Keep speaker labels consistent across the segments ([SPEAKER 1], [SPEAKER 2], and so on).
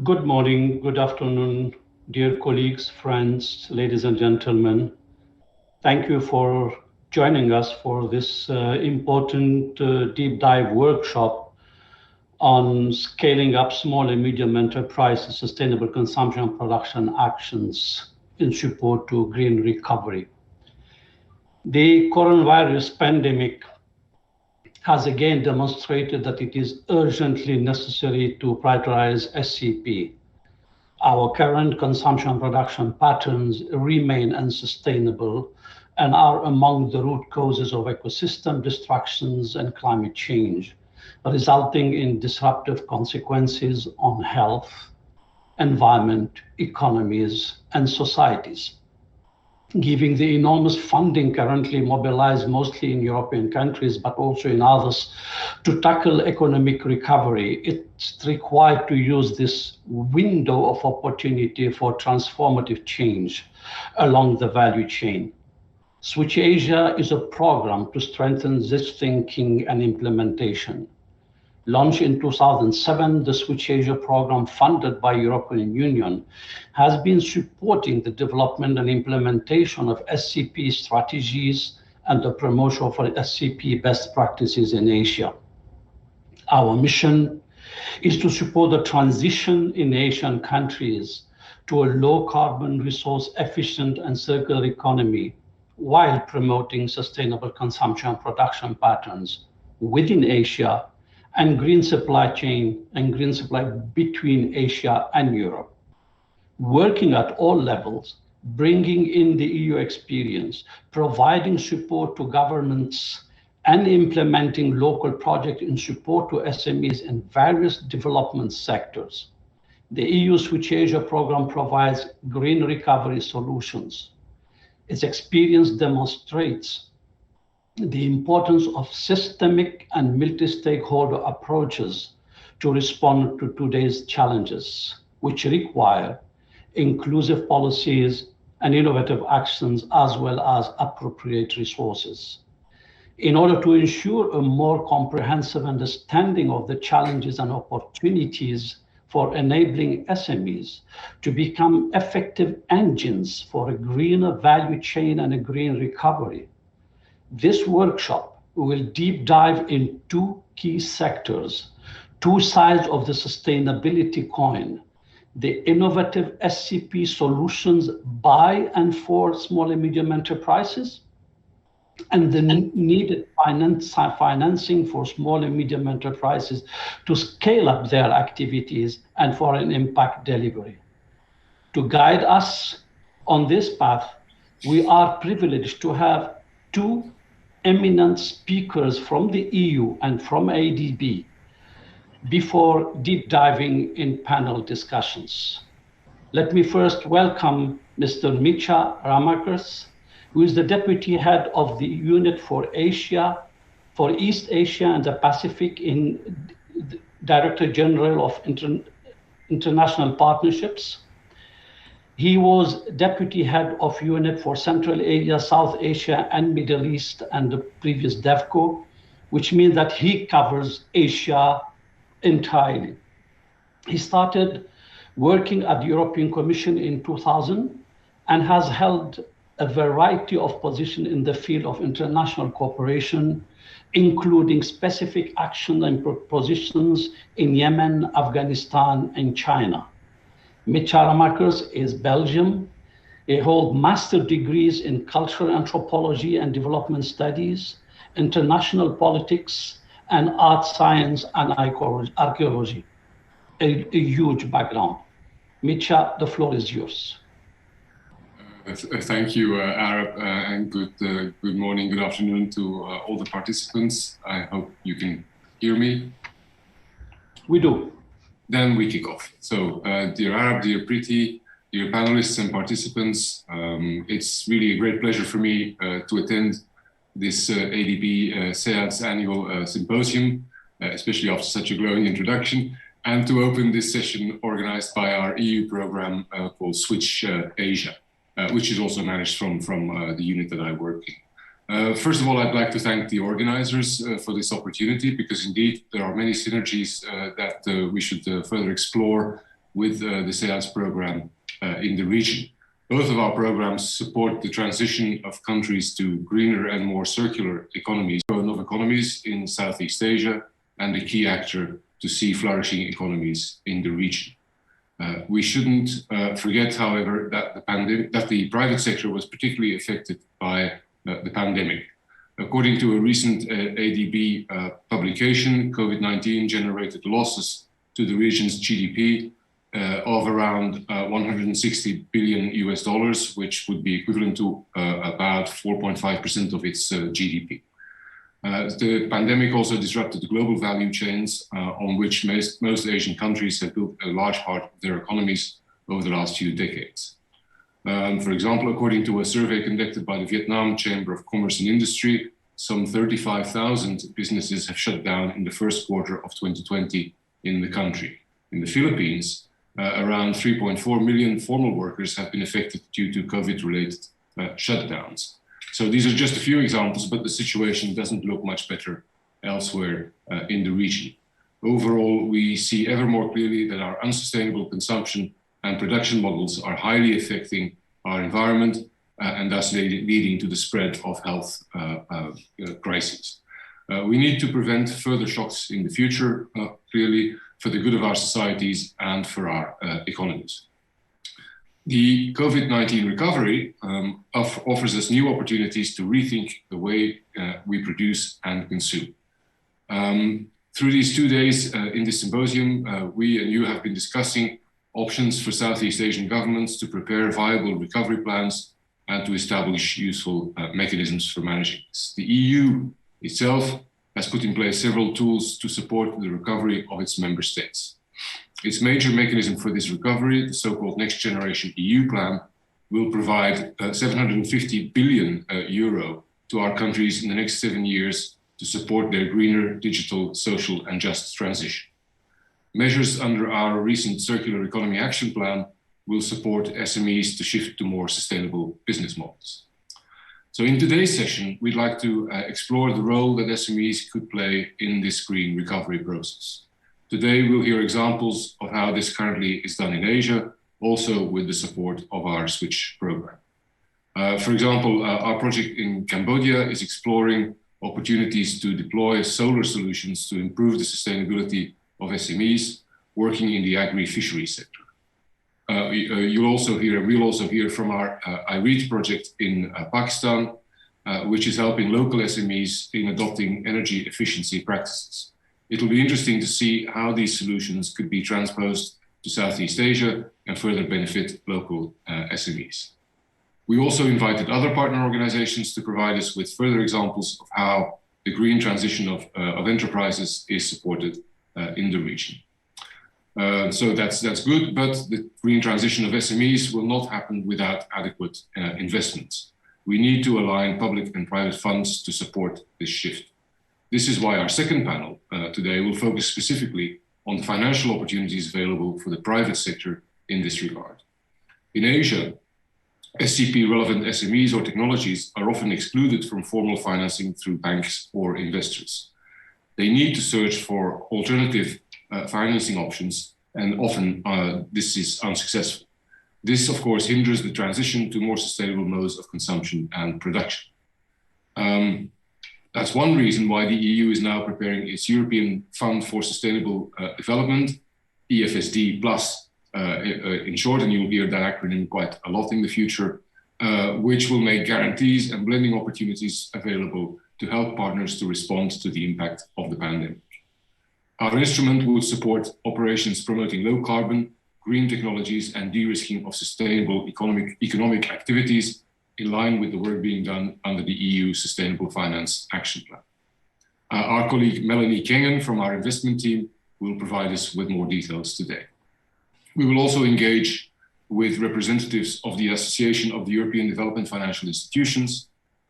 [SPEAKER 1] Good morning, good afternoon, dear colleagues, friends, ladies and gentlemen. Thank you for joining us for this important deep dive workshop on scaling up small and medium enterprises, sustainable consumption and production actions in support to green recovery. The coronavirus pandemic has again demonstrated that it is urgently necessary to prioritize SCP. Our current consumption production patterns remain unsustainable and are among the root causes of ecosystem destructions and climate change, resulting in disruptive consequences on health, environment, economies, and societies. Given the enormous funding currently mobilized mostly in European countries, but also in others, to tackle economic recovery, it's required to use this window of opportunity for transformative change along the value chain. Switch Asia is a program to strengthen this thinking and implementation. Launched in 2007, the Switch Asia program, funded by European Union, has been supporting the development and implementation of SCP strategies and the promotion of SCP best practices in Asia. Our mission is to support the transition in Asian countries to a low carbon, resource efficient and circular economy while promoting sustainable consumption and production patterns within Asia and green supply chain and green supply between Asia and Europe. Working at all levels, bringing in the EU experience, providing support to governments, and implementing local projects in support to SMEs in various development sectors. The EU Switch Asia program provides green recovery solutions. Its experience demonstrates the importance of systemic and multi-stakeholder approaches to respond to today's challenges, which require inclusive policies and innovative actions as well as appropriate resources. In order to ensure a more comprehensive understanding of the challenges and opportunities for enabling SMEs to become effective engines for a greener value chain and a green recovery, this workshop will deep dive in two key sectors, two sides of the sustainability coin: the innovative SCP solutions by and for small and medium enterprises, and the needed financing for small and medium enterprises to scale up their activities and for an impact delivery. To guide us on this path, we are privileged to have two eminent speakers from the EU and from ADB before deep diving in panel discussions. Let me first welcome Mr. Micha Ramakers, who is the Deputy Head of the Unit for Asia, for East Asia and the Pacific in Directorate General of International Partnerships. He was Deputy Head of Unit for Central Asia, South Asia, and Middle East, and the previous DEVCO, which means that he covers Asia entirely. He started working at the European Commission in 2000 and has held a variety of positions in the field of international cooperation, including specific action and positions in Yemen, Afghanistan, and China. Micha Ramakers is Belgium. He holds master's degrees in cultural anthropology and development studies, international politics, and art science and archaeology. A huge background. Micha, the floor is yours.
[SPEAKER 2] Thank you, Arab, and good morning, good afternoon to all the participants. I hope you can hear me.
[SPEAKER 1] We do.
[SPEAKER 2] Then we kick off. So, dear Arab, dear Preeti, dear panelists and participants, it's really a great pleasure for me to attend this ADB SEADS annual symposium, especially after such a glowing introduction, and to open this session organized by our EU program called Switch Asia, which is also managed from the unit that I work in. First of all, I'd like to thank the organizers for this opportunity, because indeed there are many synergies that we should further explore with the SEADS program in the region. Both of our programs support the transition of countries to greener and more circular economies, of economies in Southeast Asia, and a key actor to see flourishing economies in the region. We shouldn't forget, however, that the private sector was particularly affected by the pandemic. According to a recent ADB publication, COVID-19 generated losses to the region's GDP of around 160 billion US dollars, which would be equivalent to about 4.5% of its GDP. The pandemic also disrupted global value chains on which most Asian countries have built a large part of their economies over the last few decades. For example, according to a survey conducted by the Vietnam Chamber of Commerce and Industry, some 35,000 businesses have shut down in the first quarter of 2020 in the country. In the Philippines, around 3.4 million formal workers have been affected due to COVID-related shutdowns. So these are just a few examples, but the situation doesn't look much better elsewhere in the region. Overall, we see ever more clearly that our unsustainable consumption and production models are highly affecting our environment and thus leading to the spread of health crises. We need to prevent further shocks in the future, clearly, for the good of our societies and for our economies. The COVID-19 recovery offers us new opportunities to rethink the way we produce and consume. Through these 2 days in this symposium, we and you have been discussing options for Southeast Asian governments to prepare viable recovery plans and to establish useful mechanisms for managing this. The EU itself has put in place several tools to support the recovery of its member states. Its major mechanism for this recovery, the so-called Next Generation EU plan, will provide 750 billion euro to our countries in the next 7 years to support their greener, digital, social and just transition. Measures under our recent Circular Economy Action Plan will support SMEs to shift to more sustainable business models. So in today's session, we'd like to explore the role that SMEs could play in this green recovery process. Today, we'll hear examples of how this currently is done in Asia, also with the support of our Switch program. For example, our project in Cambodia is exploring opportunities to deploy solar solutions to improve the sustainability of SMEs working in the agri-fishery sector. We'll also hear from our IREAD project in Pakistan, which is helping local SMEs in adopting energy efficiency practices. It'll be interesting to see how these solutions could be transposed to Southeast Asia and further benefit local SMEs. We also invited other partner organizations to provide us with further examples of how the green transition of enterprises is supported in the region. So that's good, but the green transition of SMEs will not happen without adequate investments. We need to align public and private funds to support this shift. This is why our second panel today will focus specifically on the financial opportunities available for the private sector in this regard. In Asia, SCP-relevant SMEs or technologies are often excluded from formal financing through banks or investors. They need to search for alternative financing options, and often this is unsuccessful. This, of course, hinders the transition to more sustainable modes of consumption and production. That's one reason why the EU is now preparing its European Fund for Sustainable Development, EFSD+, in short, and you'll hear that acronym quite a lot in the future, which will make guarantees and blending opportunities available to help partners to respond to the impact of the pandemic. Our instrument will support operations promoting low carbon, green technologies, and de-risking of sustainable economic activities in line with the work being done under the EU Sustainable Finance Action Plan. Our colleague Melanie Kengen from our investment team will provide us with more details today. We will also engage with representatives of the Association of the European Development Financial Institutions,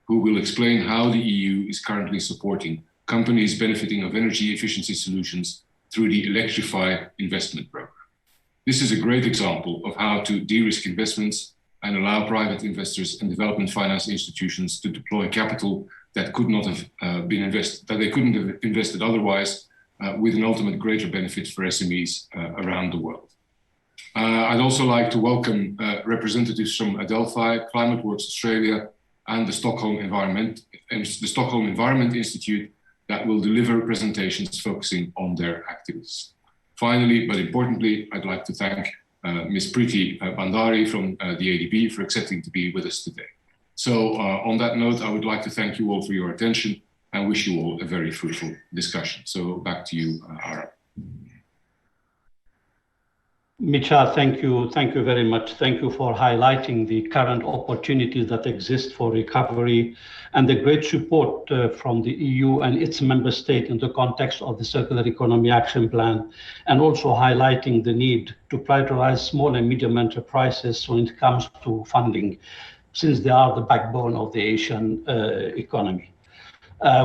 [SPEAKER 2] who will explain how the EU is currently supporting companies benefiting of energy efficiency solutions through the Electrify investment program. This is a great example of how to de-risk investments and allow private investors and development finance institutions to deploy capital that could not have been invested, that they couldn't have invested otherwise, with an ultimate greater benefit for SMEs around the world. I'd also like to welcome representatives from Adelphi, Climate Works Australia, and the Stockholm Environment Institute that will deliver presentations focusing on their activities. Finally, but importantly, I'd like to thank Ms. Preeti Bandari from the ADB for accepting to be with us today. So on that note, I would like to thank you all for your attention and wish you all a very fruitful discussion. So back to you, Arab.
[SPEAKER 1] Micha, thank you very much. Thank you for highlighting the current opportunities that exist for recovery and the great support from the EU and its member state in the context of the Circular Economy Action Plan, and also highlighting the need to prioritize small and medium enterprises when it comes to funding, since they are the backbone of the Asian economy.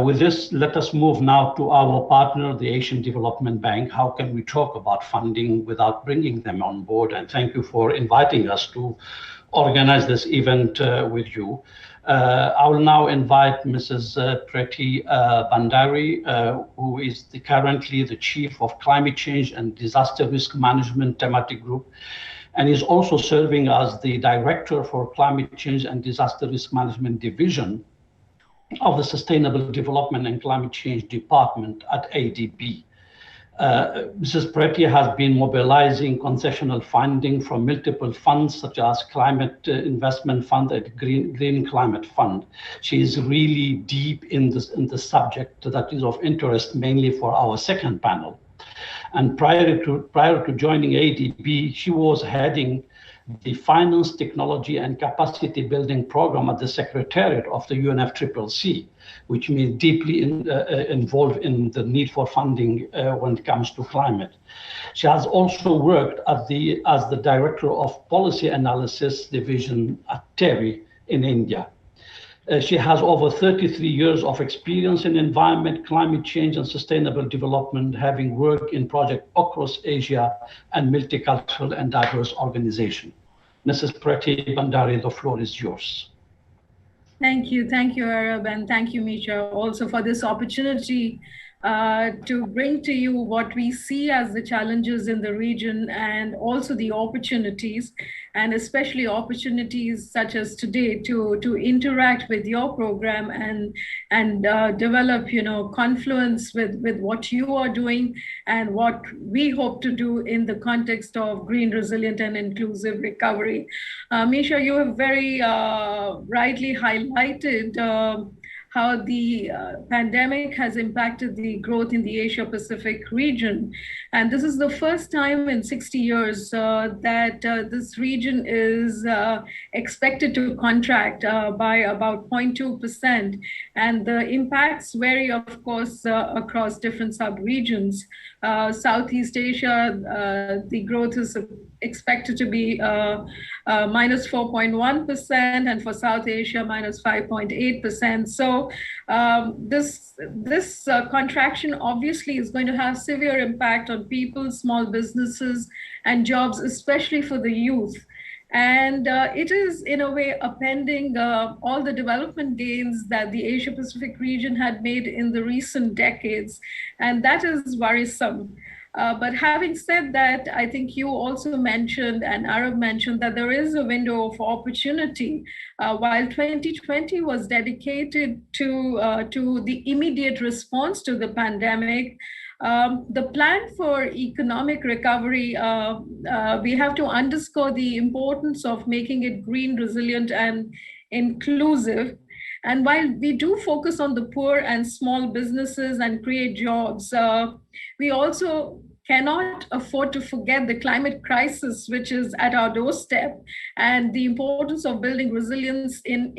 [SPEAKER 1] With this, let us move now to our partner, the Asian Development Bank. How can we talk about funding without bringing them on board? And thank you for inviting us to organize this event with you. I will now invite Mrs. Preeti Bandari, who is currently the Chief of Climate Change and Disaster Risk Management Thematic Group, and is also serving as the Director for Climate Change and Disaster Risk Management Division of the Sustainable Development and Climate Change Department at ADB. Mrs. Preeti has been mobilizing concessional funding from multiple funds such as Climate Investment Fund and Green Climate Fund. She is really deep in the subject that is of interest mainly for our second panel. And prior to joining ADB, she was heading the Finance, Technology and Capacity Building Program at the Secretariat of the UNFCCC, which means deeply involved in the need for funding when it comes to climate. She has also worked as the Director of Policy Analysis Division at TERI in India. She has over 33 years of experience in environment, climate change, and sustainable development, having worked in projects across Asia and multicultural and diverse organizations. Mrs. Preeti Bandari, the floor is yours.
[SPEAKER 3] Thank you, Arab, and thank you, Micha, also for this opportunity to bring to you what we see as the challenges in the region and also the opportunities, and especially opportunities such as today to interact with your program and develop, confluence with what you are doing and what we hope to do in the context of green, resilient, and inclusive recovery. Micha, you have very rightly highlighted how the pandemic has impacted the growth in the Asia Pacific region. And this is the first time in 60 years that this region is expected to contract by about 0.2%. And the impacts vary, of course, across different sub-regions. Southeast Asia, the growth is expected to be minus 4.1%, and for South Asia, minus 5.8%. So this contraction obviously is going to have severe impact on people, small businesses, and jobs, especially for the youth. And it is, in a way, appending all the development gains that the Asia Pacific region had made in the recent decades. And that is worrisome. But having said that, I think you also mentioned, and Arab mentioned, that there is a window of opportunity. While 2020 was dedicated to the immediate response to the pandemic, the plan for economic recovery, we have to underscore the importance of making it green, resilient, and inclusive. And while we do focus on the poor and small businesses and create jobs, we also cannot afford to forget the climate crisis, which is at our doorstep, and the importance of building resilience in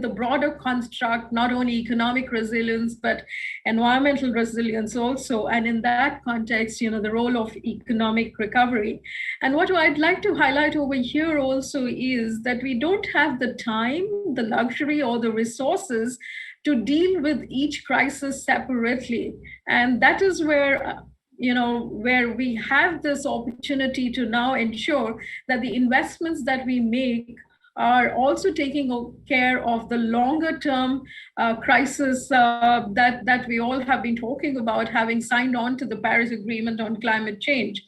[SPEAKER 3] the broader construct, not only economic resilience, but environmental resilience also. And in that context, the role of economic recovery. And what I'd like to highlight over here also is that we don't have the time, the luxury, or the resources to deal with each crisis separately. And that is where where we have this opportunity to now ensure that the investments that we make are also taking care of the longer term crisis that we all have been talking about, having signed on to the Paris Agreement on climate change.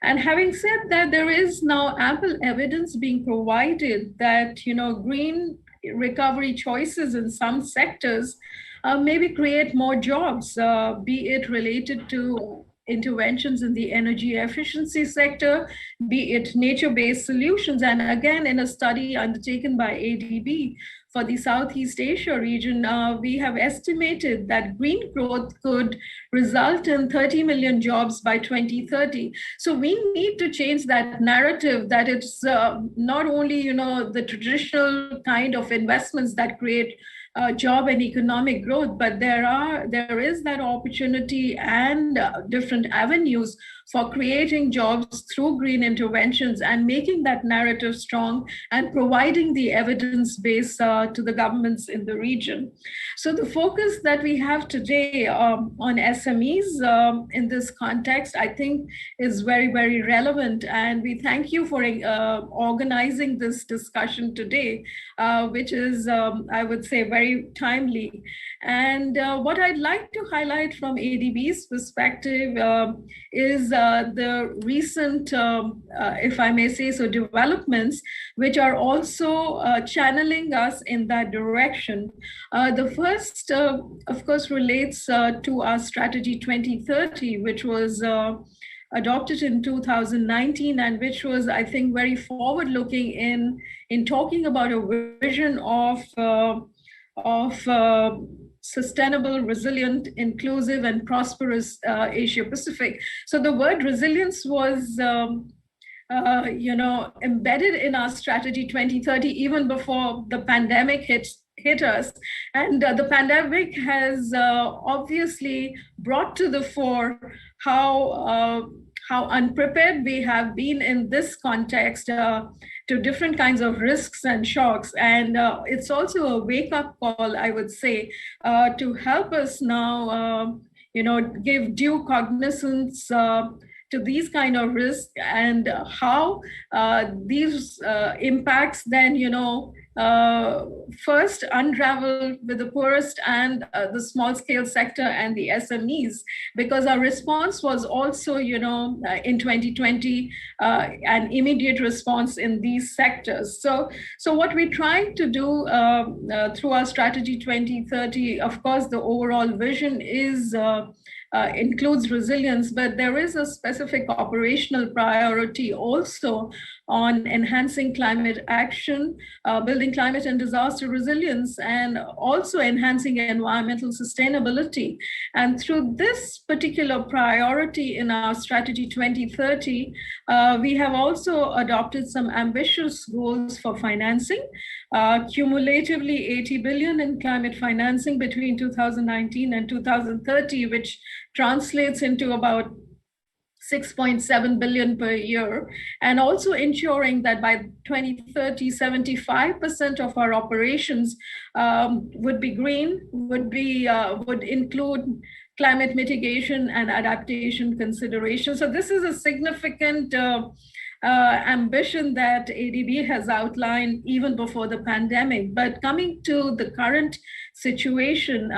[SPEAKER 3] And having said that, there is now ample evidence being provided that, green recovery choices in some sectors maybe create more jobs, be it related to interventions in the energy efficiency sector, be it nature-based solutions. And again, in a study undertaken by ADB for the Southeast Asia region, we have estimated that green growth could result in 30 million jobs by 2030. So we need to change that narrative that it's not only, the traditional kind of investments that create job and economic growth, but there is that opportunity and different avenues for creating jobs through green interventions and making that narrative strong and providing the evidence base to the governments in the region. So the focus that we have today on SMEs in this context, I think, is very, very relevant. And we thank you for organizing this discussion today, which is, I would say, very timely. And what I'd like to highlight from ADB's perspective is the recent, if I may say so, developments, which are also channeling us in that direction. The first, of course, relates to our Strategy 2030, which was adopted in 2019, and which was, I think, very forward-looking in talking about a vision of sustainable, resilient, inclusive, and prosperous Asia Pacific. So the word resilience was, embedded in our Strategy 2030 even before the pandemic hit us. And the pandemic has obviously brought to the fore how unprepared we have been in this context to different kinds of risks and shocks. And it's also a wake-up call, I would say, to help us now, give due cognizance to these kind of risks and how these impacts then, first unravel with the poorest and the small scale sector and the SMEs, because our response was also, in 2020, an immediate response in these sectors. So what we're trying to do through our Strategy 2030, of course, the overall vision is includes resilience, but there is a specific operational priority also on enhancing climate action, building climate and disaster resilience, and also enhancing environmental sustainability. And through this particular priority in our Strategy 2030, we have also adopted some ambitious goals for financing, cumulatively 80 billion in climate financing between 2019 and 2030, which translates into about 6.7 billion per year, and also ensuring that by 2030, 75% of our operations would be green, would include climate mitigation and adaptation considerations. So this is a significant ambition that ADB has outlined even before the pandemic. But coming to the current situation,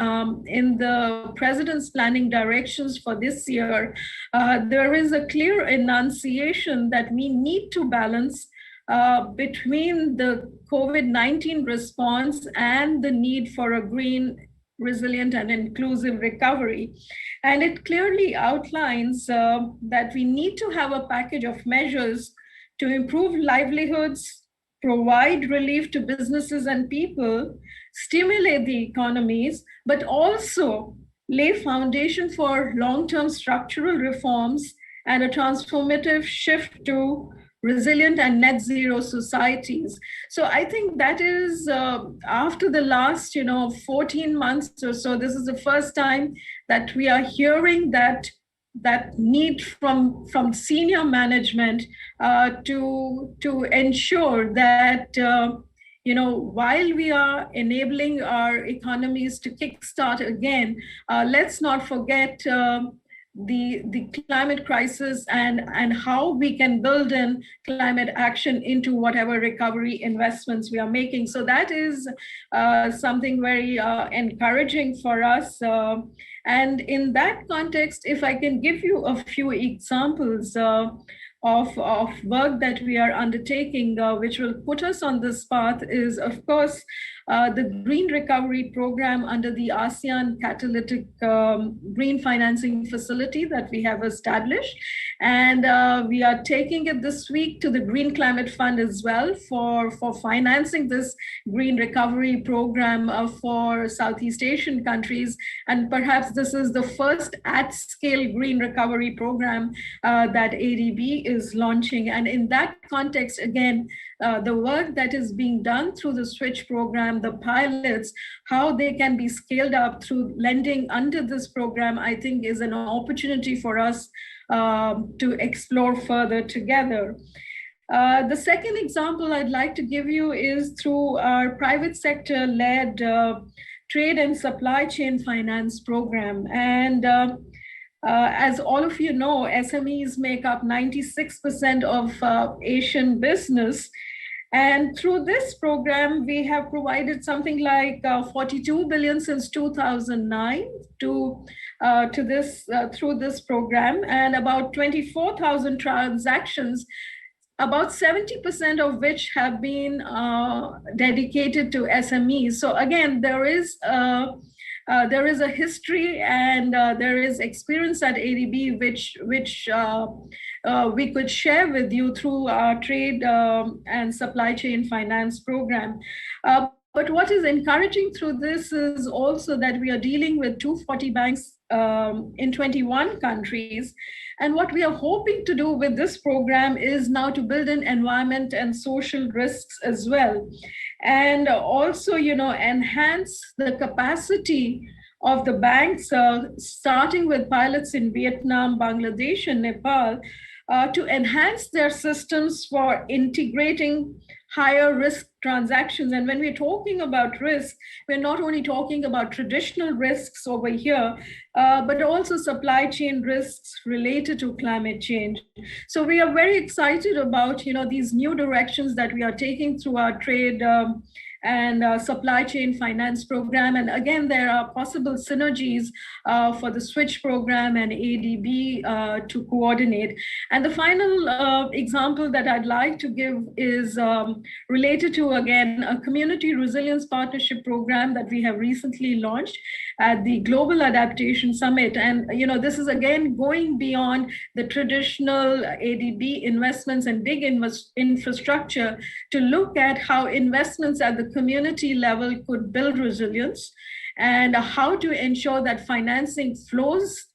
[SPEAKER 3] in the President's planning directions for this year, there is a clear enunciation that we need to balance between the COVID-19 response and the need for a green, resilient, and inclusive recovery. And it clearly outlines that we need to have a package of measures to improve livelihoods, provide relief to businesses and people, stimulate the economies, but also lay foundation for long-term structural reforms and a transformative shift to resilient and net zero societies. So I think that is after the last 14 months or so, this is the first time that we are hearing that need from senior management to ensure that while we are enabling our economies to kickstart again, let's not forget the climate crisis and how we can build in climate action into whatever recovery investments we are making. So that is something very encouraging for us. And in that context, if I can give you a few examples, work that we are undertaking, which will put us on this path, is, of course, the Green Recovery Program under the ASEAN Catalytic Green Financing Facility that we have established. And we are taking it this week to the Green Climate Fund as well for financing this Green Recovery Program for Southeast Asian countries. And perhaps this is the first at-scale Green Recovery Program that ADB is launching. And in that context, again, the work that is being done through the Switch program, the pilots, how they can be scaled up through lending under this program, I think is an opportunity for us to explore further together. The second example I'd like to give you is through our private sector-led trade and supply chain finance program. And as all of you know, SMEs make up 96% of Asian business. And through this program, we have provided something like 42 billion since 2009 through this program, and about 24,000 transactions, about 70% of which have been dedicated to SMEs. So again, there is a history and there is experience at ADB which we could share with you through our trade and supply chain finance program. But what is encouraging through this is also that we are dealing with 240 banks in 21 countries. And what we are hoping to do with this program is now to build in environment and social risks as well. And also, enhance the capacity of the banks, starting with pilots in Vietnam, Bangladesh, and Nepal, to enhance their systems for integrating higher risk transactions. And when we're talking about risk, we're not only talking about traditional risks over here, but also supply chain risks related to climate change. So we are very excited about these new directions that we are taking through our trade and supply chain finance program. And again, there are possible synergies for the Switch program and ADB to coordinate. And the final example that I'd like to give is related to, again, a community resilience partnership program that we have recently launched at the Global Adaptation Summit. And this is again going beyond the traditional ADB investments and big infrastructure to look at how investments at the community level could build resilience and how to ensure that financing flows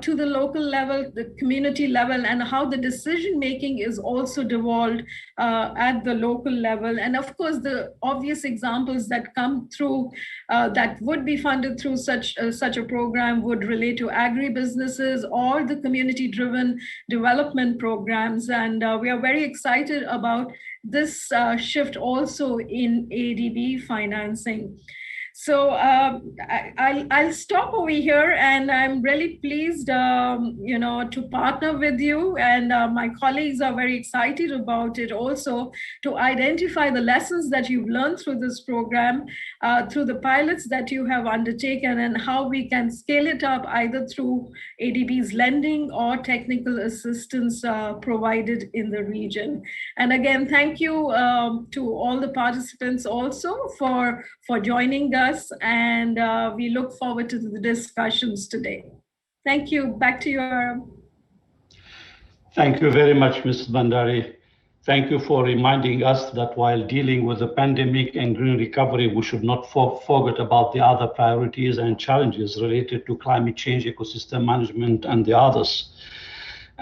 [SPEAKER 3] to the local level, the community level, and how the decision making is also devolved at the local level. And of course, the obvious examples that come through that would be funded through such a program would relate to agribusinesses or the community-driven development programs. And we are very excited about this shift also in ADB financing. So I'll stop over here, and I'm really pleased, to partner with you. And my colleagues are very excited about it also, to identify the lessons that you've learned through this program, through the pilots that you have undertaken, and how we can scale it up either through ADB's lending or technical assistance provided in the region. And again, thank you to all the participants also for joining us. And we look forward to the discussions today. Thank you. Back to you, Aram.
[SPEAKER 1] Thank you very much, Ms. Bandari. Thank you for reminding us that while dealing with the pandemic and green recovery, we should not forget about the other priorities and challenges related to climate change, ecosystem management, and the others.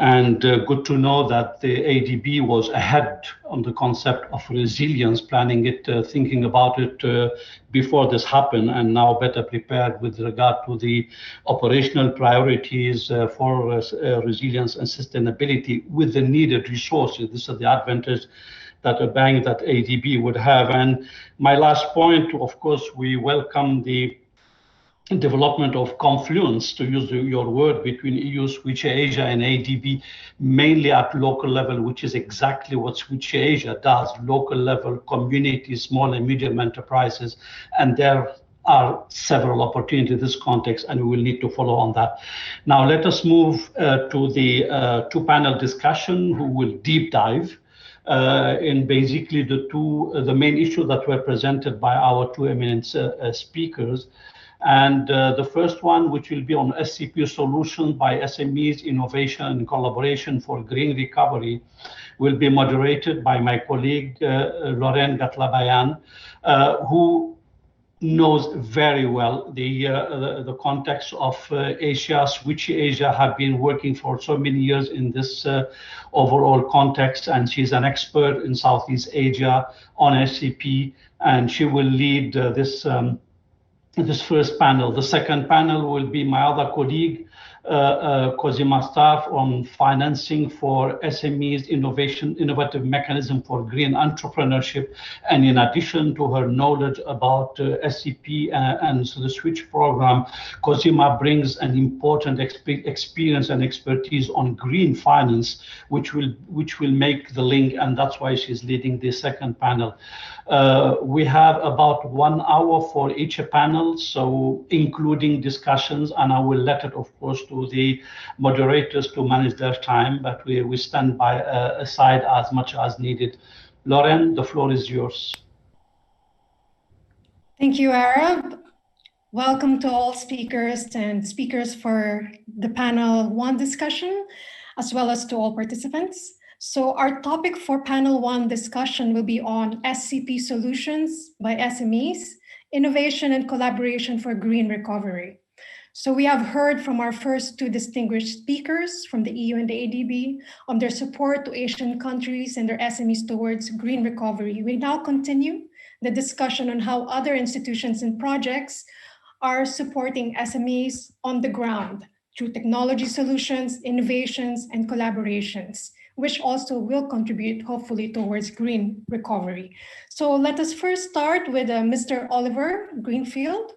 [SPEAKER 1] And good to know that the ADB was ahead on the concept of resilience, planning it, thinking about it before this happened, and now better prepared with regard to the operational priorities for resilience and sustainability with the needed resources. This is the advantage that a bank that ADB would have. And my last point, of course, we welcome the development of confluence, to use your word, between EU, Switch Asia, and ADB, mainly at local level, which is exactly what Switch Asia does, local level communities, small and medium enterprises, and their are several opportunities in this context, and we will need to follow on that. Now, let us move to the two-panel discussion, who will deep dive in basically the main issues that were presented by our two eminent speakers. And the first one, which will be on SCP solutions by SMEs, innovation and collaboration for green recovery, will be moderated by my colleague, Lorraine Gatlabayan, who knows very well the context of Asia, which Asia have been working for so many years in this overall context, and she's an expert in Southeast Asia on SCP, and she will lead this first panel. The second panel will be my other colleague, Cosima Staff, on financing for SMEs, innovative mechanism for green entrepreneurship. And in addition to her knowledge about SCP and so the Switch program, Cosima brings an important experience and expertise on green finance, which will make the link, and that's why she's leading the second panel. We have about 1 hour for each panel, so including discussions, and I will let it, of course, to the moderators to manage their time, but we stand by aside as much as needed. Lauren, the floor is yours.
[SPEAKER 4] Thank you, Arab. Welcome to all speakers and speakers for the panel 1 discussion, as well as to all participants. So our topic for panel 1 discussion will be on SCP solutions by SMEs, innovation and collaboration for green recovery. So we have heard from our first 2 distinguished speakers from the EU and the ADB on their support to Asian countries and their SMEs towards green recovery. We now continue the discussion on how other institutions and projects are supporting SMEs on the ground through technology solutions, innovations, and collaborations, which also will contribute, hopefully, towards green recovery. So let us first start with Mr. Oliver Greenfield.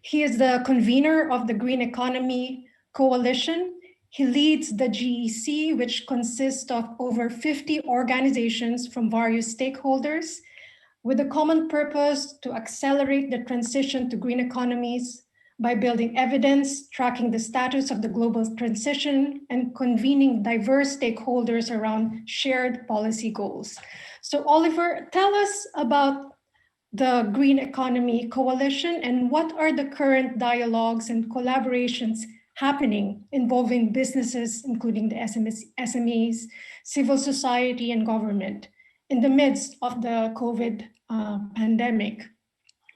[SPEAKER 4] He is the convener of the Green Economy Coalition. He leads the GEC, which consists of over 50 organizations from various stakeholders, with a common purpose to accelerate the transition to green economies by building evidence, tracking the status of the global transition, and convening diverse stakeholders around shared policy goals. So Oliver, tell us about the Green Economy Coalition and what are the current dialogues and collaborations happening involving businesses, including the SMEs, civil society, and government in the midst of the COVID pandemic.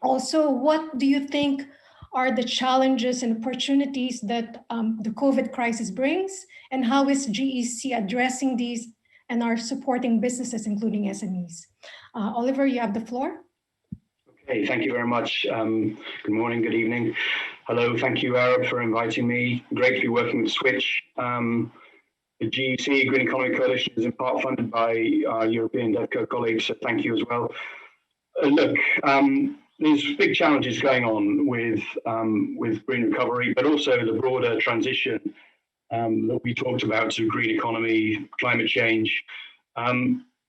[SPEAKER 4] Also, what do you think are the challenges and opportunities that the COVID crisis brings, and how is GEC addressing these and are supporting businesses, including SMEs? Oliver, you have the floor.
[SPEAKER 5] Okay, thank you very much. Good morning, good evening. Hello, thank you, Arab, for inviting me. Great to be working with Switch. The GEC, Green Economy Coalition, is in part funded by our European DevCo colleagues, so thank you as well. Look, there's big challenges going on with green recovery, but also the broader transition that we talked about to green economy, climate change.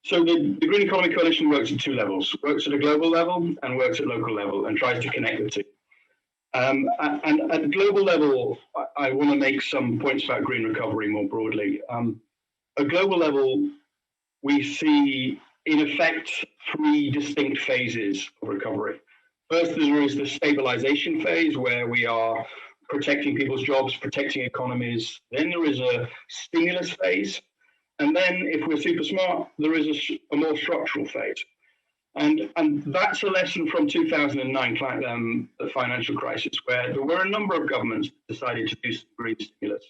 [SPEAKER 5] So the Green Economy Coalition works at 2 levels, works at a global level and works at local level, and tries to connect the 2. And at the global level, I want to make some points about green recovery more broadly. At global level, we see, in effect, 3 distinct phases of recovery. First, there is the stabilization phase, where we are protecting people's jobs, protecting economies. Then there is a stimulus phase. And then, if we're super smart, there is a more structural phase. And that's a lesson from 2009, the financial crisis, where there were a number of governments that decided to do some green stimulus,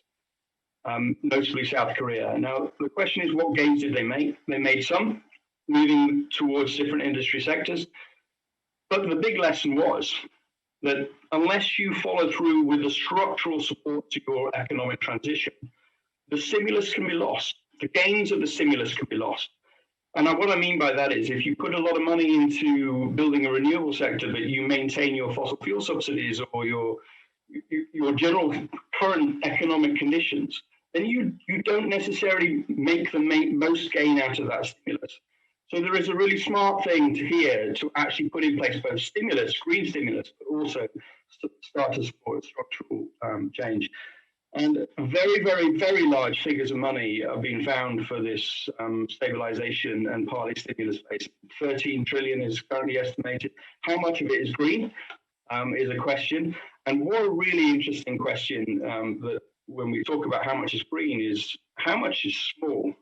[SPEAKER 5] notably South Korea. Now, the question is, what gains did they make? They made some, moving towards different industry sectors. But the big lesson was that unless you follow through with the structural support to your economic transition, the stimulus can be lost. The gains of the stimulus can be lost. And what I mean by that is, if you put a lot of money into building a renewable sector, but you maintain your fossil fuel subsidies or your general current economic conditions, then you don't necessarily make the most gain out of that stimulus. So there is a really smart thing here to actually put in place both stimulus, green stimulus, but also start to support structural change. And very, very, very large figures of money are being found for this stabilization and partly stimulus base. 13 trillion is currently estimated. How much of it is green is a question. And what a really interesting question that when we talk about how much is green is how much is small.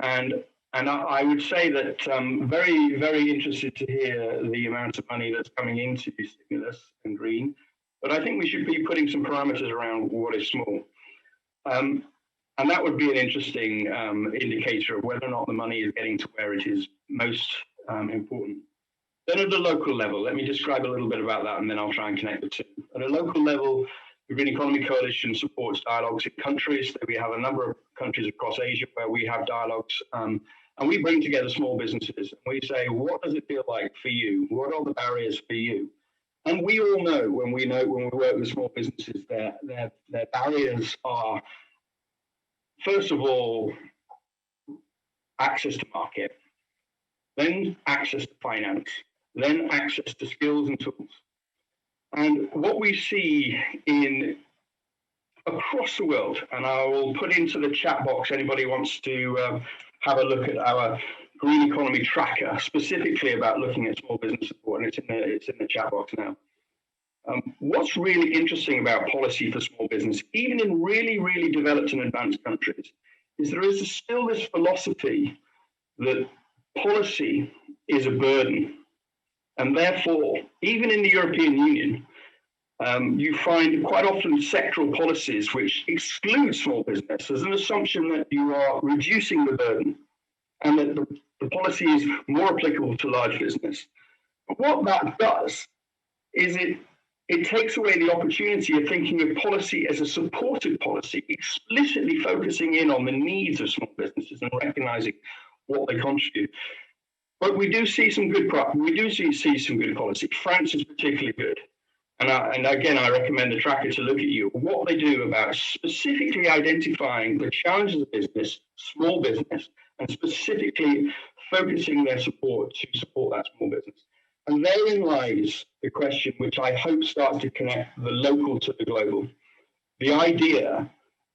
[SPEAKER 5] And I would say that very, very interested to hear the amount of money that's coming into stimulus and green. But I think we should be putting some parameters around what is small. And that would be an interesting indicator of whether or not the money is getting to where it is most important. Then at the local level, let me describe a little bit about that and then I'll try and connect the two. At a local level, the Green Economy Coalition supports dialogues in countries. So we have a number of countries across Asia where we have dialogues and we bring together small businesses. And we say, what does it feel like for you? What are the barriers for you? And we all know when we work with small businesses, their barriers are, first of all, access to market, then access to finance, then access to skills and tools. And what we see across the world, and I will put into the chat box, anybody wants to have a look at our Green Economy Tracker, specifically about looking at small business support, and it's in the chat box now. What's really interesting about policy for small business, even in really, really developed and advanced countries, is there is still this philosophy that policy is a burden. And therefore, even in the European Union, you find quite often sectoral policies which exclude small business as an assumption that you are reducing the burden and that the policy is more applicable to large business. But what that does is it takes away the opportunity of thinking of policy as a supportive policy, explicitly focusing in on the needs of small businesses and recognizing what they contribute. But we do see some good some good policy. France is particularly good. And again, I recommend the tracker to look at what they do about specifically identifying the challenges of business, small business, and specifically focusing their support to support that small business. And therein lies the question, which I hope starts to connect the local to the global. The idea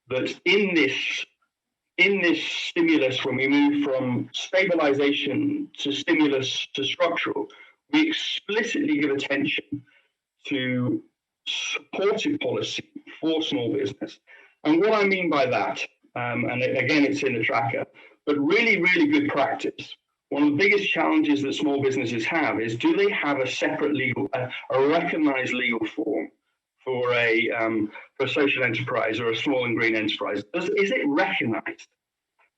[SPEAKER 5] that in this stimulus, when we move from stabilization to stimulus to structural, we explicitly give attention to supportive policy for small business. And what I mean by that, and again, it's in the tracker, but really, really good practice. One of the biggest challenges that small businesses have is, do they have a separate a recognized legal form for a social enterprise or a small and green enterprise? Is it recognized?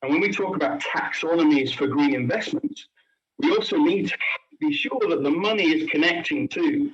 [SPEAKER 5] And when we talk about taxonomies for green investments, we also need to be sure that the money is connecting to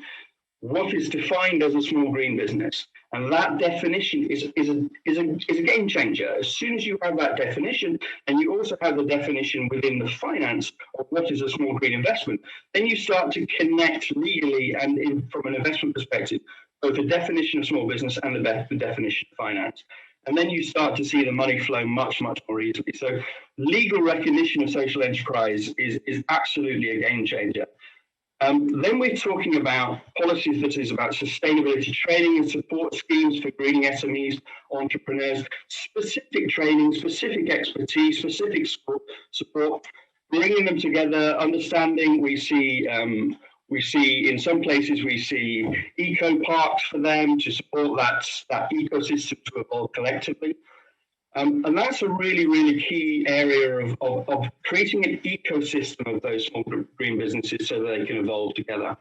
[SPEAKER 5] what is defined as a small green business. And that definition is a game changer. As soon as you have that definition, and you also have the definition within the finance of what is a small green investment, then you start to connect legally and from an investment perspective, both the definition of small business and the definition of finance. And then you start to see the money flow much, much more easily. So legal recognition of social enterprise is absolutely a game changer. Then we're talking about policies that is about sustainability training and support schemes for greening SMEs, entrepreneurs, specific training, specific expertise, specific support, bringing them together, understanding. We see in some places, we see eco parks for them to support that ecosystem to evolve collectively. And that's a really, really key area of creating an ecosystem of those small green businesses so that they can evolve together.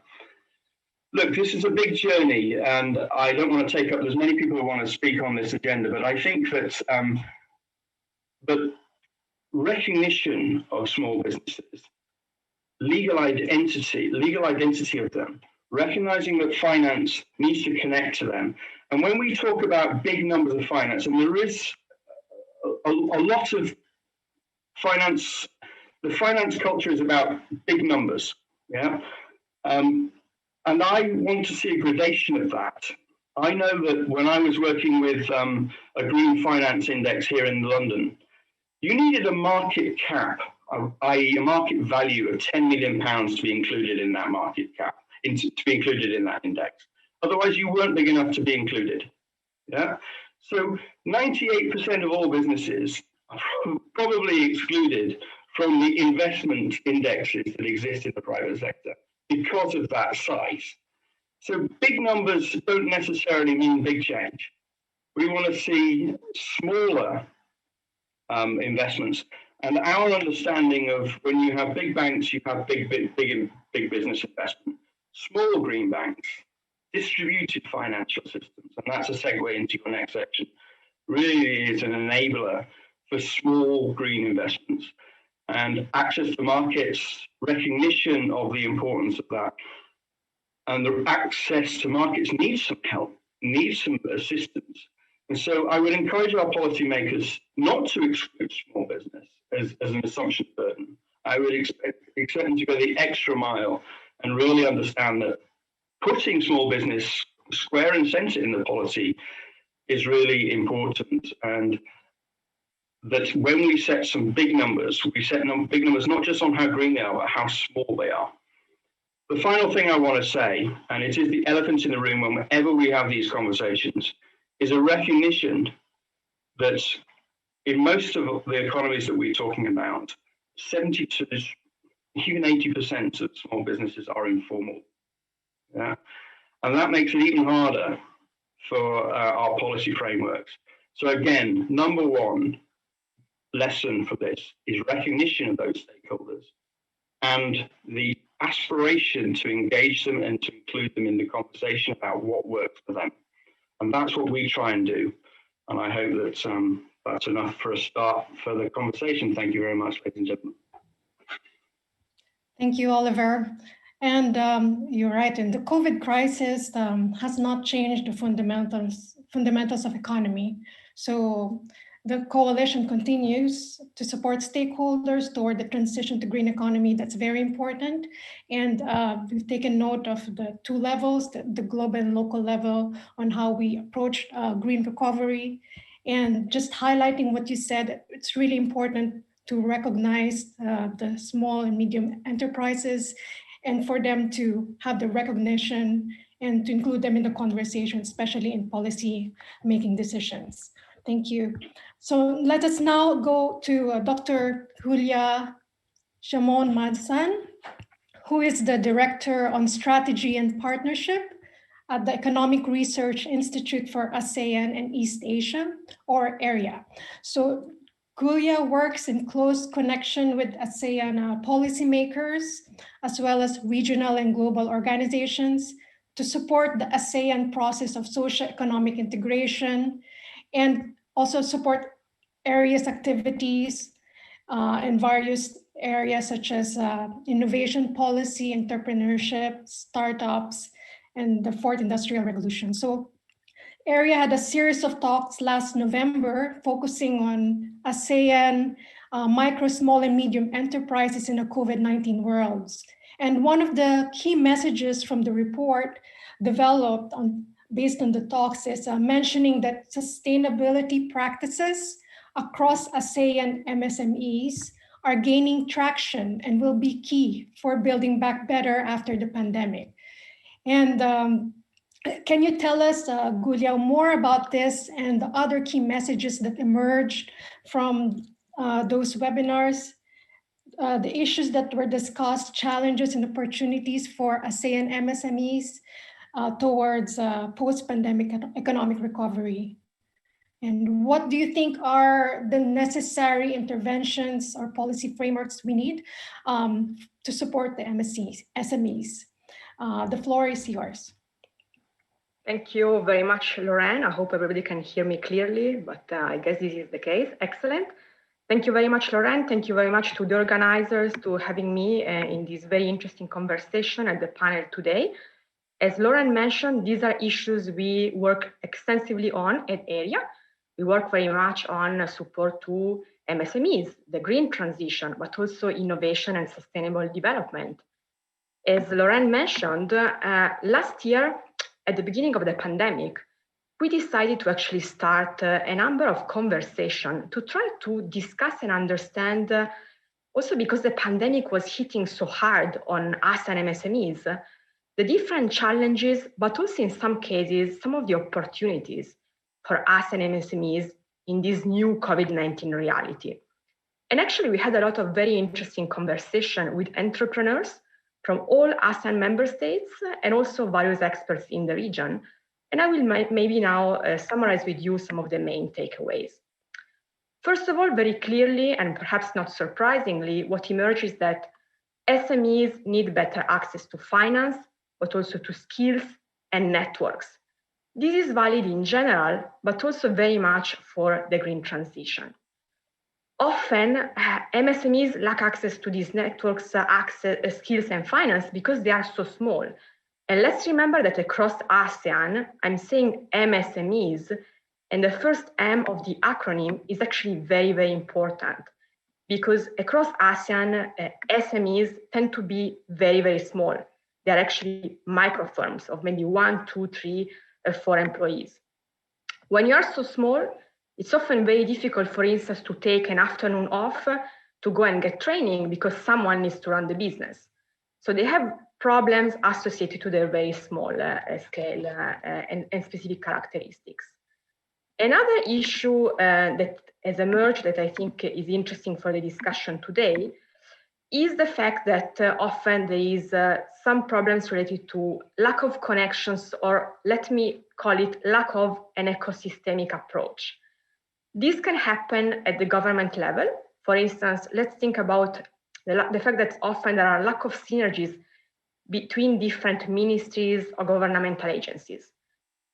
[SPEAKER 5] Look, this is a big journey, and I don't want to take up, there's many people who want to speak on this agenda, but I think that recognition of small businesses, legal identity of them, recognizing that finance needs to connect to them. And when we talk about big numbers of finance, and there is a lot of finance, the finance culture is about big numbers, yeah? And I want to see a gradation of that. I know that when I was working with a green finance index here in London, you needed a market cap i.e. a market value of £10 million to be included in that market cap, to be included in that index. Otherwise, you weren't big enough to be included. Yeah. So 98% of all businesses are probably excluded from the investment indexes that exist in the private sector because of that size. So big numbers don't necessarily mean big change. We want to see smaller investments. And our understanding of when you have big banks, you have big business investment. Small green banks, distributed financial systems, and that's a segue into your next section, really is an enabler for small green investments. And access to markets, recognition of the importance of that, and the access to markets needs some help, needs some assistance. And so I would encourage our policymakers not to exclude small business as an assumption burden. I would expect them to go the extra mile and really understand that putting small business square and center in the policy is really important. And that when we set some big numbers, we set big numbers not just on how green they are, but how small they are. The final thing I want to say, and it is the elephant in the room whenever we have these conversations, is a recognition that in most of the economies that we're talking about, 70 to even 80% of small businesses are informal. Yeah? And that makes it even harder for our policy frameworks. So again, number one lesson for this is recognition of those stakeholders and the aspiration to engage them and to include them in the conversation about what works for them. And that's what we try and do. And I hope that that's enough for a start for the conversation. Thank you very much, ladies and gentlemen.
[SPEAKER 4] Thank you, Oliver. And you're right, and the COVID crisis has not changed the fundamentals of economy. So the coalition continues to support stakeholders toward the transition to green economy. That's very important. And we've taken note of the two levels, the global and local level, on how we approach green recovery. And just highlighting what you said, it's really important to recognize the small and medium enterprises and for them to have the recognition and to include them in the conversation, especially in policy making decisions. Thank you. So let us now go to Dr. Julia Shamon Madsan, who is the Director on Strategy and Partnership at the Economic Research Institute for ASEAN and East Asia, or AREA. So Julia works in close connection with ASEAN policymakers, as well as regional and global organizations to support the ASEAN process of socio-economic integration and also support areas activities in various areas such as innovation policy, entrepreneurship, startups, and the fourth industrial revolution. So AREA had a series of talks last November focusing on ASEAN micro, small, and medium enterprises in a COVID-19 world. And one of the key messages from the report developed based on the talks is mentioning that sustainability practices across ASEAN MSMEs are gaining traction and will be key for building back better after the pandemic. And can you tell us, Julia, more about this and the other key messages that emerged from those webinars, the issues that were discussed, challenges and opportunities for ASEAN MSMEs towards post-pandemic economic recovery? And what do you think are the necessary interventions or policy frameworks we need to support the SMEs? The floor is yours.
[SPEAKER 6] Thank you very much, Lorraine. I hope everybody can hear me clearly, but I guess this is the case. Excellent. Thank you very much, Lorraine. Thank you very much to the organizers to having me in this very interesting conversation at the panel today. As Lorraine mentioned, these are issues we work extensively on at AREA. We work very much on support to MSMEs, the green transition, but also innovation and sustainable development. As Lorraine mentioned, last year, at the beginning of the pandemic, we decided to actually start a number of conversations to try to discuss and understand also because the pandemic was hitting so hard on ASEAN MSMEs, the different challenges, but also in some cases, some of the opportunities for ASEAN MSMEs in this new COVID-19 reality. And actually, we had a lot of very interesting conversation with entrepreneurs from all ASEAN member states and also various experts in the region. And I will maybe now summarize with you some of the main takeaways. First of all, very clearly, and perhaps not surprisingly, what emerges is that SMEs need better access to finance, but also to skills and networks. This is valid in general, but also very much for the green transition. Often, MSMEs lack access to these networks, skills and finance because they are so small. And let's remember that across ASEAN, I'm saying MSMEs, and the first M of the acronym is actually very, very important because across ASEAN, SMEs tend to be very, very small. They're actually micro firms of maybe 1, 2, 3, 4 employees. When you're so small, it's often very difficult, for instance, to take an afternoon off to go and get training because someone needs to run the business. So they have problems associated to their very small scale and specific characteristics. Another issue that has emerged that I think is interesting for the discussion today is the fact that often there is some problems related to lack of connections, or let me call it lack of an ecosystemic approach. This can happen at the government level. For instance, let's think about the fact that often there are lack of synergies between different ministries or governmental agencies.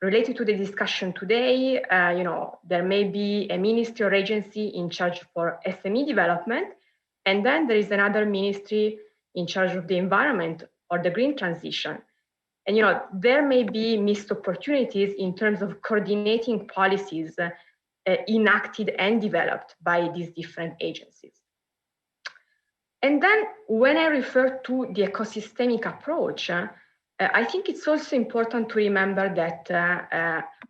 [SPEAKER 6] Related to the discussion today, there may be a ministry or agency in charge for SME development, and then there is another ministry in charge of the environment or the green transition. And there may be missed opportunities in terms of coordinating policies enacted and developed by these different agencies. And then when I refer to the ecosystemic approach, I think it's also important to remember that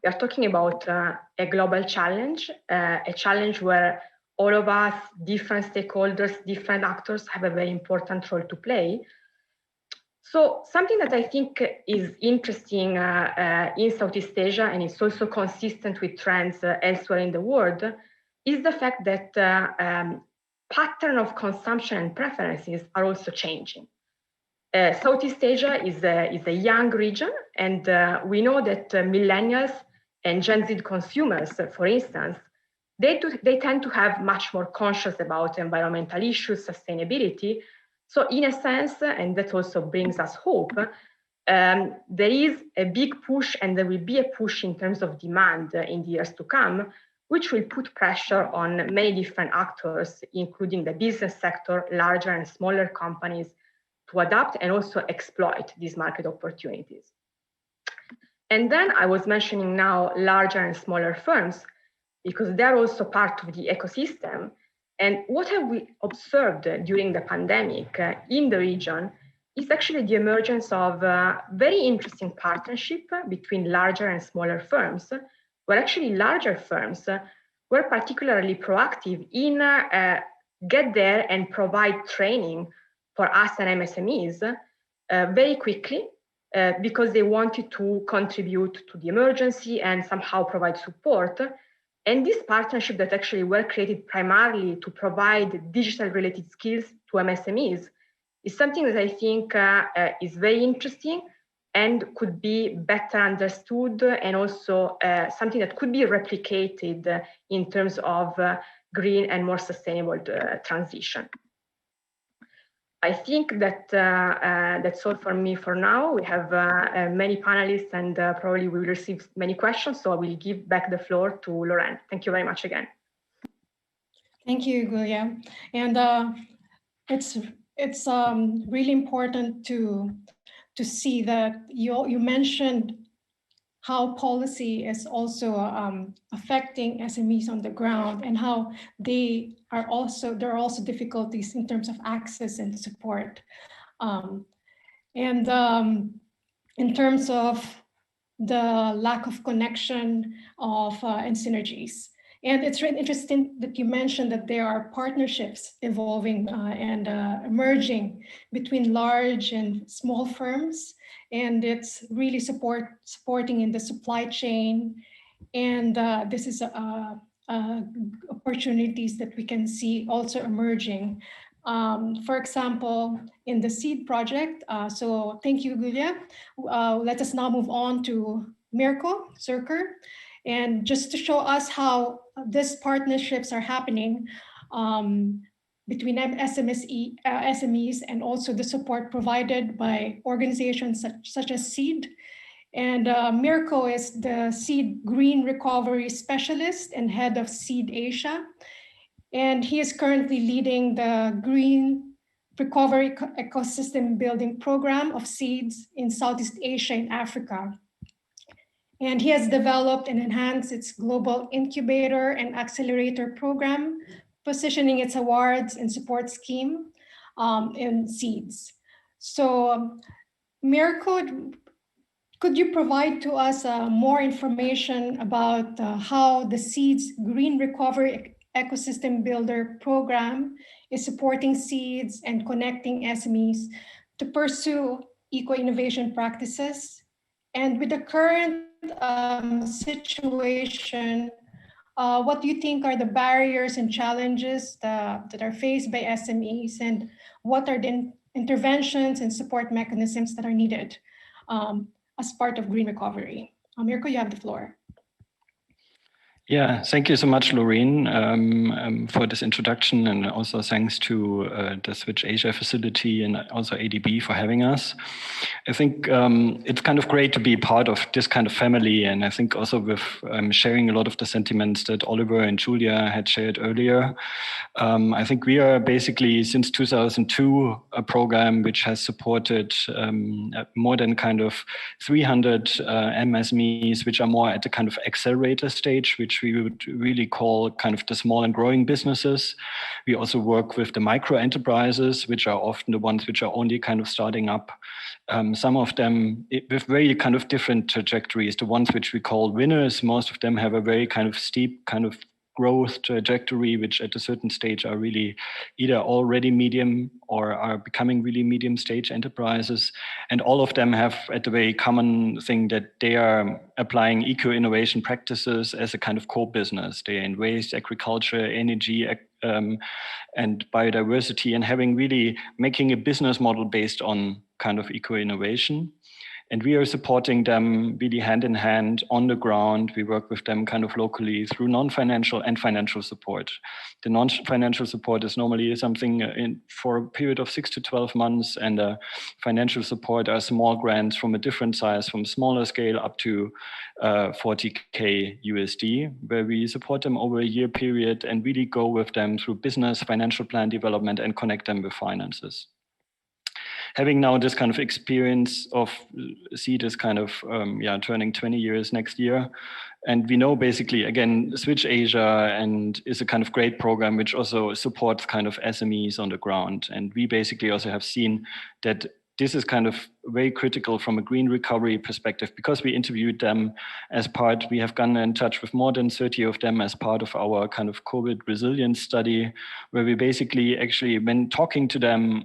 [SPEAKER 6] we are talking about a global challenge, a challenge where all of us, different stakeholders, different actors have a very important role to play. So something that I think is interesting in Southeast Asia, and it's also consistent with trends elsewhere in the world, is the fact that pattern of consumption and preferences are also changing. Southeast Asia is a young region, and we know that millennials and Gen Z consumers, for instance, they tend to have much more conscious about environmental issues, sustainability. So in a sense, and that also brings us hope, there is a big push, and there will be a push in terms of demand in the years to come, which will put pressure on many different actors, including the business sector, larger and smaller companies, to adapt and also exploit these market opportunities. And then I was mentioning now larger and smaller firms, because they're also part of the ecosystem. And what have we observed during the pandemic in the region is actually the emergence of a very interesting partnership between larger and smaller firms, where actually larger firms were particularly proactive in get there and provide training for us and MSMEs very quickly because they wanted to contribute to the emergency and somehow provide support. And this partnership that actually were created primarily to provide digital related skills to MSMEs is something that I think is very interesting and could be better understood, and also something that could be replicated in terms of green and more sustainable transition. I think that that's all for me for now. We have many panelists, and probably we will receive many questions, so I will give back the floor to Lorraine. Thank you very much again.
[SPEAKER 4] Thank you, Giulia. And it's really important to see that you mentioned how policy is also affecting SMEs on the ground, and how there are also difficulties in terms of access and support. In terms of the lack of connection of and synergies. And it's really interesting that you mentioned that there are partnerships evolving and emerging between large and small firms. And it's really supporting in the supply chain. And this is opportunities that we can see also emerging. For example, in the SEED project, so thank you, Gulia. Let us now move on to Mirko Zerker. And just to show us how these partnerships are happening between SMEs and also the support provided by organizations such as SEED. And Mirko is the SEED Green Recovery Specialist and head of SEED Asia. And he is currently leading the Green Recovery Ecosystem Building Program of SEADS in Southeast Asia and Africa. And he has developed and enhanced its global incubator and accelerator program, positioning its awards and support scheme in SEADS. So Mirko, could you provide to us more information about how the SEADS Green Recovery Ecosystem Builder program is supporting SEADS and connecting SMEs to pursue eco-innovation practices? And with the current situation, what do you think are the barriers and challenges that are faced by SMEs, and what are the interventions and support mechanisms that are needed as part of green recovery? Mirko, you have the floor.
[SPEAKER 7] Yeah, thank you so much, Lorraine, for this introduction, and also thanks to the Switch Asia facility and also ADB for having us. I think it's kind of great to be part of this kind of family, and I think also with sharing a lot of the sentiments that Oliver and Julia had shared earlier. I think we are basically, since 2002, a program which has supported more than kind of 300 MSMEs, which are more at the kind of accelerator stage, which we would really call kind of the small and growing businesses. We also work with the micro enterprises, which are often the ones which are only kind of starting up. Some of them with very kind of different trajectories. The ones which we call winners, most of them have a very kind of steep kind of growth trajectory, which at a certain stage are really either already medium or are becoming really medium stage enterprises. And all of them have at the very common thing that they are applying eco-innovation practices as a kind of core business. They are in waste, agriculture, energy, and biodiversity, and having really making a business model based on kind of eco-innovation. And we are supporting them really hand in hand on the ground. We work with them kind of locally through non-financial and financial support. The non-financial support is normally something for a period of 6 to 12 months, and financial support are small grants from a different size, from smaller scale up to 40K USD, where we support them over a year period and really go with them through business, financial plan development, and connect them with finances. Having now this kind of experience of SEADS kind of turning 20 years next year, and we know basically again Switch Asia and is a kind of great program which also supports kind of SMEs on the ground, and we basically also have seen that this is kind of very critical from a green recovery perspective, because we interviewed them as part, we have gone in touch with more than 30 of them as part of our kind of COVID resilience study, where we basically actually, when talking to them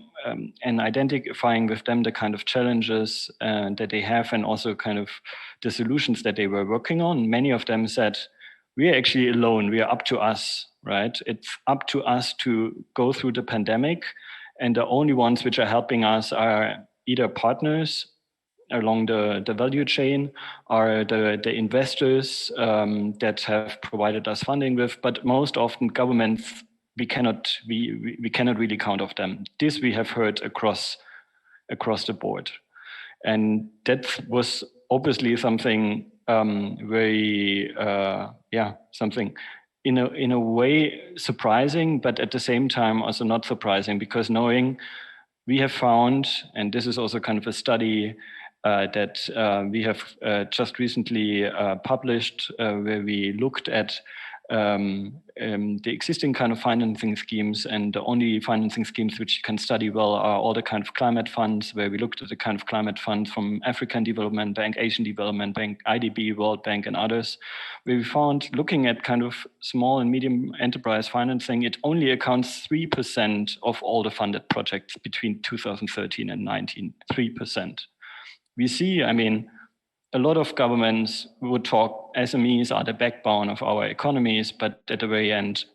[SPEAKER 7] and identifying with them the kind of challenges that they have and also kind of the solutions that they were working on, many of them said, we are actually alone, we are up to us, right? It's up to us to go through the pandemic. And the only ones which are helping us are either partners along the value chain, or the investors that have provided us funding with, but most often governments, we cannot really count of them. This we have heard across the board. And that was obviously something very, something in a way surprising, but at the same time also not surprising, because knowing we have found, and this is also kind of a study that we have just recently published, where we looked at the existing kind of financing schemes, and the only financing schemes which you can study well are all the kind of climate funds, where we looked at the kind of climate funds from African Development Bank, Asian Development Bank, IDB, World Bank, and others, where we found, looking at kind of small and medium enterprise financing, it only accounts 3% of all the funded projects between 2013 and 19, 3%. We see, I mean, a lot of governments would talk SMEs are the backbone of our economies, but at the very end,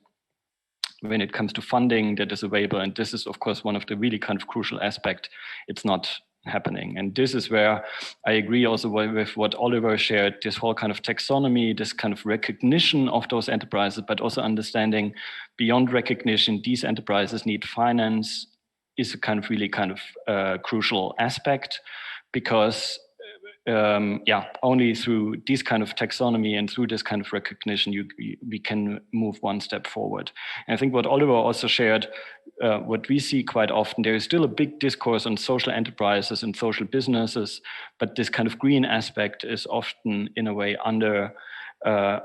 [SPEAKER 7] when it comes to funding that is available, and this is of course one of the really kind of crucial aspects, it's not happening. And this is where I agree also with what Oliver shared, this whole kind of taxonomy, this kind of recognition of those enterprises, but also understanding beyond recognition, these enterprises need finance is a kind of really kind of crucial aspect, because only through this kind of taxonomy and through this kind of recognition, we can move one step forward. And I think what Oliver also shared, what we see quite often, there is still a big discourse on social enterprises and social businesses, but this kind of green aspect is often in a way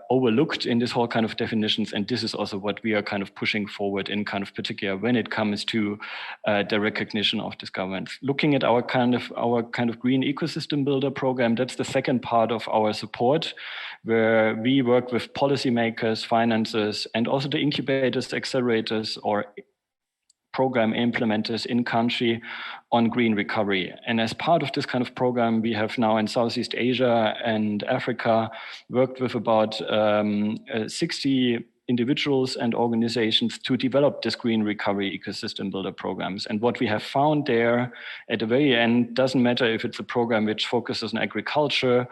[SPEAKER 7] overlooked in this whole kind of definitions. And this is also what we are kind of pushing forward in kind of particular when it comes to the recognition of this government. Looking at our kind of green ecosystem builder program, that's the second part of our support, where we work with policymakers, financiers, and also the incubators, accelerators, or program implementers in country on green recovery. And as part of this kind of program, we have now in Southeast Asia and Africa worked with about 60 individuals and organizations to develop this green recovery ecosystem builder programs. And what we have found there at the very end, doesn't matter if it's a program which focuses on agriculture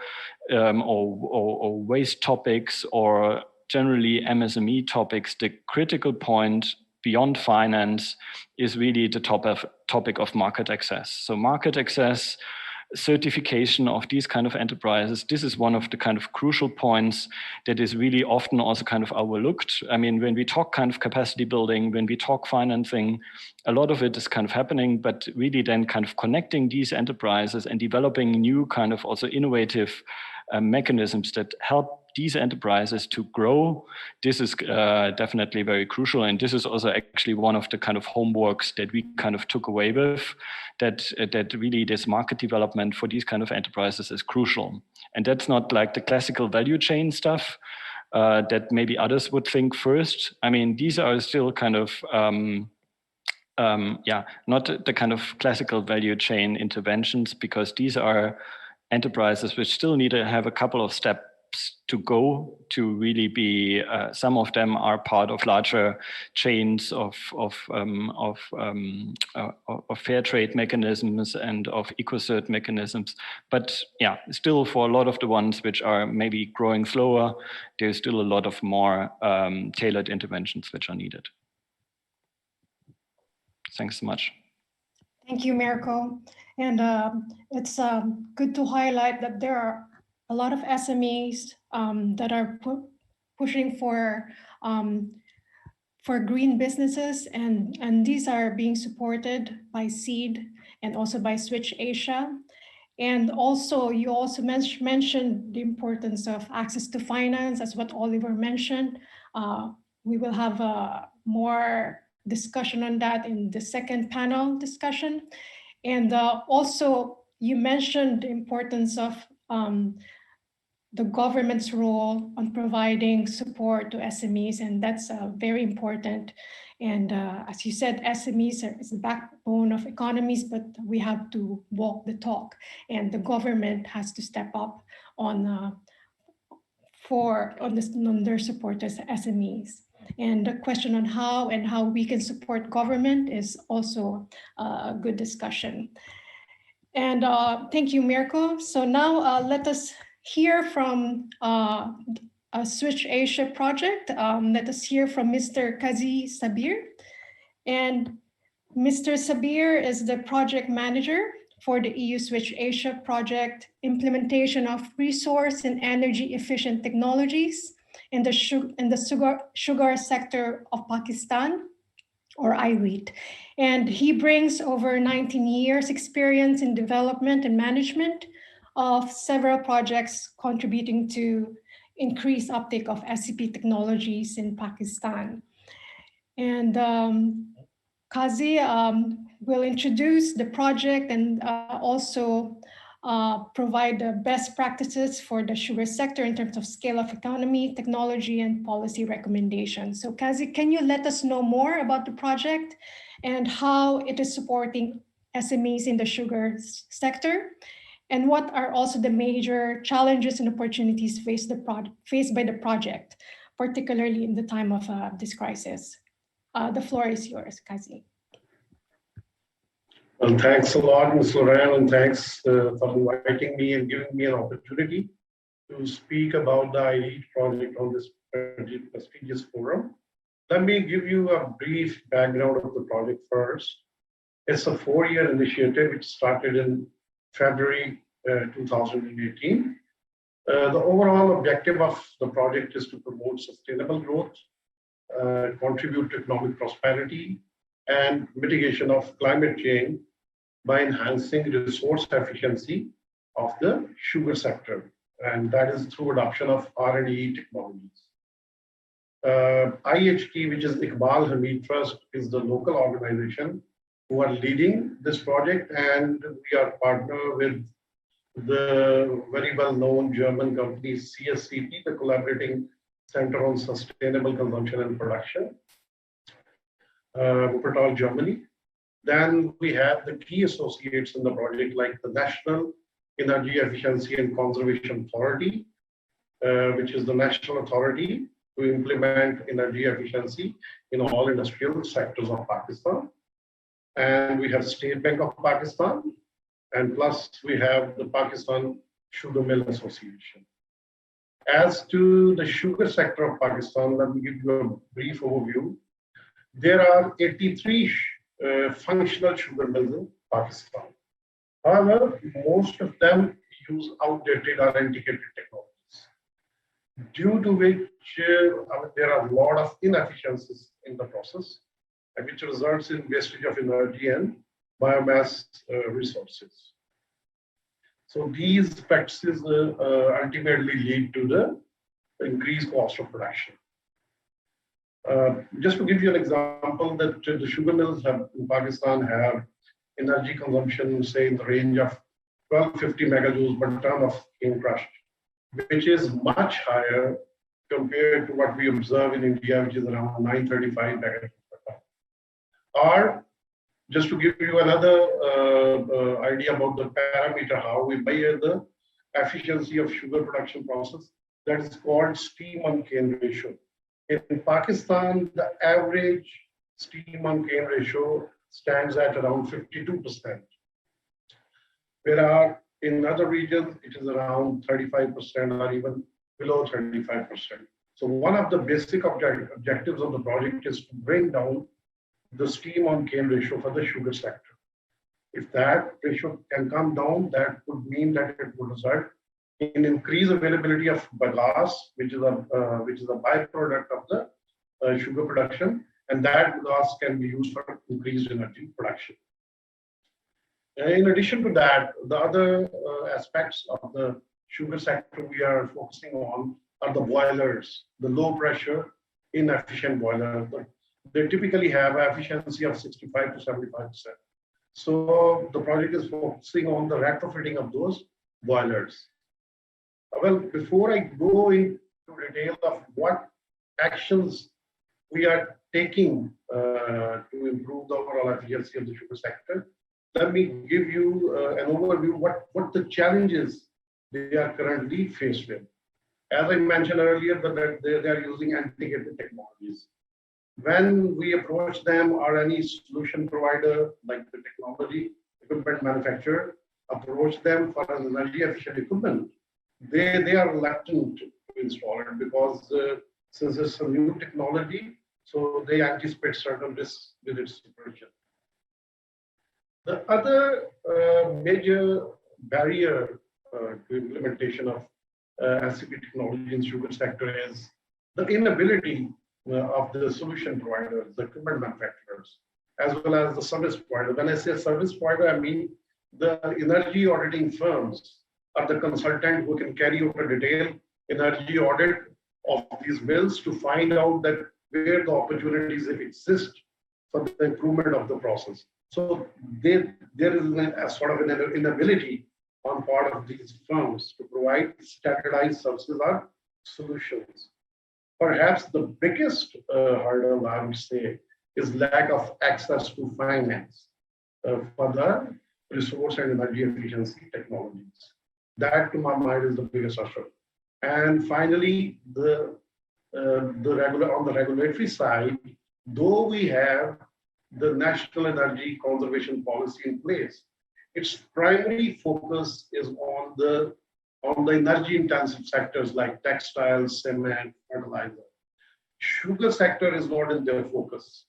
[SPEAKER 7] or waste topics or generally MSME topics, the critical point beyond finance is really the topic of market access. So market access, certification of these kind of enterprises, this is one of the kind of crucial points that is really often also kind of overlooked. I mean, when we talk kind of capacity building, when we talk financing, a lot of it is kind of happening, but really then kind of connecting these enterprises and developing new kind of also innovative mechanisms that help these enterprises to grow, this is definitely very crucial. And this is also actually one of the kind of homeworks that we kind of took away with, that really this market development for these kind of enterprises is crucial. And that's not like the classical value chain stuff that maybe others would think first. I mean, these are still kind of, not the kind of classical value chain interventions, because these are enterprises which still need to have a couple of steps to go to really be, some of them are part of larger chains of fair trade mechanisms and of eco-cert mechanisms. But yeah, still for a lot of the ones which are maybe growing slower, there's still a lot of more tailored interventions which are needed. Thanks so much.
[SPEAKER 4] Thank you, Mirko. And it's good to highlight that there are a lot of SMEs that are pushing for green businesses, and these are being supported by SEAD and also by Switch Asia. And also, you also mentioned the importance of access to finance, as what Oliver mentioned. We will have more discussion on that in the second panel discussion. And also, you mentioned the importance of the government's role on providing support to SMEs, and that's very important. And as you said, SMEs is the backbone of economies, but we have to walk the talk, and the government has to step up on their support as SMEs. And the question on how we can support government is also a good discussion. And thank you, Mirko. So now let us hear from a Switch Asia project. Let us hear from Mr. Kazi Sabir. And Mr. Sabir is the project manager for the EU Switch Asia project, implementation of resource and energy efficient technologies in the sugar sector of Pakistan, or IWEAT. And he brings over 19 years experience in development and management of several projects contributing to increased uptake of SCP technologies in Pakistan. And Kazi will introduce the project and also provide the best practices for the sugar sector in terms of scale of economy, technology, and policy recommendations. So Kazi, can you let us know more about the project and how it is supporting SMEs in the sugar sector? And what are also the major challenges and opportunities faced by the project, particularly in the time of this crisis? The floor is yours, Kazi.
[SPEAKER 8] Well, thanks a lot, Ms. Loran, and thanks for inviting me and giving me an opportunity to speak about the IDEAT project on this prestigious forum. Let me give you a brief background of the project first. It's a 4-year initiative which started in February 2018. The overall objective of the project is to promote sustainable growth, contribute to economic prosperity, and mitigation of climate change by enhancing resource efficiency of the sugar sector. And that is through adoption of R&D technologies. IHT, which is Iqbal Hamid Trust, is the local organization who are leading this project, and we are partner with the very well-known German company CSCP, the Collaborating Center on Sustainable Consumption and Production, Wuppertal, Germany. Then we have the key associates in the project, like the National Energy Efficiency and Conservation Authority, which is the national authority to implement energy efficiency in all industrial sectors of Pakistan. And we have State Bank of Pakistan, and plus we have the Pakistan Sugar Mill Association. As to the sugar sector of Pakistan, let me give you a brief overview. There are 83 functional sugar mills in Pakistan. However, most of them use outdated or antiquated technologies, due to which there are a lot of inefficiencies in the process, which results in wastage of energy and biomass resources. So these practices ultimately lead to the increased cost of production. Just to give you an example, that the sugar mills in Pakistan have energy consumption, say, in the range of 1250 megajoules per ton of cane crushed, which is much higher compared to what we observe in India, which is around 935 megajoules per ton. Or, just to give you another idea about the parameter, how we measure the efficiency of sugar production process, that is called steam on cane ratio. In Pakistan, the average steam on cane ratio stands at around 52%. Whereas in other regions, it is around 35% or even below 35%. So one of the basic objectives of the project is to bring down the steam on cane ratio for the sugar sector. If that ratio can come down, that would mean that it would result in increased availability of bagasse, which is a byproduct of the sugar production, and that bagasse can be used for increased energy production. In addition to that, the other aspects of the sugar sector we are focusing on are the boilers, the low pressure, inefficient boilers. They typically have an efficiency of 65 to 75%. So the project is focusing on the retrofitting of those boilers. Well, before I go into detail of what actions we are taking to improve the overall efficiency of the sugar sector, let me give you an overview what the challenges they are currently faced with. As I mentioned earlier, that they are using antiquated technologies. When we approach them or any solution provider like the technology equipment manufacturer approach them for an energy efficient equipment, they are reluctant to install it because since it's a new technology, so they anticipate certain risks with its operation. The other major barrier to implementation of SCP technology in sugar sector is the inability of the solution providers, the equipment manufacturers, as well as the service provider. When I say service provider, I mean the energy auditing firms or the consultant who can carry out a detailed energy audit of these mills to find out that where the opportunities exist for the improvement of the process. So there is a sort of an inability on part of these firms to provide standardized services or solutions. Perhaps the biggest hurdle, I would say, is lack of access to finance for the resource and energy efficiency technologies. That, to my mind, is the biggest issue. And finally, on the regulatory side, though we have the National Energy Conservation Policy in place, its primary focus is on the energy-intensive sectors like textiles, cement, fertilizer. Sugar sector is not in their focus.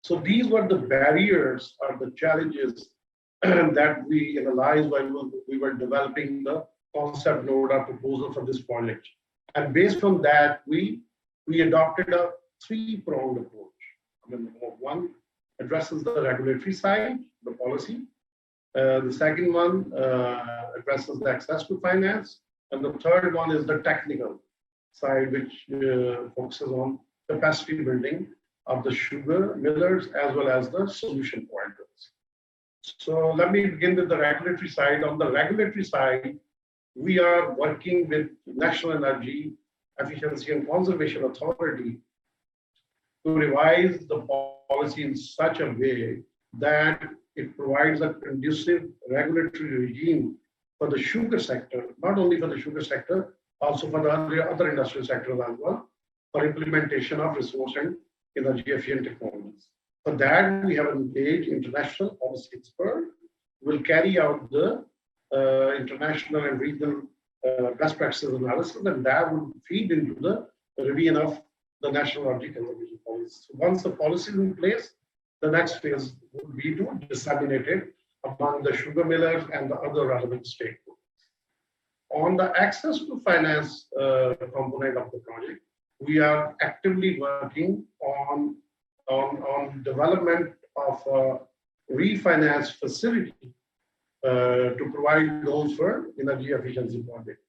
[SPEAKER 8] So these were the barriers or the challenges that we analyzed while we were developing the concept note or proposal for this project. And based on that, we adopted a three-pronged approach. One addresses the regulatory side, the policy. The second one addresses the access to finance. And the third one is the technical side, which focuses on capacity building of the sugar millers as well as the solution providers. So let me begin with the regulatory side. On the regulatory side, we are working with National Energy Efficiency and Conservation Authority to revise the policy in such a way that it provides a conducive regulatory regime for the sugar sector, not only for the sugar sector, also for the other industrial sectors as well, for implementation of resource and energy efficient technologies. For that, we have engaged international policy experts who will carry out the international and regional best practices analysis, and that will feed into the revision of the national energy conservation policy. So once the policy is in place, the next phase would be to disseminate it among the sugar millers and the other relevant stakeholders. On the access to finance component of the project, we are actively working on development of a refinance facility to provide loans for energy efficiency projects.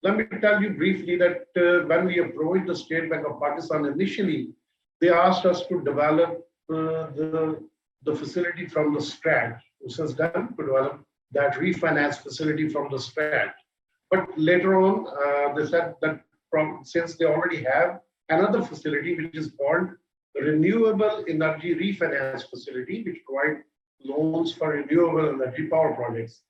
[SPEAKER 8] Let me tell you briefly that when we approached the State Bank of Pakistan initially, they asked us to develop the facility from the scratch. This is done to develop that refinance facility from the scratch. But later on, they said that since they already have another facility which is called the Renewable Energy Refinance Facility, which provides loans for renewable energy power projects.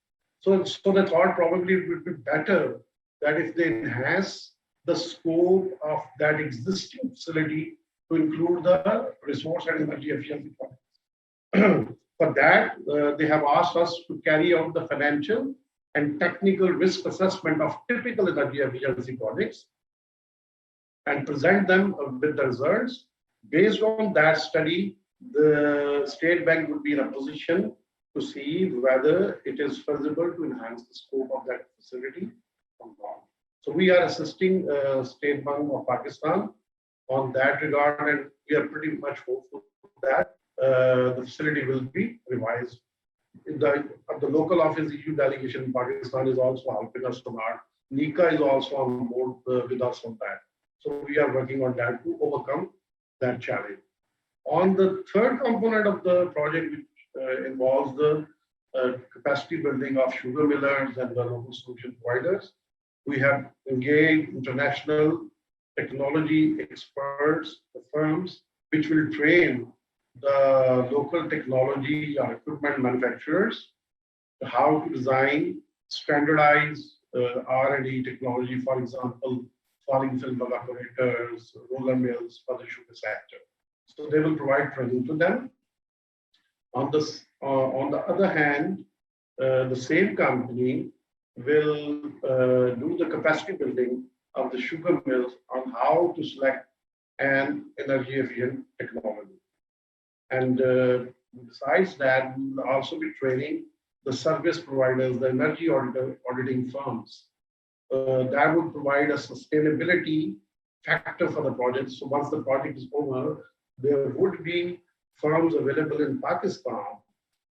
[SPEAKER 8] So they thought probably it would be better that if they enhance the scope of that existing facility to include the resource and energy efficiency projects. For that, they have asked us to carry out the financial and technical risk assessment of typical energy efficiency projects and present them with the results. Based on that study, the State Bank would be in a position to see whether it is feasible to enhance the scope of that facility or not. So we are assisting State Bank of Pakistan on that regard, and we are pretty much hopeful that the facility will be revised. The local office EU delegation in Pakistan is also helping us on that. Micha is also on board with us on that. So we are working on that to overcome that challenge. On the third component of the project, which involves the capacity building of sugar millers and the local solution providers, we have engaged international technology experts, the firms, which will train the local technology or equipment manufacturers how to design standardized R&D technology, for example, falling film evaporators, roller mills for the sugar sector. So they will provide training to them. On the other hand, the same company will do the capacity building of the sugar mills on how to select an energy efficient technology. And besides that, we will also be training the service providers, the energy auditing firms. That would provide a sustainability factor for the project. So once the project is over, there would be firms available in Pakistan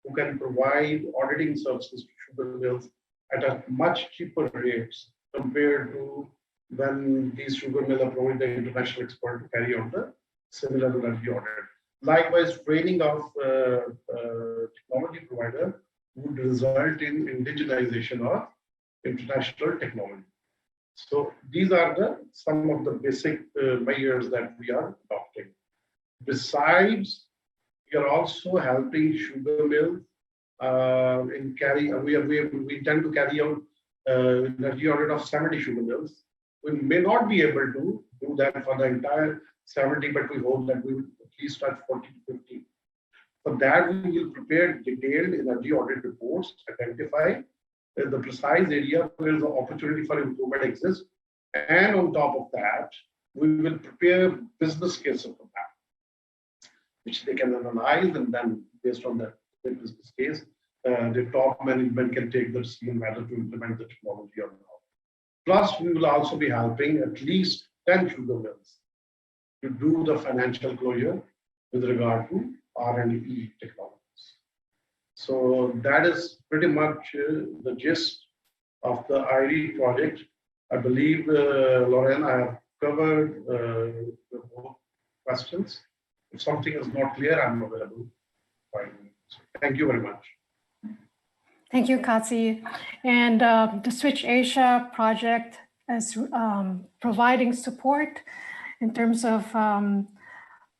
[SPEAKER 8] who can provide auditing services to sugar mills at a much cheaper rates compared to when these sugar mills approach the international expert to carry out the similar energy audit. Likewise, training of technology provider would result in indigenization of international technology. So these are some of the basic measures that we are adopting. Besides, we are also helping sugar mills in we intend to carry out energy audit of 70 sugar mills. We may not be able to do that for the entire 70, but we hope that we will at least touch 40 to 50. For that, we will prepare detailed energy audit reports, identify the precise area where the opportunity for improvement exists. And on top of that, we will prepare business cases for that, which they can analyze, and then based on the business case, the top management can take the decision whether to implement the technology or not. Plus, we will also be helping at least 10 sugar mills to do the financial closure with regard to R&D technologies. So that is pretty much the gist of the ID project. I believe, Lauren, I have covered the questions. If something is not clear, I'm available. Thank you very much.
[SPEAKER 4] Thank you, Katsi. And the Switch Asia project is providing support in terms of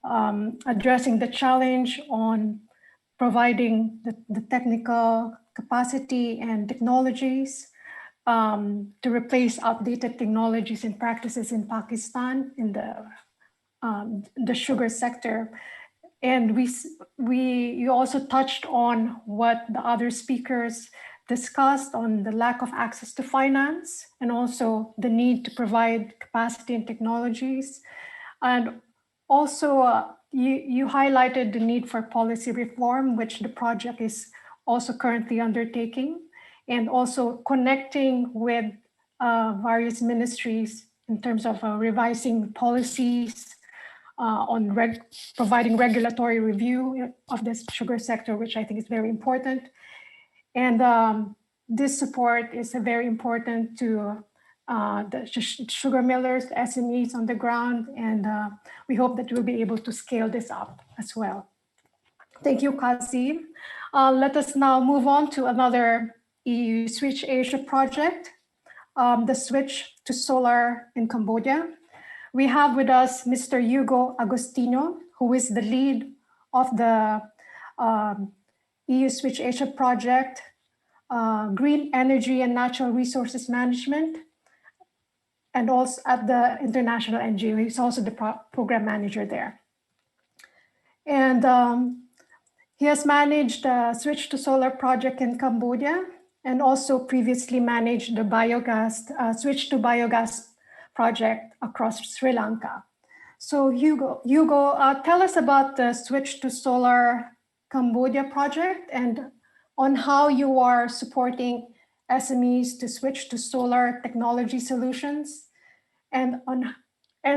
[SPEAKER 4] addressing the challenge on providing the technical capacity and technologies to replace outdated technologies and practices in Pakistan in the sugar sector. And you also touched on what the other speakers discussed on the lack of access to finance and also the need to provide capacity and technologies. And also you highlighted the need for policy reform, which the project is also currently undertaking, and also connecting with various ministries in terms of revising policies on providing regulatory review of this sugar sector, which I think is very important. And this support is very important to the sugar millers, the SMEs on the ground, and we hope that we'll be able to scale this up as well. Thank you, Kazi. Let us now move on to another EU Switch Asia project, the switch to solar in Cambodia. We have with us Mr. Hugo Agostino, who is the lead of the EU Switch Asia project, Green Energy and Natural Resources Management, and also at the international NGO. He's also the program manager there. And he has managed the Switch to Solar project in Cambodia and also previously managed the Switch to Biogas project across Sri Lanka. So Hugo, tell us about the Switch to Solar Cambodia project and on how you are supporting SMEs to switch to solar technology solutions and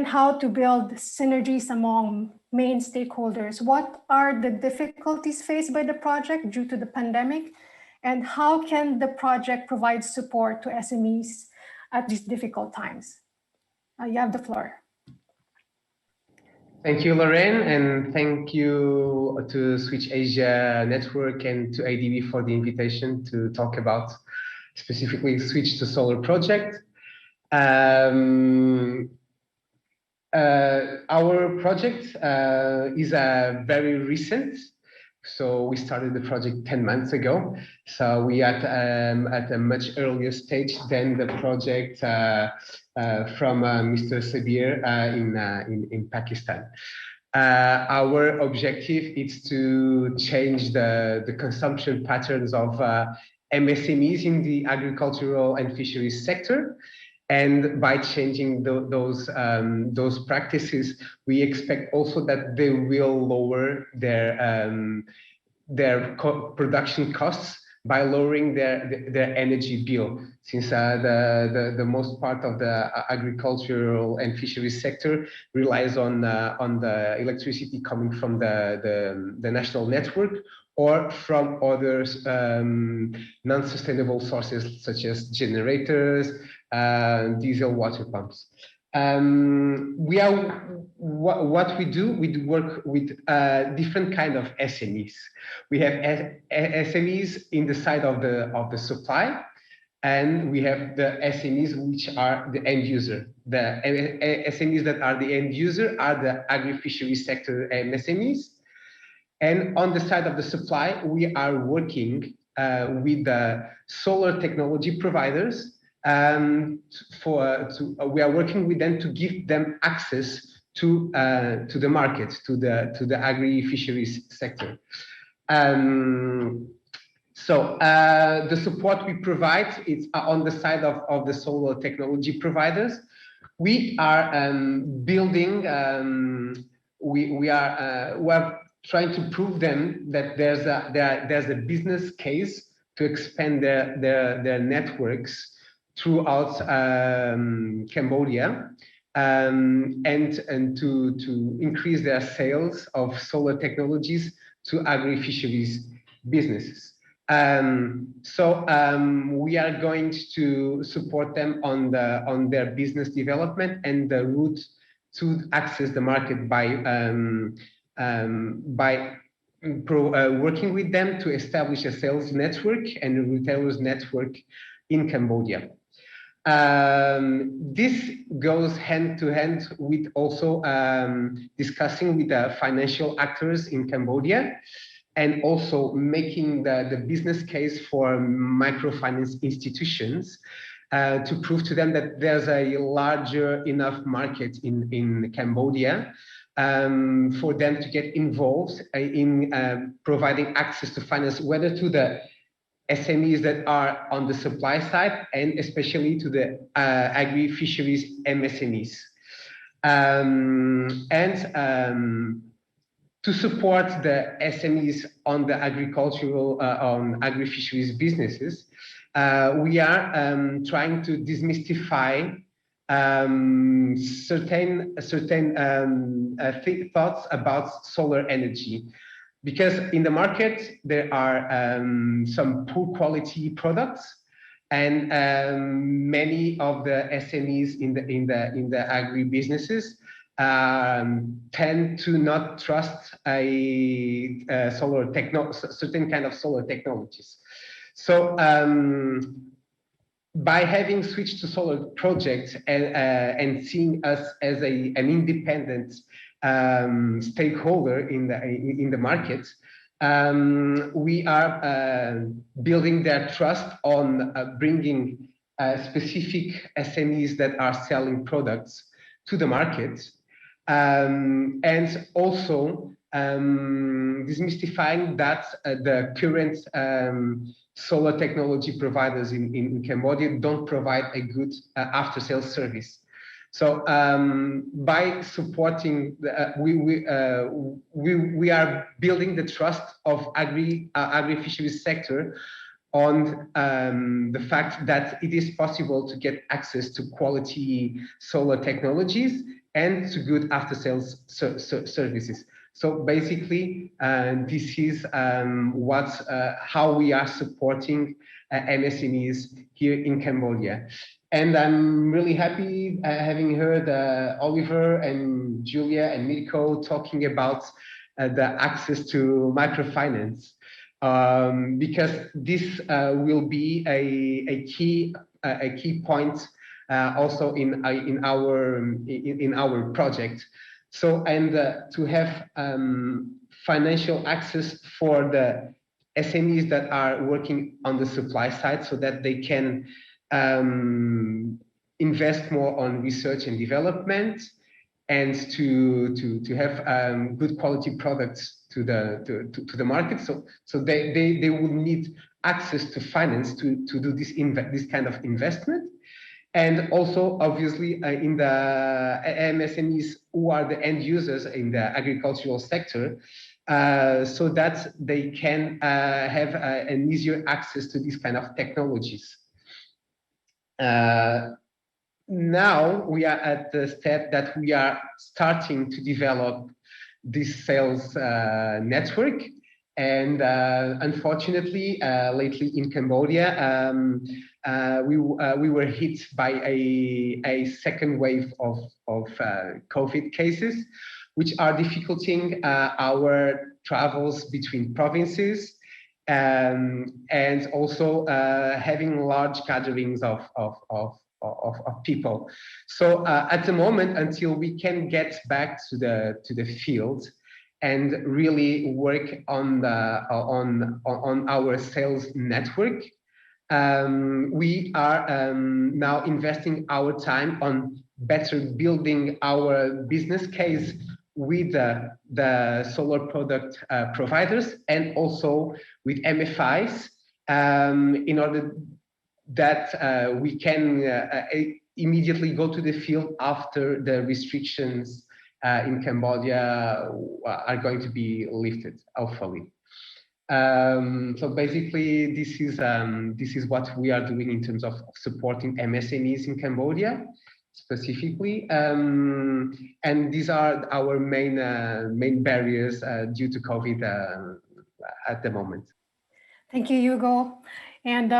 [SPEAKER 4] how to build synergies among main stakeholders. What are the difficulties faced by the project due to the pandemic? And how can the project provide support to SMEs at these difficult times? You have the floor.
[SPEAKER 9] Thank you, Lorraine, and thank you to Switch Asia Network and to ADB for the invitation to talk about specifically Switch to Solar project. Our project is very recent. So we started the project 10 months ago. So we are at a much earlier stage than the project from Mr. Sabir in Pakistan. Our objective is to change the consumption patterns of MSMEs in the agricultural and fisheries sector. And by changing those practices, we expect also that they will lower their production costs by lowering their energy bill, since the most part of the agricultural and fisheries sector relies on the electricity coming from the national network or from other non-sustainable sources such as generators, diesel water pumps. What we do, we work with different kind of SMEs. We have SMEs in the side of the supply, and we have the SMEs which are the end user. The SMEs that are the end user are the agri-fishery sector MSMEs. And on the side of the supply, we are working with the solar technology providers. We are working with them to give them access to the market, to the agri-fisheries sector. The support we provide is on the side of the solar technology providers. We are building. We are trying to prove them that there's a business case to expand their networks throughout Cambodia, and to increase their sales of solar technologies to agri-fisheries businesses. We are going to support them on their business development and the route to access the market by working with them to establish a sales network and a retailers network in Cambodia. This goes hand to hand with also discussing with the financial actors in Cambodia, and also making the business case for microfinance institutions to prove to them that there's a larger enough market in Cambodia for them to get involved in providing access to finance, whether to the SMEs that are on the supply side, and especially to the agri-fisheries MSMEs. To support the SMEs on the agricultural, on agri-fisheries businesses, we are trying to demystify certain thoughts about solar energy. Because in the market, there are some poor quality products, and many of the SMEs in the agri businesses tend to not trust certain kind of solar technologies. So by having switched to solar projects and seeing us as an independent stakeholder in the market, we are building their trust on bringing specific SMEs that are selling products to the market, and also demystifying that the current solar technology providers in Cambodia don't provide a good after-sales service. So by supporting, we are building the trust of agri-fisheries sector on the fact that it is possible to get access to quality solar technologies and to good after-sales services. So basically, this is how we are supporting MSMEs here in Cambodia. And I'm really happy having heard Oliver and Julia and Mirko talking about the access to microfinance, because this will be a key point also in our project. So, and to have financial access for the SMEs that are working on the supply side, so that they can invest more on research and development, and to have good quality products to the market. So they will need access to finance to do this kind of investment. And also, obviously, in the MSMEs who are the end users in the agricultural sector, so that they can have an easier access to these kind of technologies. Now we are at the step that we are starting to develop this sales network. And unfortunately, lately in Cambodia, we were hit by a second wave of COVID cases, which are dificulting our travels between provinces, and also having large gatherings of people. So at the moment, until we can get back to the field and really work on our sales network, we are now investing our time on better building our business case with the solar product providers and also with MFIs, in order that we can immediately go to the field after the restrictions in Cambodia are going to be lifted, hopefully. So basically, this is what we are doing in terms of supporting MSMEs in Cambodia specifically, and these are our main barriers due to COVID at the moment.
[SPEAKER 4] Thank you, Hugo. And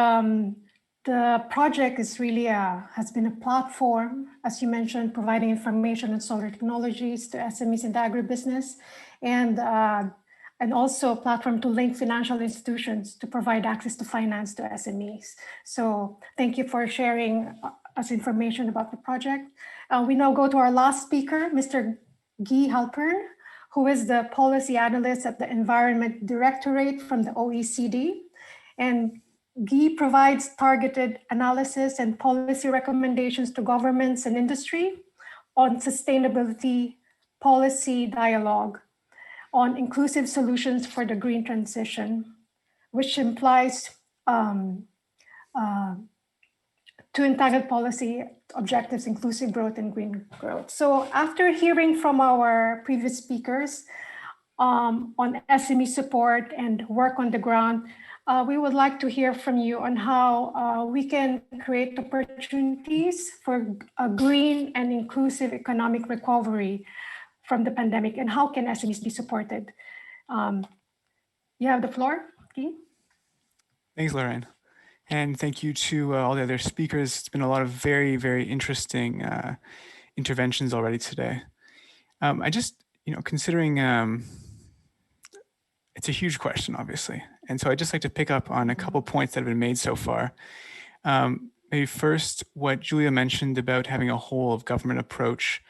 [SPEAKER 4] the project is really has been a platform, as you mentioned, providing information on solar technologies to SMEs in the agribusiness, and also a platform to link financial institutions to provide access to finance to SMEs. So thank you for sharing us information about the project. We now go to our last speaker, Mr. Guy Halpern, who is the policy analyst at the Environment Directorate from the OECD. And Guy provides targeted analysis and policy recommendations to governments and industry on sustainability policy dialogue, on inclusive solutions for the green transition, which implies to untitled policy objectives, inclusive growth and green growth. So after hearing from our previous speakers on SME support and work on the ground, we would like to hear from you on how we can create opportunities for a green and inclusive economic recovery from the pandemic, and how can SMEs be supported? You have the floor, Guy.
[SPEAKER 10] Thanks, Lorraine. And thank you to all the other speakers. It's been a lot of very, very interesting interventions already today. I just, considering it's a huge question, obviously. And so I'd just like to pick up on a couple points that have been made so far. Maybe first, what Julia mentioned about having a whole of government approach.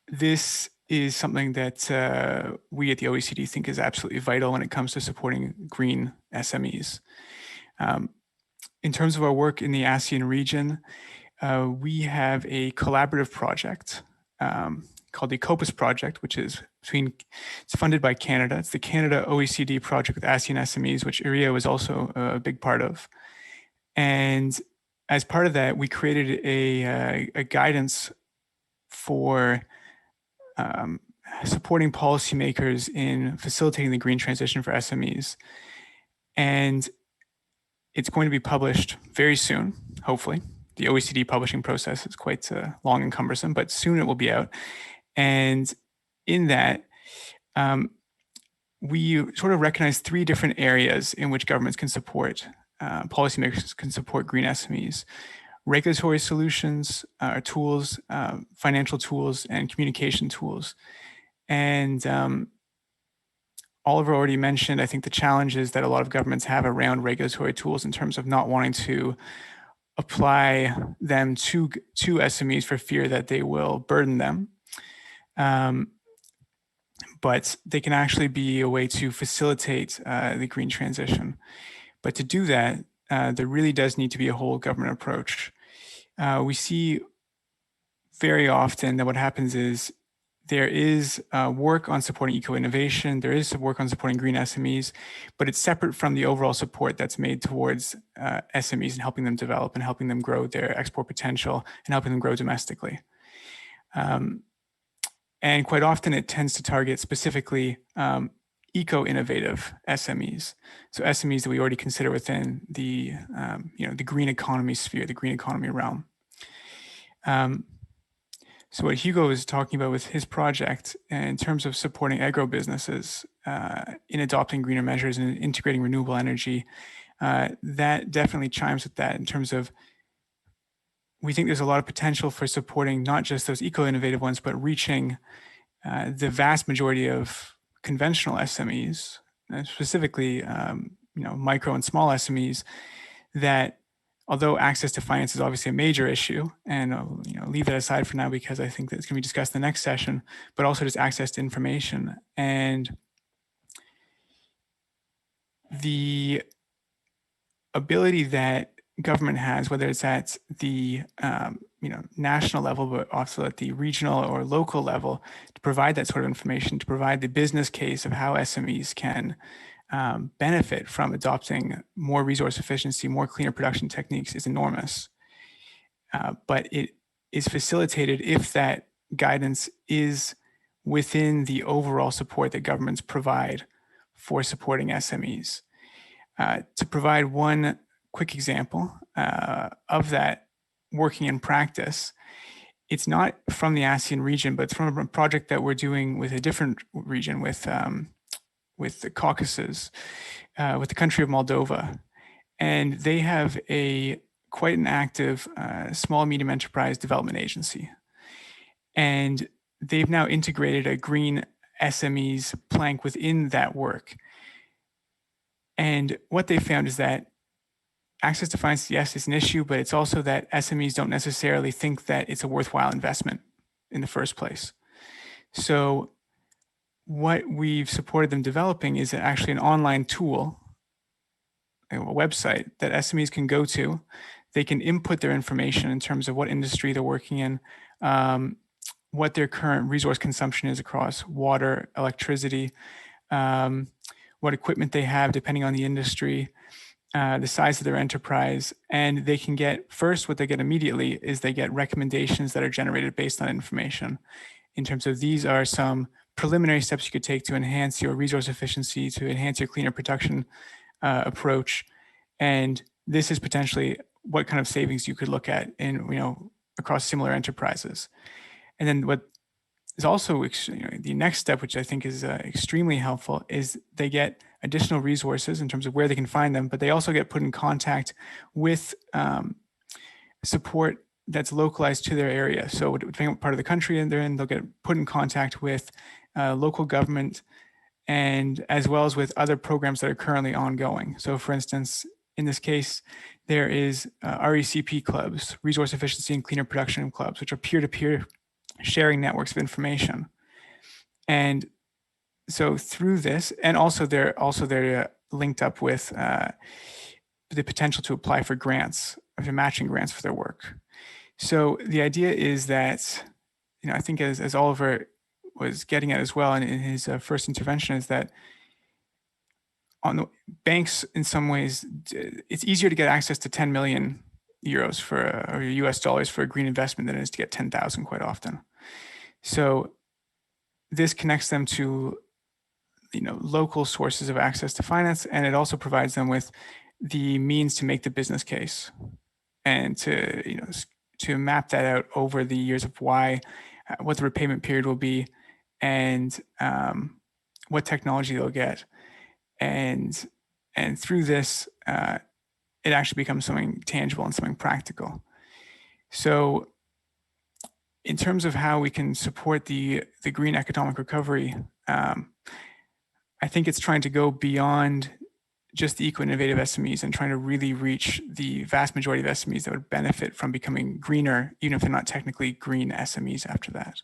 [SPEAKER 10] This is something that we at the OECD think is absolutely vital when it comes to supporting green SMEs. In terms of our work in the ASEAN region, we have a collaborative project called the COPUS project, which is it's funded by Canada. It's the Canada OECD project with ASEAN SMEs, which Iria was also a big part of. And as part of that, we created a guidance for supporting policymakers in facilitating the green transition for SMEs. And it's going to be published very soon, hopefully. The OECD publishing process is quite long and cumbersome, but soon it will be out. And in that, we sort of recognize 3 different areas in which governments can support, policymakers can support green SMEs. Regulatory solutions, tools, financial tools, and communication tools. And Oliver already mentioned, I think, the challenges that a lot of governments have around regulatory tools in terms of not wanting to apply them to SMEs for fear that they will burden them. But they can actually be a way to facilitate the green transition. But to do that, there really does need to be a whole government approach. We see very often that what happens is there is work on supporting eco-innovation, there is work on supporting green SMEs, but it's separate from the overall support that's made towards SMEs and helping them develop and helping them grow their export potential and helping them grow domestically. And quite often it tends to target specifically eco-innovative SMEs. So SMEs that we already consider within the, the green economy sphere, the green economy realm. So what Hugo is talking about with his project in terms of supporting agro businesses in adopting greener measures and integrating renewable energy that definitely chimes with that in terms of, we think there's a lot of potential for supporting not just those eco-innovative ones, but reaching the vast majority of conventional SMEs, specifically micro and small SMEs, that although access to finance is obviously a major issue, and I'll leave that aside for now because I think that's going to be discussed in the next session, but also just access to information and the ability that government has, whether it's at the national level, but also at the regional or local level, to provide that sort of information, to provide the business case of how SMEs can benefit from adopting more resource efficiency, more cleaner production techniques is enormous. But it is facilitated if that guidance is within the overall support that governments provide for supporting SMEs. To provide one quick example of that working in practice, it's not from the ASEAN region, but it's from a project that we're doing with a different region, with the Caucasus, with the country of Moldova. And they have quite an active small medium enterprise development agency. And they've now integrated a green SMEs plank within that work. And what they found is that access to finance, yes, is an issue, but it's also that SMEs don't necessarily think that it's a worthwhile investment in the first place. So what we've supported them developing is actually an online tool, a website that SMEs can go to. They can input their information in terms of what industry they're working in, what their current resource consumption is across water, electricity, what equipment they have depending on the industry, the size of their enterprise. And they can get, first, what they get immediately is they get recommendations that are generated based on information in terms of these are some preliminary steps you could take to enhance your resource efficiency, to enhance your cleaner production approach. And this is potentially what kind of savings you could look at in, across similar enterprises. And then what is also the next step, which I think is extremely helpful, is they get additional resources in terms of where they can find them, but they also get put in contact with support that's localized to their area. So depending on what part of the country they're in, they'll get put in contact with local government, and as well as with other programs that are currently ongoing. So for instance, in this case, there is RECP clubs, resource efficiency and cleaner production clubs, which are peer-to-peer sharing networks of information. And so through this, and also they're linked up with the potential to apply for grants, for matching grants for their work. So the idea is that, I think as Oliver was getting at as well in his first intervention, is that on the banks, in some ways, it's easier to get access to 10 million euros or US dollars for a green investment than it is to get 10,000 quite often. So this connects them to local sources of access to finance, and it also provides them with the means to make the business case and to map that out over the years of what the repayment period will be, and what technology they'll get. And through this, it actually becomes something tangible and something practical. So in terms of how we can support the green economic recovery, I think it's trying to go beyond just the eco-innovative SMEs and trying to really reach the vast majority of SMEs that would benefit from becoming greener, even if they're not technically green SMEs after that.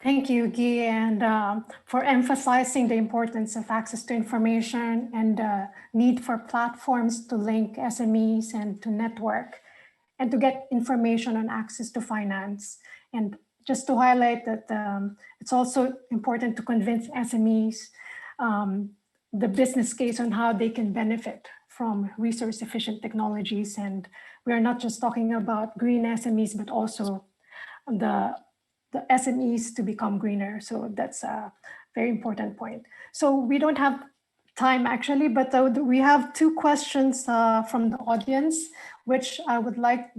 [SPEAKER 4] Thank you, Guy, and for emphasizing the importance of access to information and the need for platforms to link SMEs and to network and to get information on access to finance. And just to highlight that it's also important to convince SMEs the business case on how they can benefit from resource efficient technologies. And we are not just talking about green SMEs, but also the SMEs to become greener. So that's a very important point. So we don't have time actually, but we have two questions from the audience, which I would like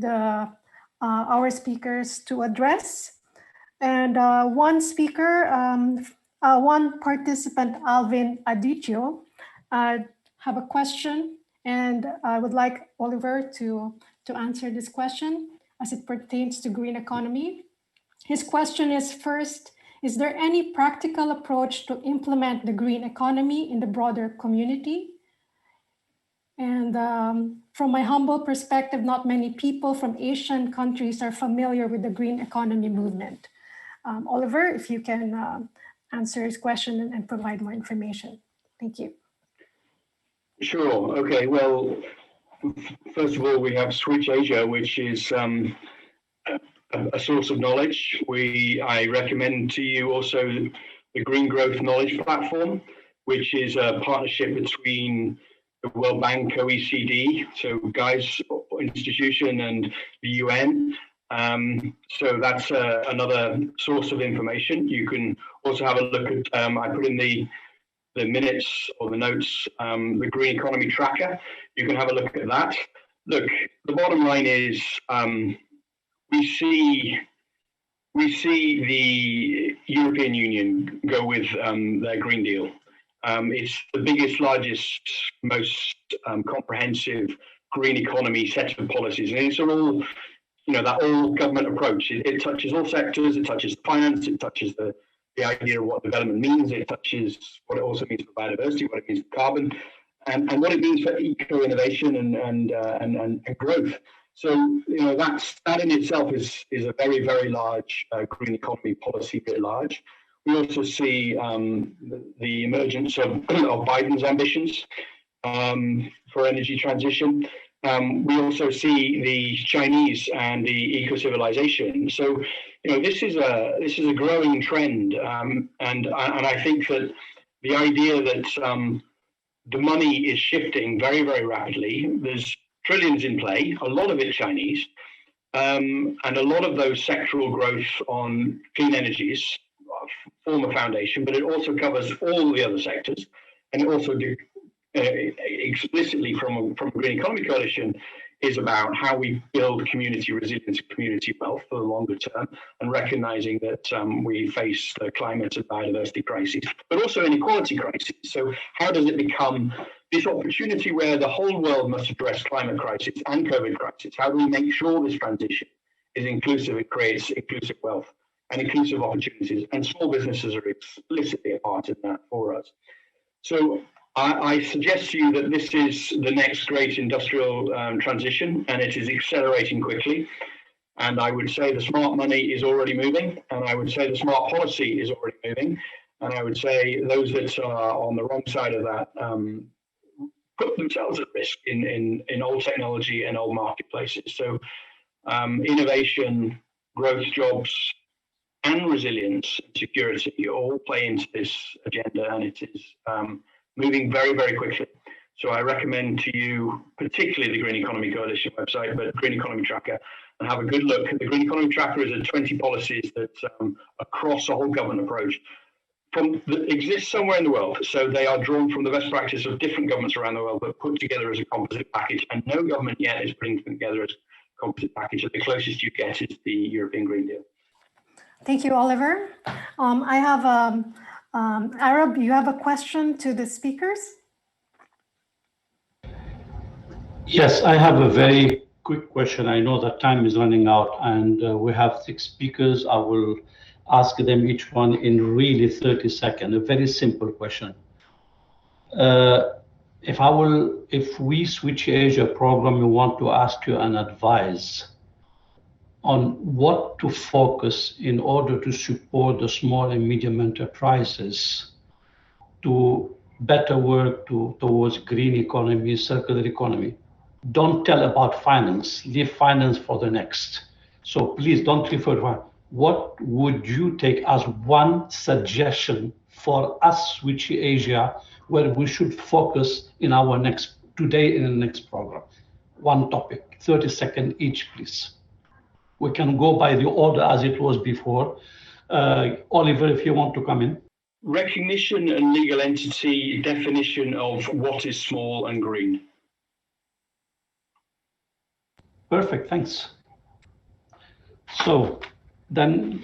[SPEAKER 4] our speakers to address. And one participant, Alvin Adityo, have a question. And I would like Oliver to answer this question as it pertains to green economy. His question is, first, is there any practical approach to implement the green economy in the broader community? And from my humble perspective, not many people from Asian countries are familiar with the green economy movement. Oliver, if you can answer his question and provide more information. Thank you.
[SPEAKER 5] Sure. Okay. Well, first of all, we have Switch Asia, which is a source of knowledge. I recommend to you also the Green Growth Knowledge Platform, which is a partnership between the World Bank, OECD, so Guy's institution, and the UN. So that's another source of information. You can also have a look at, I put in the minutes or the notes, the Green Economy Tracker. You can have a look at that. Look, the bottom line is we see the European Union go with their Green Deal. It's the biggest, largest, most comprehensive green economy set of policies, and it's all, that all government approach. It touches all sectors. It touches finance. It touches the idea of what development means. It touches what it also means for biodiversity, what it means for carbon, and what it means for eco-innovation and growth. So that in itself is a very, very large green economy policy writ large. We also see the emergence of Biden's ambitions for energy transition. We also see the Chinese and the eco-civilization. So, this is a growing trend, and I think that the idea that the money is shifting very, very rapidly. There's trillions in play, a lot of it Chinese, and a lot of those sectoral growth on clean energies form a foundation, but it also covers all the other sectors, and it also explicitly from a Green Economy Coalition is about how we build community resilience and community wealth for the longer term, and recognizing that we face the climate and biodiversity crises, but also inequality crises. So how does it become this opportunity where the whole world must address climate crisis and COVID crisis? How do we make sure this transition is inclusive, it creates inclusive wealth and inclusive opportunities? And small businesses are explicitly a part of that for us. So I suggest to you that this is the next great industrial transition, and it is accelerating quickly. And I would say the smart money is already moving, and I would say the smart policy is already moving, and I would say those that are on the wrong side of that put themselves at risk in old technology and old marketplaces. So innovation, growth, jobs, and resilience and security all play into this agenda, and it is moving very, very quickly. So I recommend to you, particularly the Green Economy Coalition website, but Green Economy Tracker, and have a good look. The Green Economy Tracker is a 20 policies that across a whole government approach that exists somewhere in the world. So they are drawn from the best practice of different governments around the world, but put together as a composite package. And no government yet is putting them together as a composite package. The closest you get is the European Green Deal.
[SPEAKER 4] Thank you, Oliver. I have Arab, you have a question to the speakers?
[SPEAKER 1] Yes, I have a very quick question. I know that time is running out, and we have 6 speakers. I will ask them each one in really 30 seconds. A very simple question. If we Switch Asia program, we want to ask you an advice on what to focus in order to support the small and medium enterprises to better work towards green economy, circular economy. Don't tell about finance, leave finance for the next. So please don't refer to what would you take as one suggestion for us, Switch Asia, where we should focus in our today in the next program? One topic, 30 seconds each, please. We can go by the order as it was before. Oliver, if you want to come in.
[SPEAKER 5] Recognition and legal entity definition of what is small and green.
[SPEAKER 1] Perfect, thanks. So then,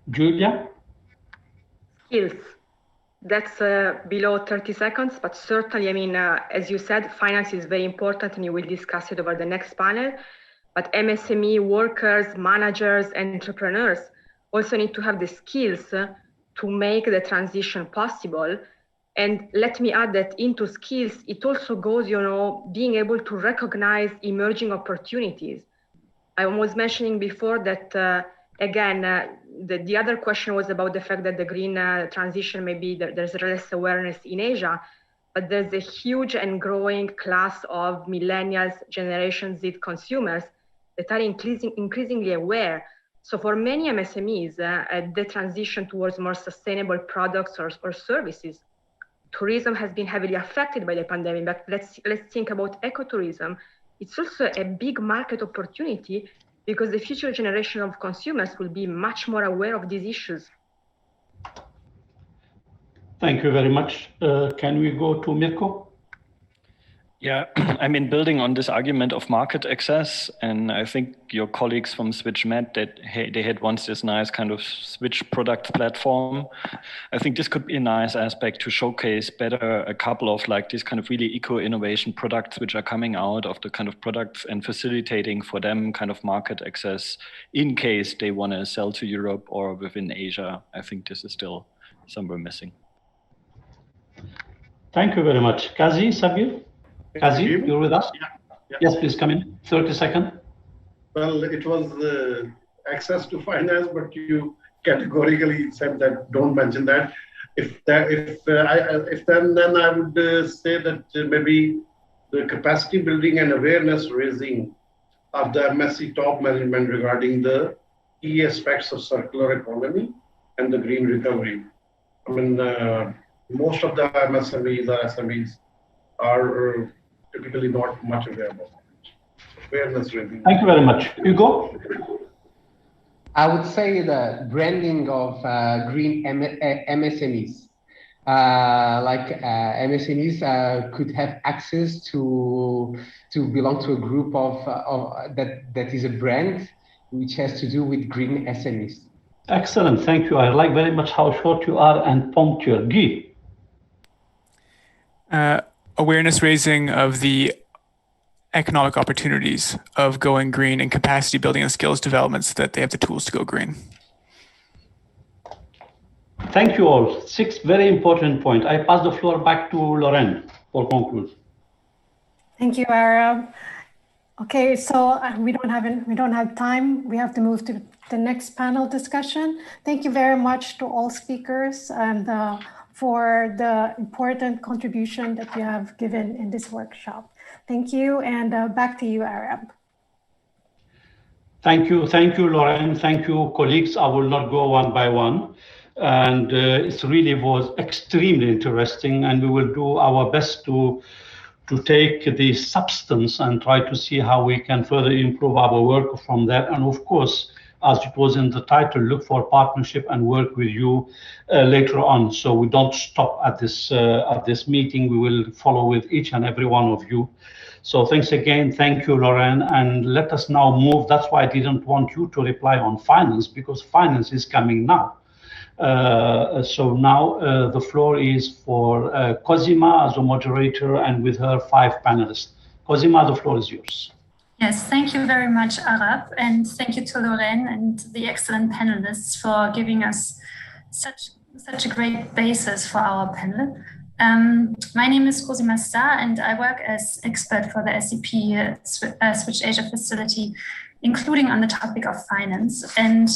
[SPEAKER 1] Julia?
[SPEAKER 6] Skills. That's below 30 seconds, but certainly, I mean, as you said, finance is very important and you will discuss it over the next panel. But MSME workers, managers, entrepreneurs also need to have the skills to make the transition possible. And let me add that into skills, it also goes, being able to recognize emerging opportunities. I was mentioning before that, again, the other question was about the fact that the green transition, maybe there's less awareness in Asia, but there's a huge and growing class of millennials, Generation Z consumers that are increasingly aware. So for many MSMEs, the transition towards more sustainable products or services, tourism has been heavily affected by the pandemic, but let's think about ecotourism. It's also a big market opportunity because the future generation of consumers will be much more aware of these issues.
[SPEAKER 1] Thank you very much. Can we go to Mirko?
[SPEAKER 7] Yeah, I mean, building on this argument of market access, and I think your colleagues from Switch Med, that they had once this nice kind of Switch product platform. I think this could be a nice aspect to showcase better a couple of like these kind of really eco-innovation products which are coming out of the kind of products and facilitating for them kind of market access in case they want to sell to Europe or within Asia. I think this is still somewhere missing.
[SPEAKER 1] Thank you very much. Kazi, Sabir? Kazi, you're with us?
[SPEAKER 8] Yeah.
[SPEAKER 1] Yes, please come in. 30 seconds.
[SPEAKER 8] Well, it was access to finance, but you categorically said that don't mention that. Then I would say that maybe the capacity building and awareness raising of the MSc top management regarding the key aspects of circular economy and the green recovery. I mean, most of the MSMEs or SMEs are typically not much aware about awareness raising.
[SPEAKER 1] Thank you very much. Hugo?
[SPEAKER 9] I would say the branding of green MSMEs. MSMEs could have access to belong to a group of that is a brand which has to do with green SMEs.
[SPEAKER 1] Excellent, thank you. I like very much how short you are and punctual. Guy?
[SPEAKER 10] Awareness raising of the economic opportunities of going green and capacity building and skills development so that they have the tools to go green.
[SPEAKER 1] Thank you all. 6 very important points. I pass the floor back to Lorraine for conclusion.
[SPEAKER 4] Thank you, Arab. Okay, so we don't have time. We have to move to the next panel discussion. Thank you very much to all speakers and for the important contribution that you have given in this workshop. Thank you, and back to you, Arab.
[SPEAKER 1] Thank you, Lorraine. Thank you, colleagues. I will not go one by one. And it really was extremely interesting, and we will do our best to take the substance and try to see how we can further improve our work from that. And of course, as it was in the title, look for partnership and work with you later on. So we don't stop at this meeting. We will follow with each and every one of you. So thanks again. Thank you, Lorraine. And let us now move. That's why I didn't want you to reply on finance, because finance is coming now. So now the floor is for Cosima as a moderator and with her 5 panelists. Cosima, the floor is yours.
[SPEAKER 11] Yes, thank you very much, Arab, and thank you to Lorraine and the excellent panelists for giving us such a great basis for our panel. My name is Cosima Starr, and I work as expert for the SEP Switch Asia facility, including on the topic of finance. And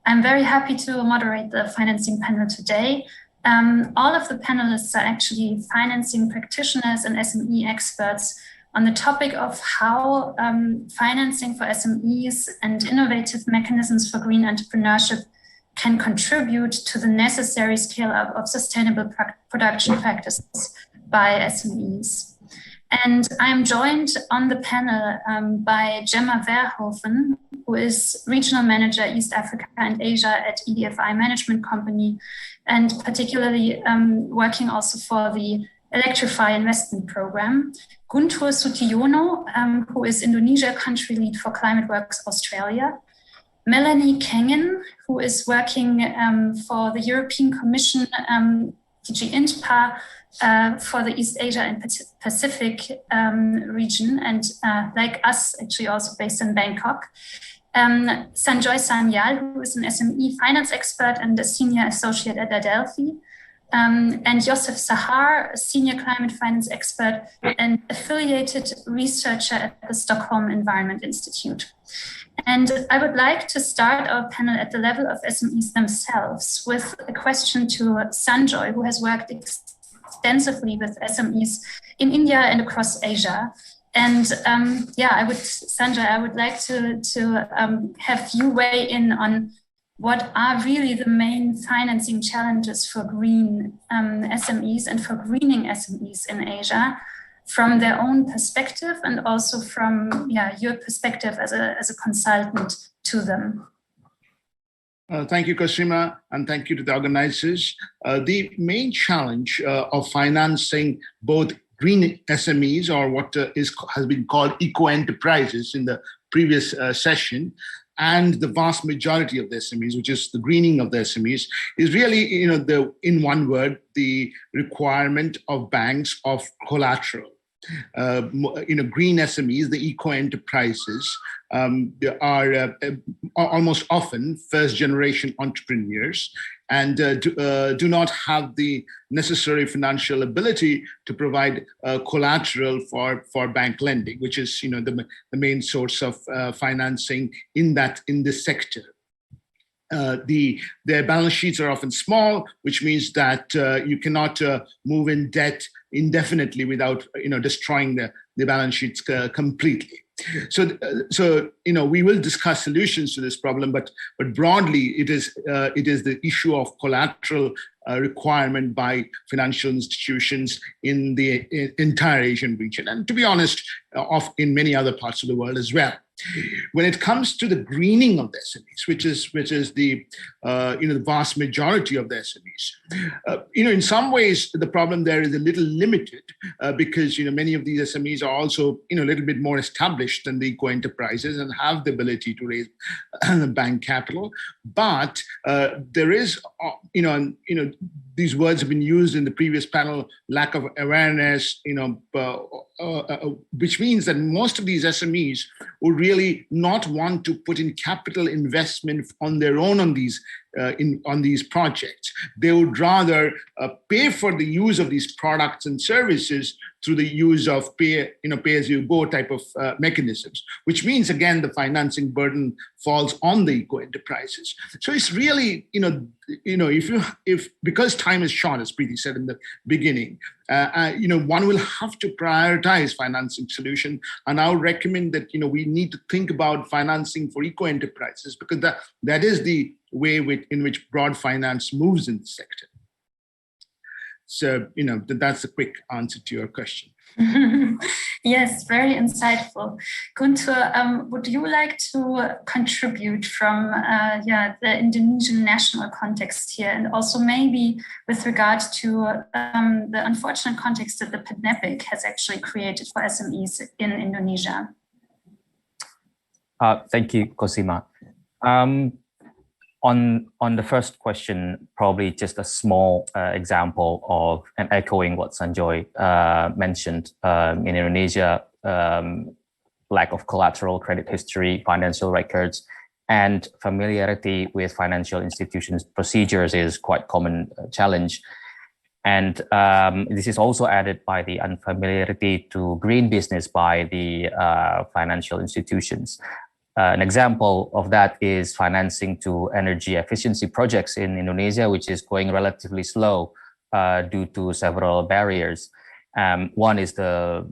[SPEAKER 11] I'm very happy to moderate the financing panel today. All of the panelists are actually financing practitioners and SME experts on the topic of how financing for SMEs and innovative mechanisms for green entrepreneurship can contribute to the necessary scale-up of sustainable production practices by SMEs. And I'm joined on the panel by Gemma Verhoeven, who is Regional Manager East Africa and Asia at EDFI Management Company, and particularly working also for the Electrify Investment Program. Guntur Sutiono, who is Indonesia Country Lead for Climate Works Australia. Melanie Kengen, who is working for the European Commission DG INTPA for the East Asia and Pacific region, and like us, actually also based in Bangkok. Sanjoy Sanyal, who is an SME finance expert and a senior associate at Adelphi, and Josef Sahar, a senior climate finance expert and affiliated researcher at the Stockholm Environment Institute. And I would like to start our panel at the level of SMEs themselves with a question to Sanjoy, who has worked extensively with SMEs in India and across Asia. And Sanjoy, I would like to have you weigh in on what are really the main financing challenges for green SMEs and for greening SMEs in Asia from their own perspective, and also from your perspective as a consultant to them.
[SPEAKER 12] Thank you, Cosima, and thank you to the organizers. The main challenge of financing both green SMEs, or what has been called eco-enterprises in the previous session, and the vast majority of the SMEs, which is the greening of the SMEs, is really, in one word, the requirement of banks of collateral. Green SMEs, the eco-enterprises, are almost often first-generation entrepreneurs and do not have the necessary financial ability to provide collateral for bank lending, which is the main source of financing in this sector. Their balance sheets are often small, which means that you cannot move in debt indefinitely without destroying the balance sheets completely. So we will discuss solutions to this problem, but broadly it is the issue of collateral requirement by financial institutions in the entire Asian region, and to be honest, in many other parts of the world as well. When it comes to the greening of the SMEs, which is the vast majority of the SMEs, in some ways the problem there is a little limited because many of these SMEs are also a little bit more established than the eco-enterprises and have the ability to raise bank capital. But there is these words have been used in the previous panel: lack of awareness, which means that most of these SMEs would really not want to put in capital investment on their own on these projects. They would rather pay for the use of these products and services through the use of pay-as-you-go type of mechanisms, which means, again, the financing burden falls on the eco-enterprises. So it's really, because time is short, as Preeti said in the beginning, one will have to prioritize financing solution. And I would recommend that, we need to think about financing for eco-enterprises, because that is the way in which broad finance moves in the sector. So, that's a quick answer to your question.
[SPEAKER 11] Yes, very insightful. Guntur, would you like to contribute from the Indonesian national context here, and also maybe with regard to the unfortunate context that the pandemic has actually created for SMEs in Indonesia?
[SPEAKER 13] Thank you, Cosima. On the first question, probably just a small example of, and echoing what Sanjoy mentioned, in Indonesia, lack of collateral, credit history, financial records, and familiarity with financial institutions' procedures is quite common challenge. And this is also added by the unfamiliarity to green business by the financial institutions. An example of that is financing to energy efficiency projects in Indonesia, which is going relatively slow due to several barriers. One is the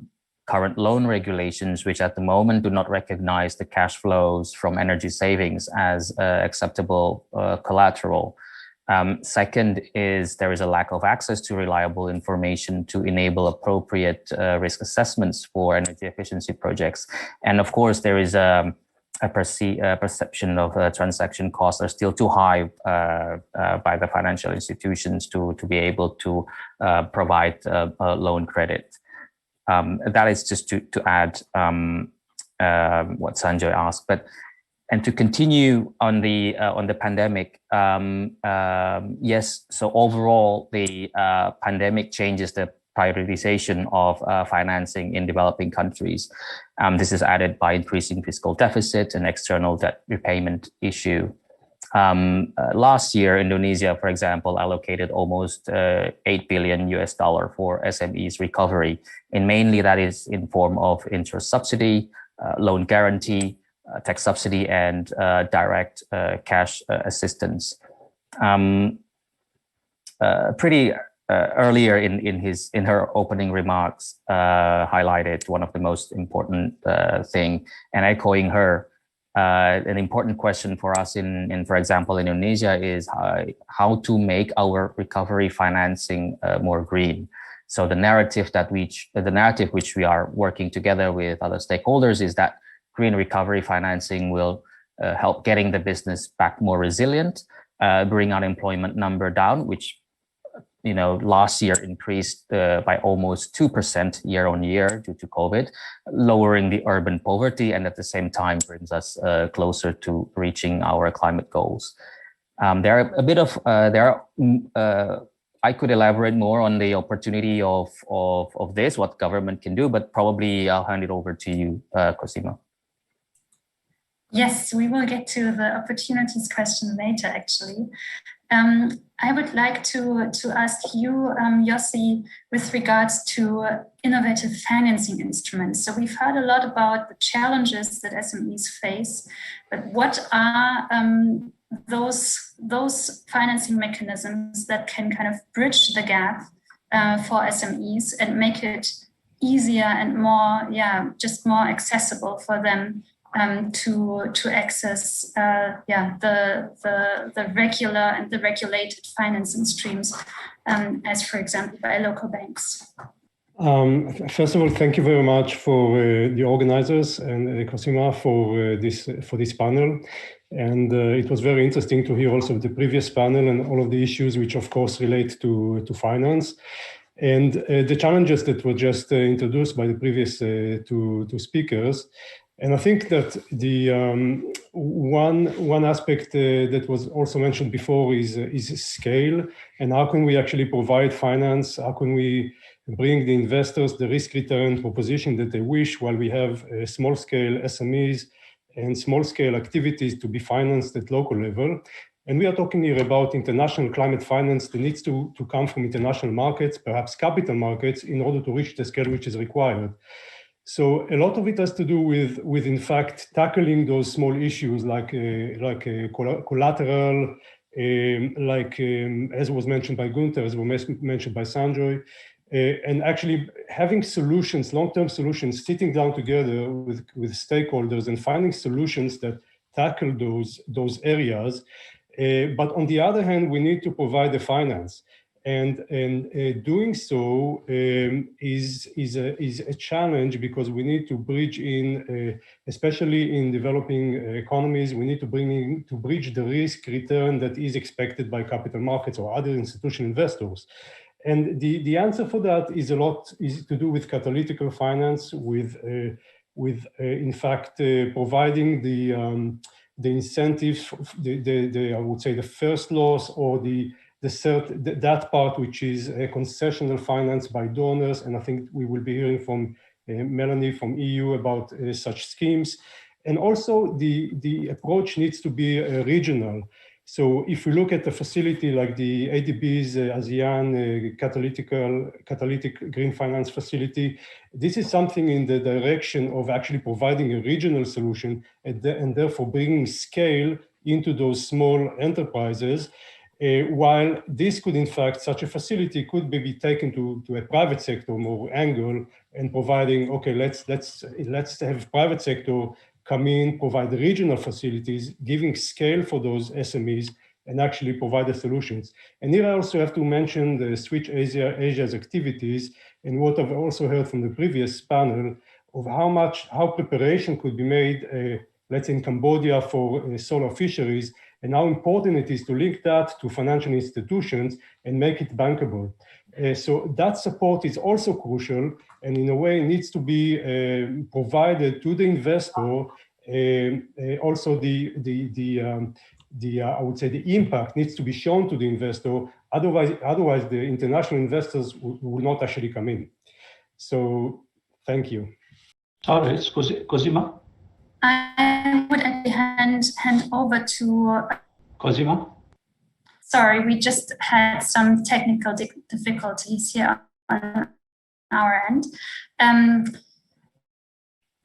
[SPEAKER 13] current loan regulations, which at the moment do not recognize the cash flows from energy savings as acceptable collateral. Second is there is a lack of access to reliable information to enable appropriate risk assessments for energy efficiency projects. And of course, there is a perception of transaction costs are still too high by the financial institutions to be able to provide loan credit. That is just to add what Sanjoy asked. But And to continue on the pandemic, yes. So overall, the pandemic changes the prioritization of financing in developing countries. This is added by increasing fiscal deficit and external debt repayment issue. Last year, Indonesia, for example, allocated almost $8 billion for SMEs recovery, and mainly that is in form of interest subsidy, loan guarantee, tax subsidy, and direct cash assistance. Earlier in her opening remarks, highlighted one of the most important thing, and echoing her, an important question for us in for example, Indonesia is how to make our recovery financing more green. So the narrative which we are working together with other stakeholders is that green recovery financing will help getting the business back more resilient, bring unemployment number down, which last year increased by almost 2% year on year due to COVID, lowering the urban poverty, and at the same time brings us closer to reaching our climate goals. I could elaborate more on the opportunity of this, what government can do, but probably I'll hand it over to you, Cosima.
[SPEAKER 11] Yes, we will get to the opportunities question later, actually. I would like to ask you, Yossi, with regards to innovative financing instruments. So we've heard a lot about the challenges that SMEs face, but what are those financing mechanisms that can kind of bridge the gap for SMEs and make it easier and more, just more accessible for them to access the regular and the regulated financing streams, as for example by local banks?
[SPEAKER 14] First of all, thank you very much for the organizers and Cosima for this panel. And it was very interesting to hear also the previous panel and all of the issues which of course relate to finance. And the challenges that were just introduced by the previous two speakers. And I think that the one aspect that was also mentioned before is scale, and how can we actually provide finance? How can we bring the investors the risk return proposition that they wish, while we have small scale SMEs and small scale activities to be financed at local level? And we are talking here about international climate finance that needs to come from international markets, perhaps capital markets, in order to reach the scale which is required. So a lot of it has to do with in fact tackling those small issues like collateral, as was mentioned by Gunther, as was mentioned by Sanjoy, and actually having solutions, long-term solutions, sitting down together with stakeholders and finding solutions that tackle those areas. But on the other hand, we need to provide the finance. And doing so is a challenge, because we need to bridge in, especially in developing economies, we need to bridge the risk return that is expected by capital markets or other institutional investors. And the answer for that is to do with catalytic finance, with in fact providing the incentives, I would say the first loss, or that part which is a concessional finance by donors. And I think we will be hearing from Melanie from EU about such schemes. And also the approach needs to be regional. So if we look at a facility like the ADB's ASEAN catalytic green finance facility, this is something in the direction of actually providing a regional solution and therefore bringing scale into those small enterprises. While this could, in fact, such a facility could be taken to a private sector more angle, and providing, okay, let's have private sector come in, provide the regional facilities, giving scale for those SMEs, and actually provide the solutions. And here I also have to mention the Switch Asia's activities, and what I've also heard from the previous panel of how preparation could be made, let's say in Cambodia for solar fisheries, and how important it is to link that to financial institutions and make it bankable. So that support is also crucial, and in a way needs to be provided to the investor Also I would say the impact needs to be shown to the investor. Otherwise the international investors will not actually come in. So thank you.
[SPEAKER 1] All right, Cosima.
[SPEAKER 11] I would actually hand over to
[SPEAKER 1] Cosima.
[SPEAKER 11] Sorry, we just had some technical difficulties here on our end.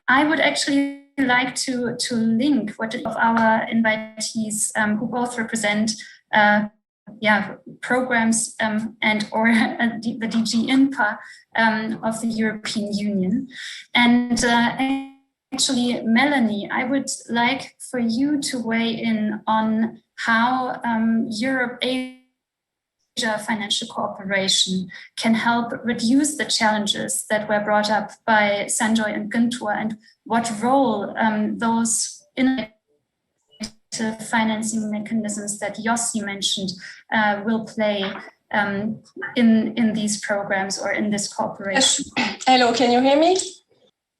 [SPEAKER 11] I would actually like to link what of our invitees who both represent programs and or the DG INPA of the European Union. And actually, Melanie, I would like for you to weigh in on how Europe-Asia financial cooperation can help reduce the challenges that were brought up by Sanjoy and Guntur, and what role those innovative financing mechanisms that Yossi mentioned will play in these programs or in this cooperation.
[SPEAKER 15] Yes. Hello, can you hear me?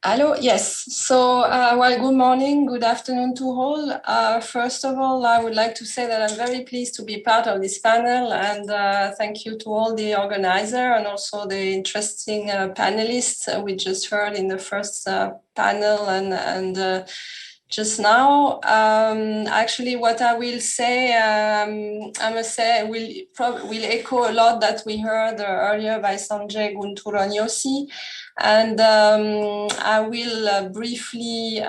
[SPEAKER 15] Hello, yes. So, well, good morning, good afternoon to all. First of all, I would like to say that I'm very pleased to be part of this panel, and thank you to all the organizer and also the interesting panelists we just heard in the first panel and just now. Actually, what I will say, I must say, will echo a lot that we heard earlier by Sanjay, Guntur, and Yossi. And I will briefly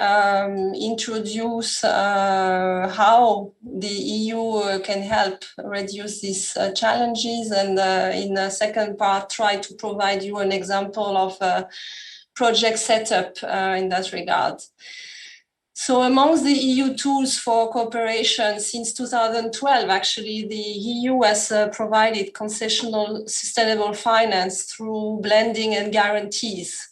[SPEAKER 15] introduce how the EU can help reduce these challenges, and in the second part, try to provide you an example of a project setup in that regard. So amongst the EU tools for cooperation since 2012, actually, the EU has provided concessional sustainable finance through blending and guarantees.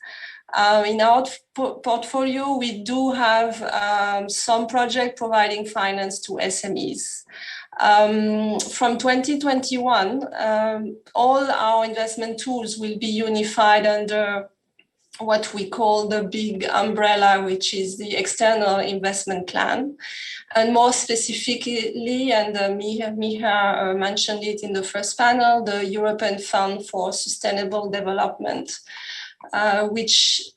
[SPEAKER 15] In our portfolio, we do have some projects providing finance to SMEs. From 2021, all our investment tools will be unified under what we call the big umbrella, which is the external investment plan. And more specifically, and Micha mentioned it in the first panel, the European Fund for Sustainable Development, which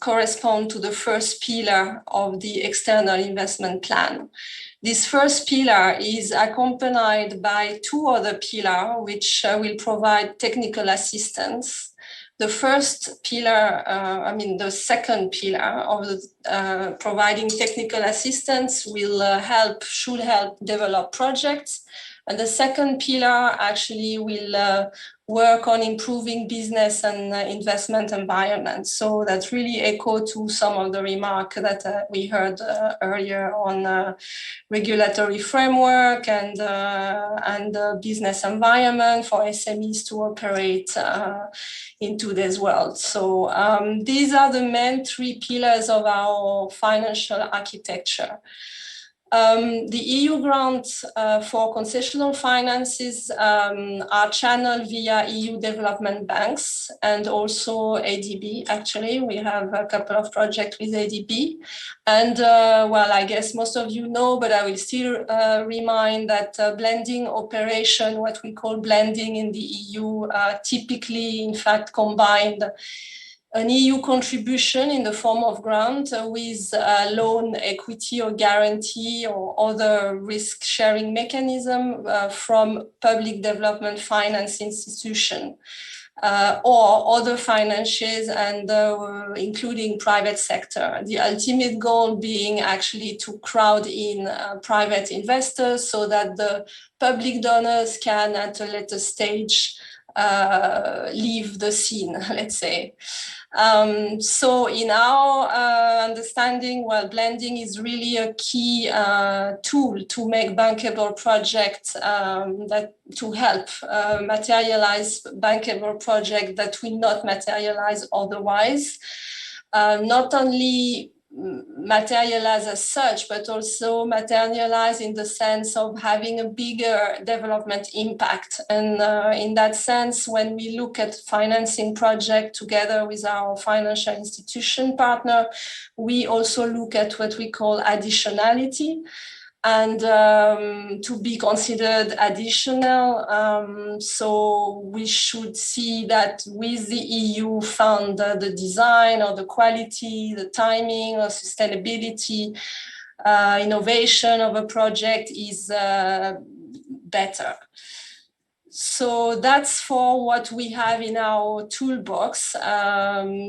[SPEAKER 15] correspond to the first pillar of the external investment plan. This first pillar is accompanied by two other pillars, which will provide technical assistance. The first pillar, the second pillar of the, providing technical assistance should help develop projects. And the second pillar actually will work on improving business and investment environment. So that really echo to some of the remarks that we heard earlier on regulatory framework and business environment for SMEs to operate in today's world. So these are the main three pillars of our financial architecture. The EU grants for concessional finances are channeled via EU development banks and also ADB. Actually, we have a couple of projects with ADB. And well, I guess most of you know, but I will still remind that blending operation, what we call blending in the EU, typically, in fact, combined an EU contribution in the form of grant with loan, equity or guarantee or other risk sharing mechanism from public development finance institution or other financiers and including private sector. The ultimate goal being actually to crowd in private investors so that the public donors can at a later stage leave the scene, let's say. So in our understanding, well, blending is really a key tool to make bankable projects that to help materialize bankable projects that will not materialize otherwise. Not only materialize as such, but also materialize in the sense of having a bigger development impact. And in that sense, when we look at financing project together with our financial institution partner, we also look at what we call additionality. And to be considered additional, so we should see that with the EU fund, the design or the quality, the timing or sustainability, innovation of a project is better. So that's for what we have in our toolbox.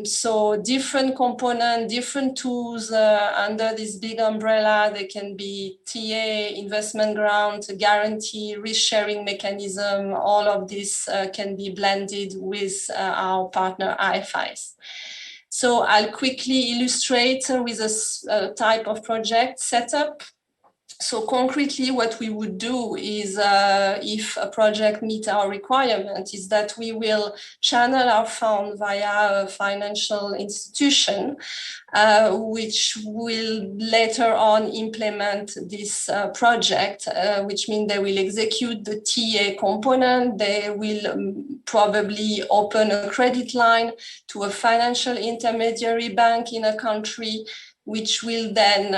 [SPEAKER 15] So different components, different tools under this big umbrella. They can be TA, investment grant, guarantee, risk-sharing mechanism. All of this can be blended with our partner IFIs. So I'll quickly illustrate with a type of project setup. So concretely, what we would do is, if a project meets our requirement, is that we will channel our fund via a financial institution, which will later on implement this project, which means they will execute the TA component. They will probably open a credit line to a financial intermediary bank in a country, which will then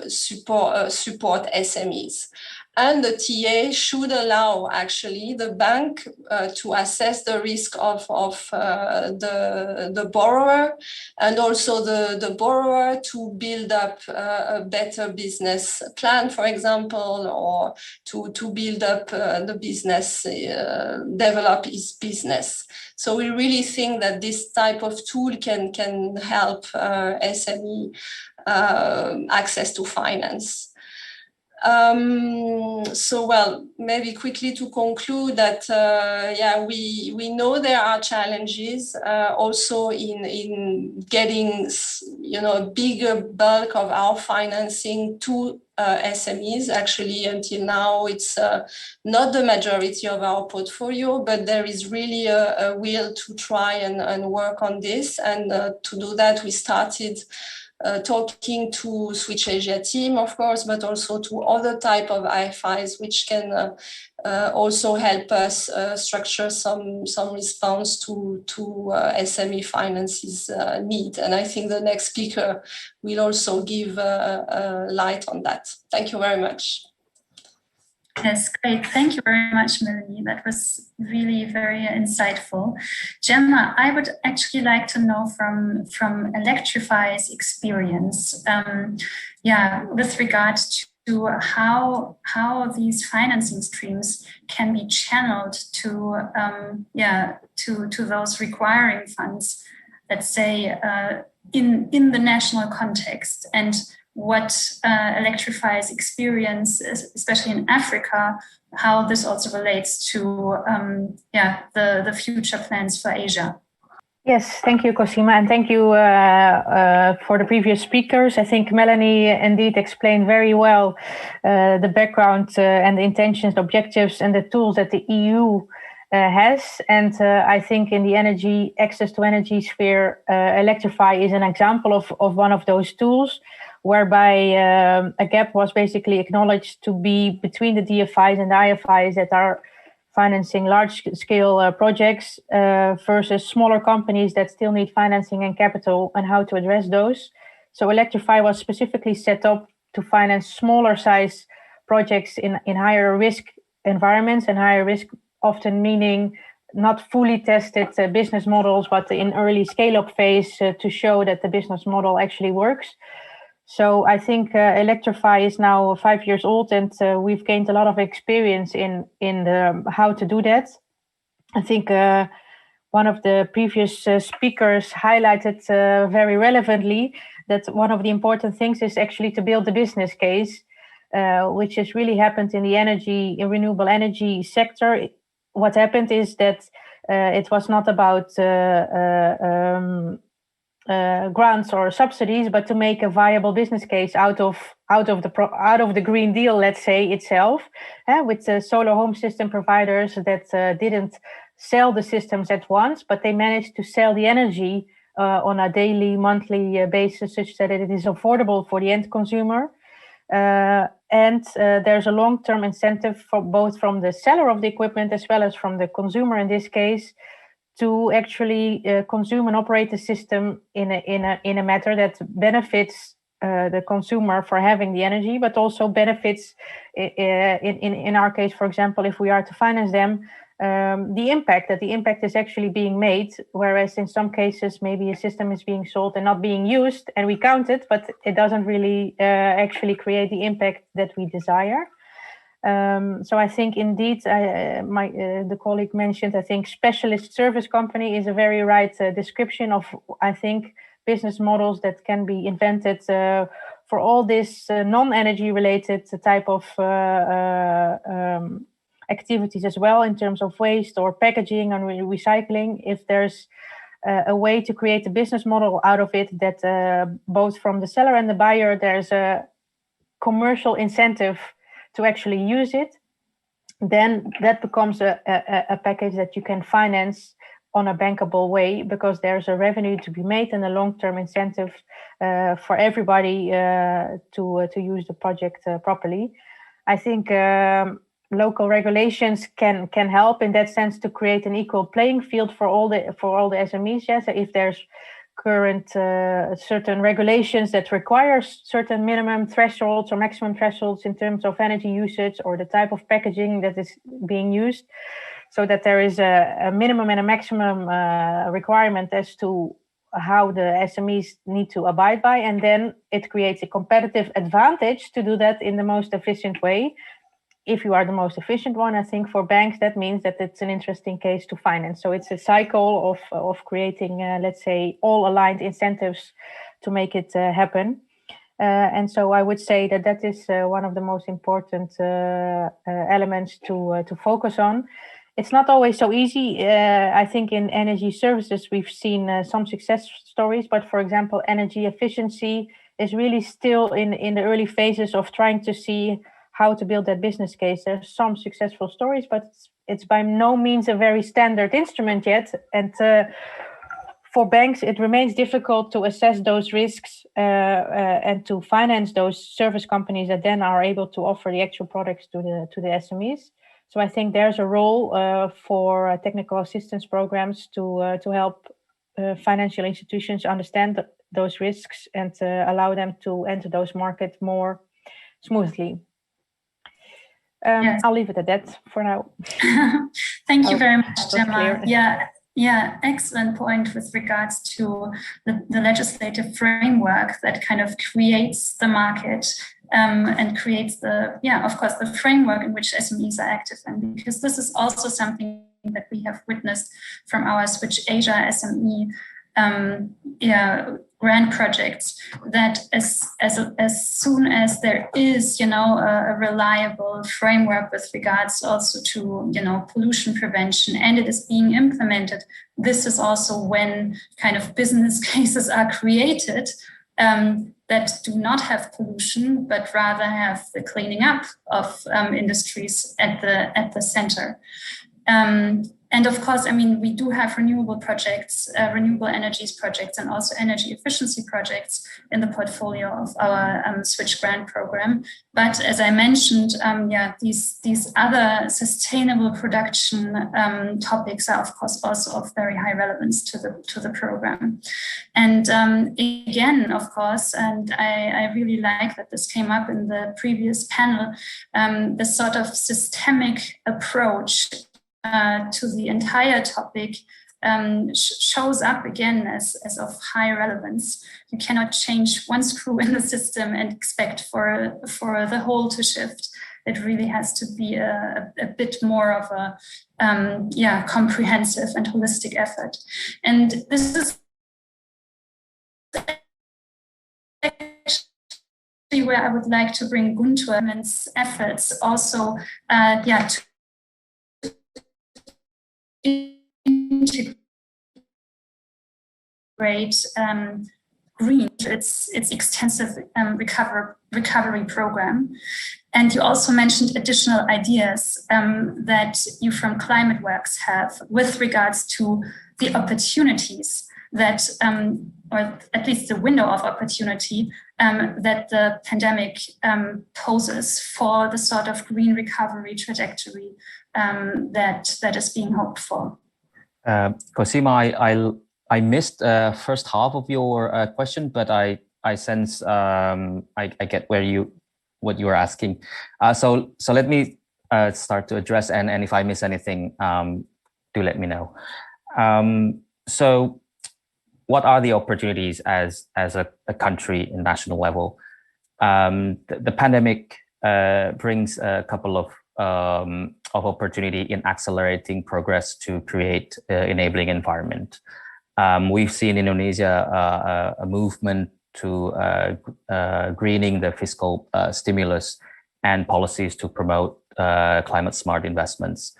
[SPEAKER 15] support SMEs. And the TA should allow actually the bank to assess the risk of the borrower, and also the borrower to build up a better business plan, for example, or to build up the business, develop his business. So we really think that this type of tool can help SME access to finance. So, well, maybe quickly to conclude that, we know there are challenges also in getting, a bigger bulk of our financing to SMEs. Actually, until now, it's not the majority of our portfolio, but there is really a will to try and work on this. And to do that, we started talking to Switch Asia team, of course, but also to other type of IFIs, which can also help us structure some response to SME finance's need. And I think the next speaker will also give light on that. Thank you very much.
[SPEAKER 11] Yes, great. Thank you very much, Melanie. That was really very insightful. Gemma, I would actually like to know from Electrify's experience, with regard to how these financing streams can be channeled to those requiring funds, let's say, in the national context, and what Electrify's experience, especially in Africa, how this also relates to the future plans for Asia.
[SPEAKER 16] Yes, thank you, Cosima, and thank you for the previous speakers. I think Melanie indeed explained very well the background and the intentions, objectives, and the tools that the EU has. And I think in the energy, access to energy sphere, Electrify is an example of one of those tools, whereby a gap was basically acknowledged to be between the DFIs and the IFIs that are financing large-scale projects versus smaller companies that still need financing and capital, and how to address those. So Electrify was specifically set up to finance smaller size projects in higher risk environments, and higher risk often meaning not fully tested business models, but in early scale-up phase to show that the business model actually works. So I think Electrify is now 5 years old, and we've gained a lot of experience in how to do that. I think one of the previous speakers highlighted very relevantly that one of the important things is actually to build the business case, which has really happened in the renewable energy sector. What happened is that it was not about grants or subsidies, but to make a viable business case out of the Green Deal, let's say, itself, with the solar home system providers that didn't sell the systems at once, but they managed to sell the energy on a daily, monthly basis, such that it is affordable for the end consumer. And there's a long-term incentive for both from the seller of the equipment as well as from the consumer in this case to actually consume and operate the system in a manner that benefits the consumer for having the energy, but also benefits in our case, for example, if we are to finance them, the impact is actually being made, whereas in some cases maybe a system is being sold and not being used, and we count it, but it doesn't really actually create the impact that we desire. So I think indeed, the colleague mentioned, I think specialist service company is a very right description of, I think, business models that can be invented for all this non-energy related type of activities as well, in terms of waste or packaging and recycling. If there's a way to create a business model out of it that both from the seller and the buyer, there's a commercial incentive to actually use it, then that becomes a package that you can finance on a bankable way, because there's a revenue to be made and a long-term incentive for everybody to use the project properly. I think local regulations can help in that sense to create an equal playing field for all the SMEs. Yes, so if there's current certain regulations that require certain minimum thresholds or maximum thresholds in terms of energy usage or the type of packaging that is being used, so that there is a minimum and a maximum requirement as to how the SMEs need to abide by, and then it creates a competitive advantage to do that in the most efficient way. If you are the most efficient one, I think for banks, that means that it's an interesting case to finance. So it's a cycle of creating, let's say, all aligned incentives to make it happen. And so I would say that is one of the most important elements to focus on. It's not always so easy. I think in energy services, we've seen some success stories, but for example, energy efficiency is really still in the early phases of trying to see how to build that business case. There's some successful stories, but it's by no means a very standard instrument yet. And for banks, it remains difficult to assess those risks and to finance those service companies that then are able to offer the actual products to the SMEs. So I think there's a role for technical assistance programs to help financial institutions understand those risks and allow them to enter those markets more smoothly.
[SPEAKER 11] Yes.
[SPEAKER 16] I'll leave it at that for now.
[SPEAKER 11] Thank you very much, Gemma. Yeah, excellent point with regards to the legislative framework that kind of creates the market and creates of course, the framework in which SMEs are active in, because this is also something that we have witnessed from our Switch Asia SME grant projects, that as soon as there is, a reliable framework with regards also to, pollution prevention, and it is being implemented, this is also when kind of business cases are created that do not have pollution, but rather have the cleaning up of industries at the center. And of course, we do have renewable projects, renewable energies projects, and also energy efficiency projects in the portfolio of our Switch grant program. But as I mentioned, these other sustainable production topics are of course also of very high relevance to the program. And again, of course, and I really like that this came up in the previous panel, the sort of systemic approach to the entire topic shows up again as of high relevance. You cannot change one screw in the system and expect for the whole to shift. It really has to be a bit more of a comprehensive and holistic effort. And this is actually where I would like to bring Guntur's efforts also to integrate green, its extensive recovery program. And you also mentioned additional ideas that you from Climate Works have with regards to the opportunities that, or at least the window of opportunity that the pandemic poses for the sort of green recovery trajectory that is being hoped for.
[SPEAKER 13] Cosima, I missed first half of your question, but I sense I get what you are asking. So let me start to address, and if I miss anything, do let me know. So what are the opportunities as a country in national level? The pandemic brings a couple of opportunity in accelerating progress to create enabling environment. We've seen in Indonesia a movement to greening the fiscal stimulus and policies to promote climate smart investments.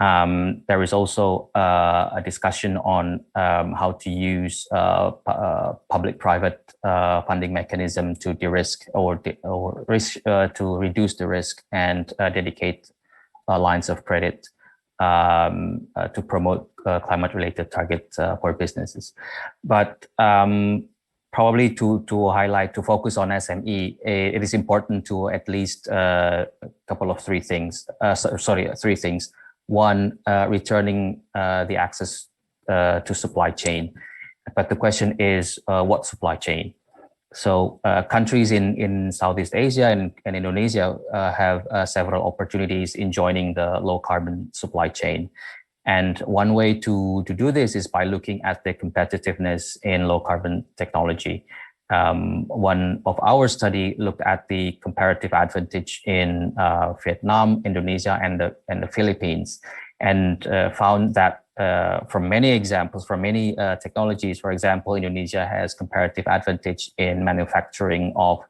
[SPEAKER 13] There is also a discussion on how to use public-private funding mechanism to de-risk or to reduce the risk and dedicate lines of credit to promote climate-related targets for businesses. But probably to focus on SME, it is important to at least three things. One, returning the access to supply chain. But the question is, what supply chain? So countries in Southeast Asia and Indonesia have several opportunities in joining the low carbon supply chain. And one way to do this is by looking at the competitiveness in low carbon technology. One of our study looked at the comparative advantage in Vietnam, Indonesia, and the Philippines, and found that from many examples, from many technologies, for example, Indonesia has comparative advantage in manufacturing of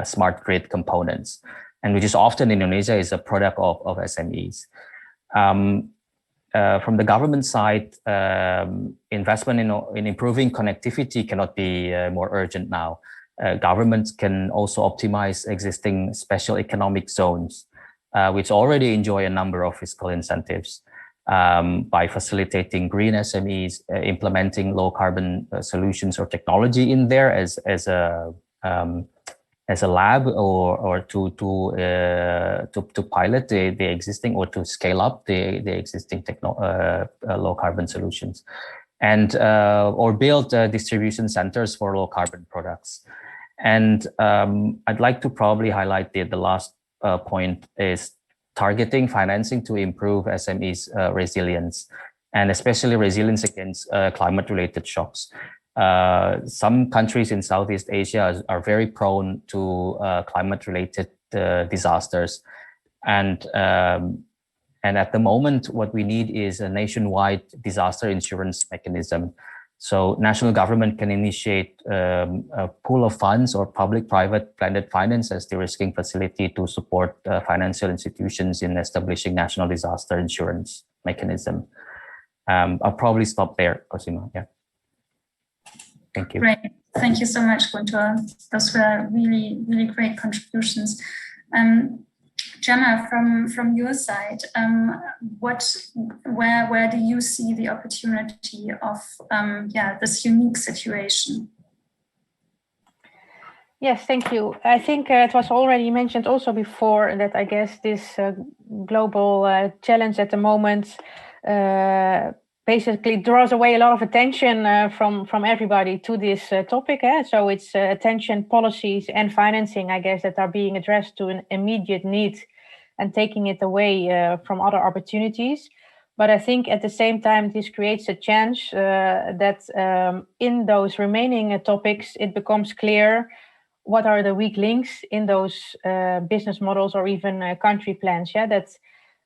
[SPEAKER 13] smart grid components, and which is often Indonesia is a product of SMEs. From the government side, investment in improving connectivity cannot be more urgent now. Governments can also optimize existing special economic zones, which already enjoy a number of fiscal incentives by facilitating green SMEs, implementing low carbon solutions or technology in there as a lab or to pilot the existing or to scale up the existing low carbon solutions, and or build distribution centers for low carbon products. And I'd like to probably highlight the last point is targeting financing to improve SMEs resilience, and especially resilience against climate related shocks. Some countries in Southeast Asia are very prone to climate-related disasters, and at the moment, what we need is a nationwide disaster insurance mechanism. So, national government can initiate a pool of funds or public-private blended finance as de-risking facility to support financial institutions in establishing national disaster insurance mechanism. I'll probably stop there, Cosima. Yeah. Thank you.
[SPEAKER 11] Great. Thank you so much, Guntur. Those were really, really great contributions. Gemma, from your side, where do you see the opportunity of this unique situation?
[SPEAKER 16] Yes, thank you. I think it was already mentioned also before that I guess this global challenge at the moment basically draws away a lot of attention from everybody to this topic. So it's attention, policies and financing, I guess, that are being addressed to an immediate need and taking it away from other opportunities. But I think at the same time, this creates a chance that in those remaining topics, it becomes clear what are the weak links in those business models or even country plans. Yeah, that's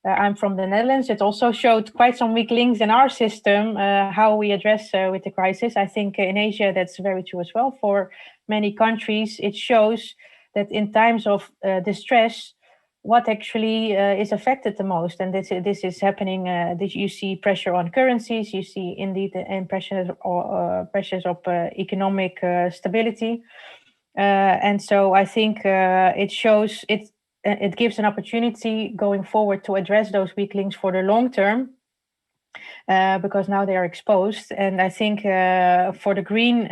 [SPEAKER 16] I'm from the Netherlands. It also showed quite some weak links in our system, how we address with the crisis. I think in Asia, that's very true as well. For many countries, it shows that in times of distress, what actually is affected the most. And this is happening, you see pressure on currencies, you see indeed pressures of economic stability. And so I think it shows it gives an opportunity going forward to address those weak links for the long term. because now they are exposed. And I think for the Green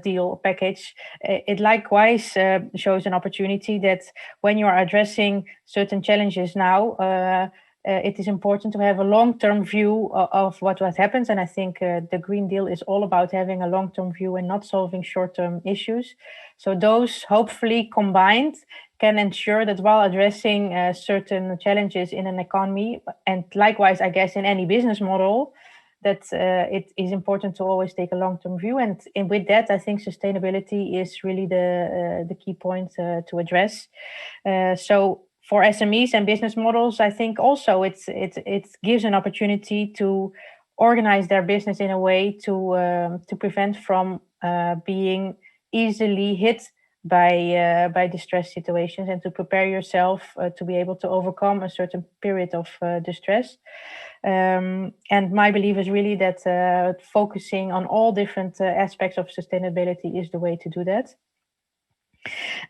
[SPEAKER 16] Deal package, it likewise shows an opportunity that when you are addressing certain challenges now, it is important to have a long-term view of what happens. And I think the Green Deal is all about having a long-term view and not solving short-term issues. So those hopefully combined can ensure that while addressing certain challenges in an economy, and likewise, I guess, in any business model, that it is important to always take a long-term view. And with that, I think sustainability is really the key point to address. So for SMEs and business models, I think also it gives an opportunity to organize their business in a way to prevent from being easily hit by distress situations, and to prepare yourself to be able to overcome a certain period of distress. And my belief is really that focusing on all different aspects of sustainability is the way to do that.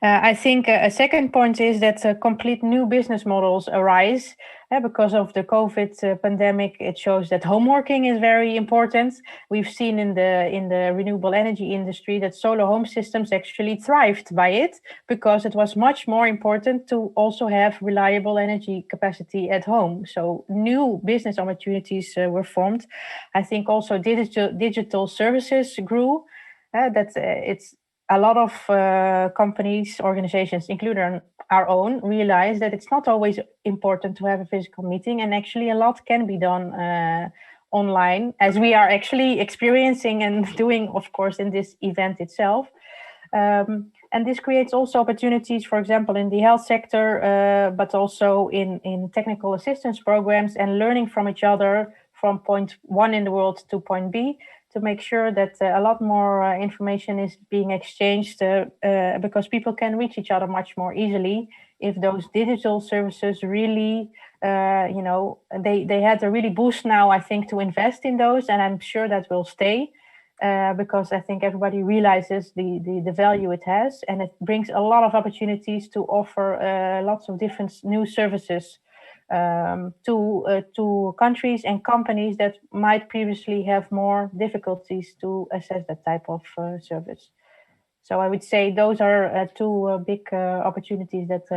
[SPEAKER 16] I think a second point is that complete new business models arise because of the COVID pandemic. It shows that home working is very important. We've seen in the renewable energy industry that solar home systems actually thrived by it, because it was much more important to also have reliable energy capacity at home. So new business opportunities were formed. I think also digital services grew. It's a lot of companies, organizations, including our own, realize that it's not always important to have a physical meeting, and actually a lot can be done online, as we are actually experiencing and doing, of course, in this event itself. And this creates also opportunities, for example, in the health sector, but also in technical assistance programs, and learning from each other from point one in the world to point B, to make sure that a lot more information is being exchanged, because people can reach each other much more easily if those digital services really, they had a really boost now, I think, to invest in those, and I'm sure that will stay, because I think everybody realizes the value it has, and it brings a lot of opportunities to offer lots of different new services to countries and companies that might previously have more difficulties to assess that type of service. So I would say those are two big opportunities that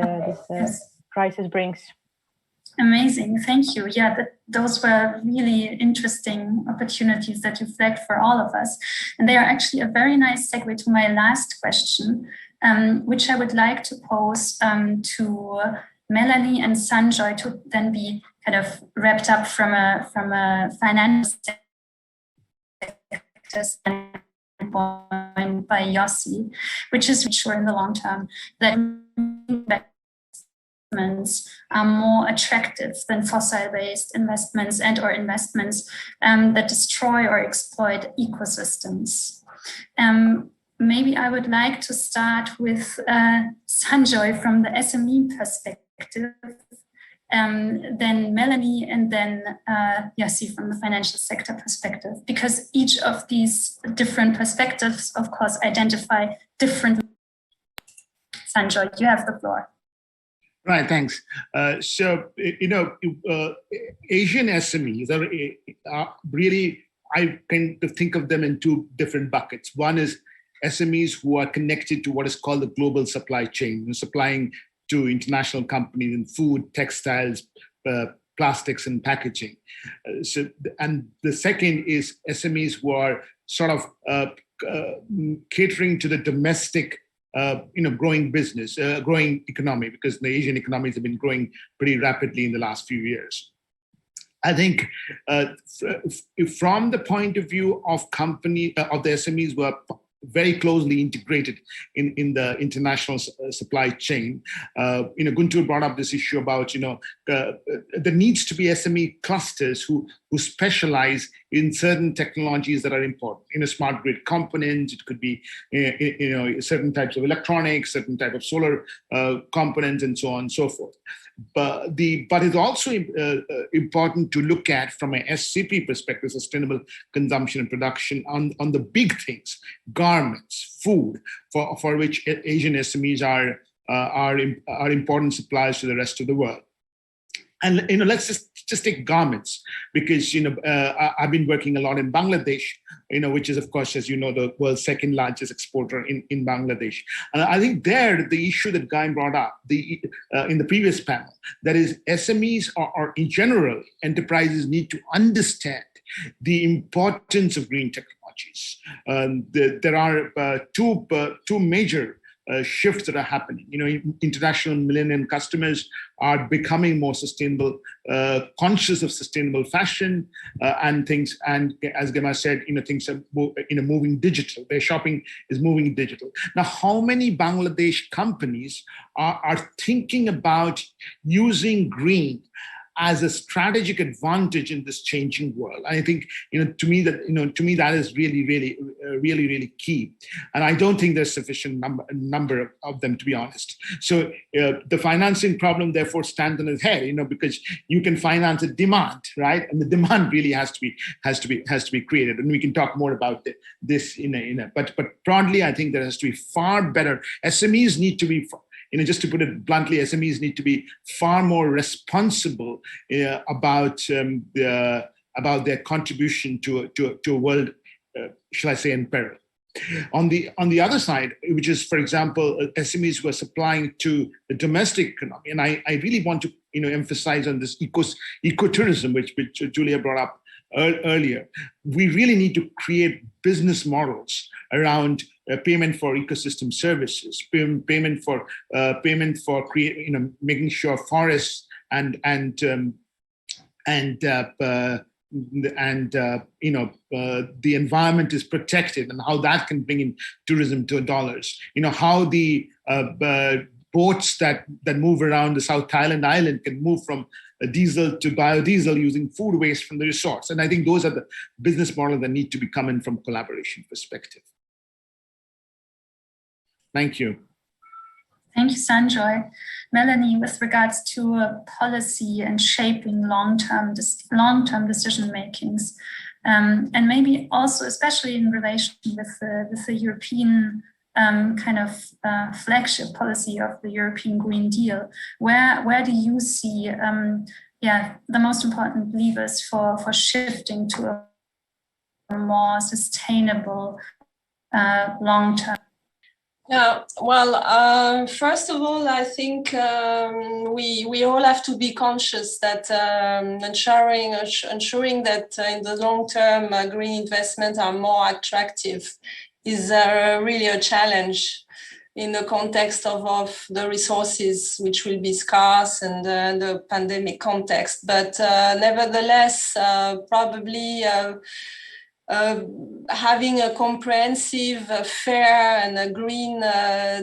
[SPEAKER 16] this crisis brings.
[SPEAKER 11] Amazing, thank you. Yeah, those were really interesting opportunities that you flagged for all of us. And they are actually a very nice segue to my last question, which I would like to pose to Melanie and Sanjoy, to then be kind of wrapped up from a financial standpoint by Yossi, which is sure in the long term that investments are more attractive than fossil-based investments or investments that destroy or exploit ecosystems. Maybe I would like to start with Sanjoy from the SME perspective, then Melanie, and then Yossi from the financial sector perspective, because each of these different perspectives, of course, identify different. Sanjoy, you have the floor.
[SPEAKER 12] Right, thanks. Asian SMEs are really, I kind of think of them in two different buckets. One is SMEs who are connected to what is called the global supply chain, supplying to international companies in food, textiles, plastics, and packaging. And the second is SMEs who are sort of catering to the domestic, growing business, growing economy, because the Asian economies have been growing pretty rapidly in the last few years. I think from the point of view of of the SMEs who are very closely integrated in the international supply chain. Guntur brought up this issue about, there needs to be SME clusters who specialize in certain technologies that are important. Smart grid components, it could be, certain types of electronics, certain type of solar components, and so on and so forth. But it's also important to look at, from an SCP perspective, sustainable consumption and production, on the big things, garments, food, for which Asian SMEs are important suppliers to the rest of the world. And let's just Just take garments, because I've been working a lot in Bangladesh, which is, of course, as you know, the world's second largest exporter in Bangladesh. And I think there, the issue that Guy brought up in the previous panel, that is SMEs or in general, enterprises need to understand the importance of green technologies. There are two major shifts that are happening. International millennium customers are becoming more sustainable, conscious of sustainable fashion and things. And as Gemma said, things are moving digital. Their shopping is moving digital. Now, how many Bangladesh companies are thinking about using green as a strategic advantage in this changing world? I think, to me that is really key. And I don't think there's sufficient number of them, to be honest. So the financing problem therefore stands on its head, because you can finance a demand, right? And the demand really has to be created. And we can talk more about this but broadly, I think there has to be far better. SMEs need to be, just to put it bluntly, SMEs need to be far more responsible about their contribution to a world, shall I say, in peril. On the other side, which is, for example, SMEs who are supplying to the domestic economy, and I really want to emphasize on this ecotourism, which Julia brought up earlier. We really need to create business models around payment for ecosystem services, payment for making sure forests and the environment is protected, and how that can bring in tourism to dollars. How the boats that move around the South Thailand island can move from diesel to biodiesel using food waste from the resorts. And I think those are the business models that need to be coming from collaboration perspective. Thank you.
[SPEAKER 11] Thank you, Sanjoy. Melanie, with regards to policy and shaping long-term decision makings, and maybe also especially in relation with the European flagship policy of the European Green Deal, where do you see the most important levers for shifting to a more sustainable long-term?
[SPEAKER 15] Yeah, well, first of all, I think we all have to be conscious that ensuring that in the long term green investments are more attractive is really a challenge in the context of the resources which will be scarce and the pandemic context. But nevertheless, probably having a comprehensive, fair and a green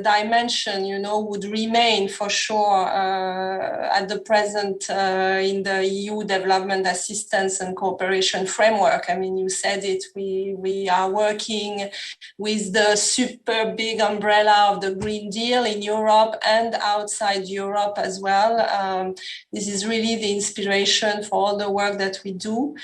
[SPEAKER 15] dimension, would remain for sure at the present in the EU development assistance and cooperation framework. I mean, you said it, we are working with the super big umbrella of the Green Deal in Europe and outside Europe as well. This is really the inspiration for all the work that we do.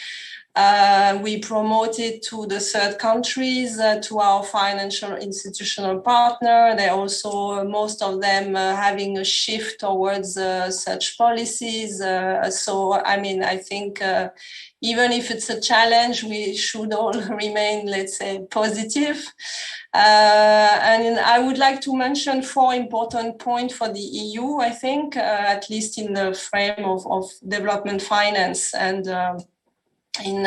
[SPEAKER 15] We promote it to the third countries, to our financial institutional partner. They also, most of them having a shift towards such policies. So, I mean, I think even if it's a challenge, we should all remain, let's say, positive. And I would like to mention 4 important points for the EU, I think, at least in the frame of development finance and in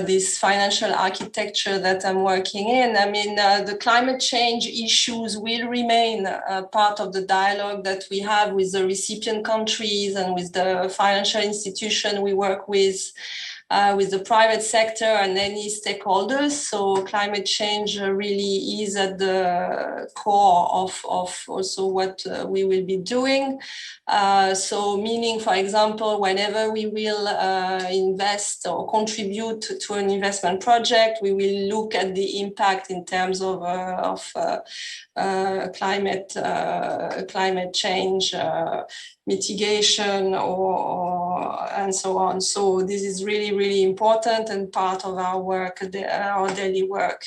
[SPEAKER 15] this financial architecture that I'm working in. I mean, the climate change issues will remain part of the dialogue that we have with the recipient countries and with the financial institution we work with the private sector and any stakeholders. So climate change really is at the core of also what we will be doing. So meaning, for example, whenever we will invest or contribute to an investment project, we will look at the impact in terms of climate change mitigation and so on. So this is really, really important and part of our work, our daily work.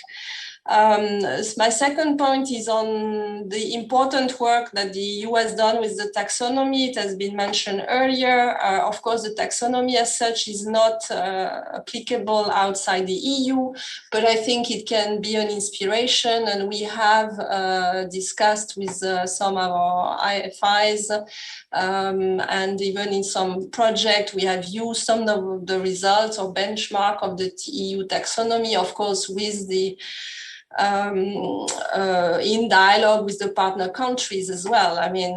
[SPEAKER 15] My second point is on the important work that the EU has done with the taxonomy. It has been mentioned earlier. Of course, the taxonomy as such is not applicable outside the EU, but I think it can be an inspiration. And we have discussed with some of our IFIs and even in some project, we have used some of the results or benchmark of the EU taxonomy, of course, with the in dialogue with the partner countries as well. I mean,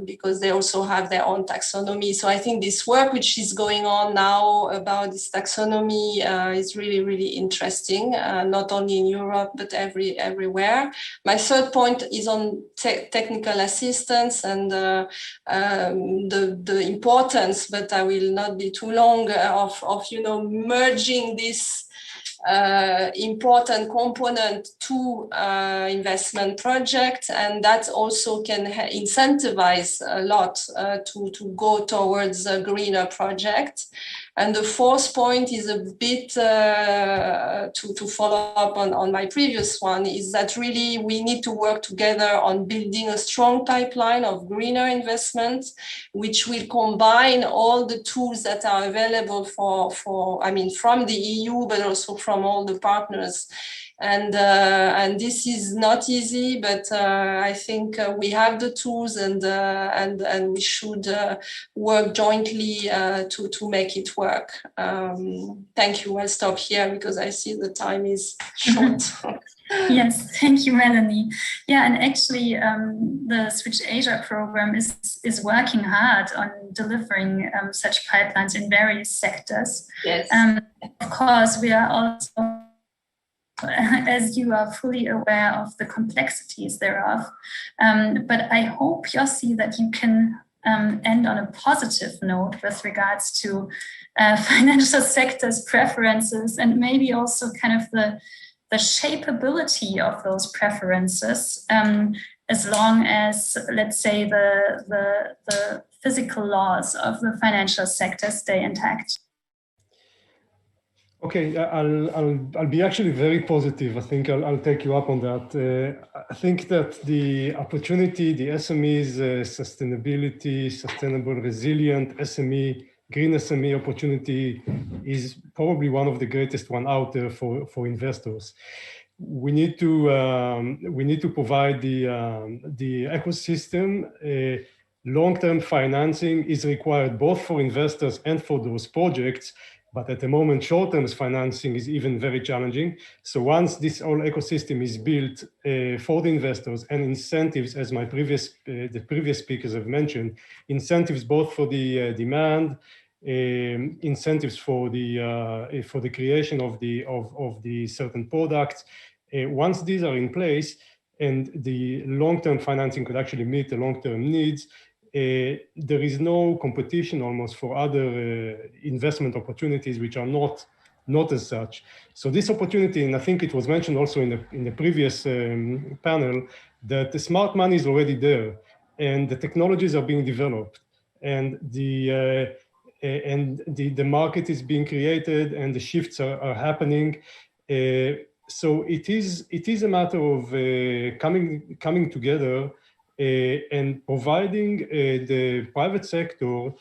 [SPEAKER 15] because they also have their own taxonomy. So I think this work which is going on now about this taxonomy is really, really interesting, not only in Europe, but everywhere. My third point is on technical assistance and the importance, but I will not be too long, of merging this important component to investment project, and that also can incentivize a lot to go towards a greener project. And the fourth point is a bit to follow up on my previous one, is that really we need to work together on building a strong pipeline of greener investments, which will combine all the tools that are available from the EU, but also from all the partners. And this is not easy, but I think we have the tools, and we should work jointly to make it work. Thank you. I'll stop here because I see the time is short.
[SPEAKER 11] Yes, thank you, Melanie. Yeah, and actually, the Switch Asia program is working hard on delivering such pipelines in various sectors.
[SPEAKER 15] Yes.
[SPEAKER 11] Of course, we are also, as you are fully aware of the complexities thereof. But I hope, Yossi, that you can end on a positive note with regards to financial sector's preferences, and maybe also kind of the shapeability of those preferences, as long as, let's say, the physical laws of the financial sector stay intact.
[SPEAKER 14] Okay, I'll be actually very positive. I think I'll take you up on that. I think that the opportunity, the SMEs, sustainability, sustainable, resilient SME, green SME opportunity is probably one of the greatest one out there for investors. We need to provide the ecosystem. Long-term financing is required both for investors and for those projects. But at the moment, short-term financing is even very challenging. So once this whole ecosystem is built for the investors, and incentives, as the previous speakers have mentioned, incentives both for the demand, incentives for the creation of the certain products. Once these are in place, and the long-term financing could actually meet the long-term needs, there is no competition almost for other investment opportunities which are not as such. So this opportunity, and I think it was mentioned also in the previous panel, that the smart money is already there, and the technologies are being developed, and the market is being created, and the shifts are happening. So it is a matter of coming together. And providing the private sector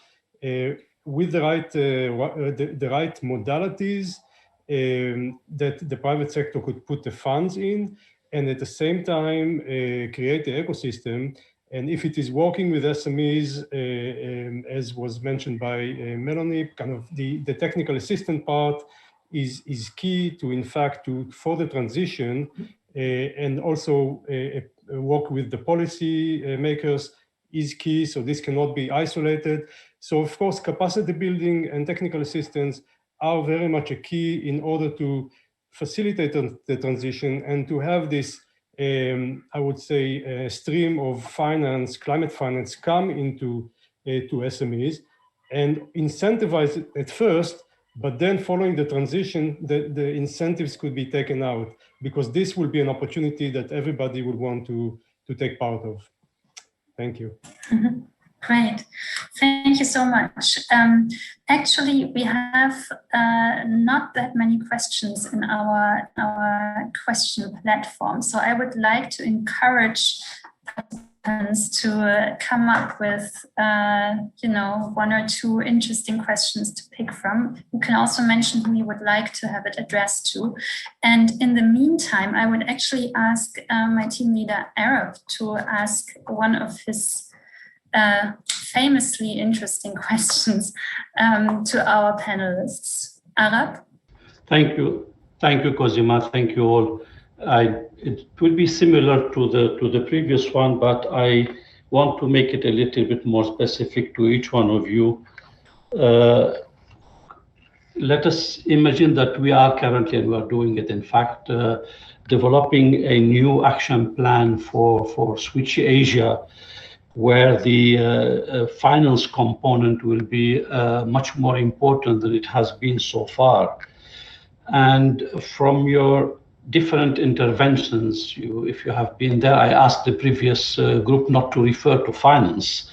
[SPEAKER 14] with the right modalities that the private sector could put the funds in, and at the same time create the ecosystem. And if it is working with SMEs, as was mentioned by Melanie, kind of the technical assistant part is key to, in fact, for the transition, and also work with the policy makers is key, so this cannot be isolated. So of course, capacity building and technical assistance are very much a key in order to facilitate the transition and to have this, I would say, stream of finance, climate finance come into to SMEs and incentivize it at first, but then following the transition, the incentives could be taken out, because this will be an opportunity that everybody will want to take part of. Thank you.
[SPEAKER 11] Great. Thank you so much. Actually, we have not that many questions in our question platform. So I would like to encourage participants to come up with, one or two interesting questions to pick from. You can also mention who you would like to have it addressed to. And in the meantime, I would actually ask my team leader, Arab, to ask one of his famously interesting questions to our panelists. Arab?
[SPEAKER 1] Thank you. Thank you, Cosima. Thank you all. It will be similar to the previous one, but I want to make it a little bit more specific to each one of you. Let us imagine that we are currently, and we are doing it, in fact, developing a new action plan for Switch Asia, where the finance component will be much more important than it has been so far. And from your different interventions, if you have been there, I asked the previous group not to refer to finance.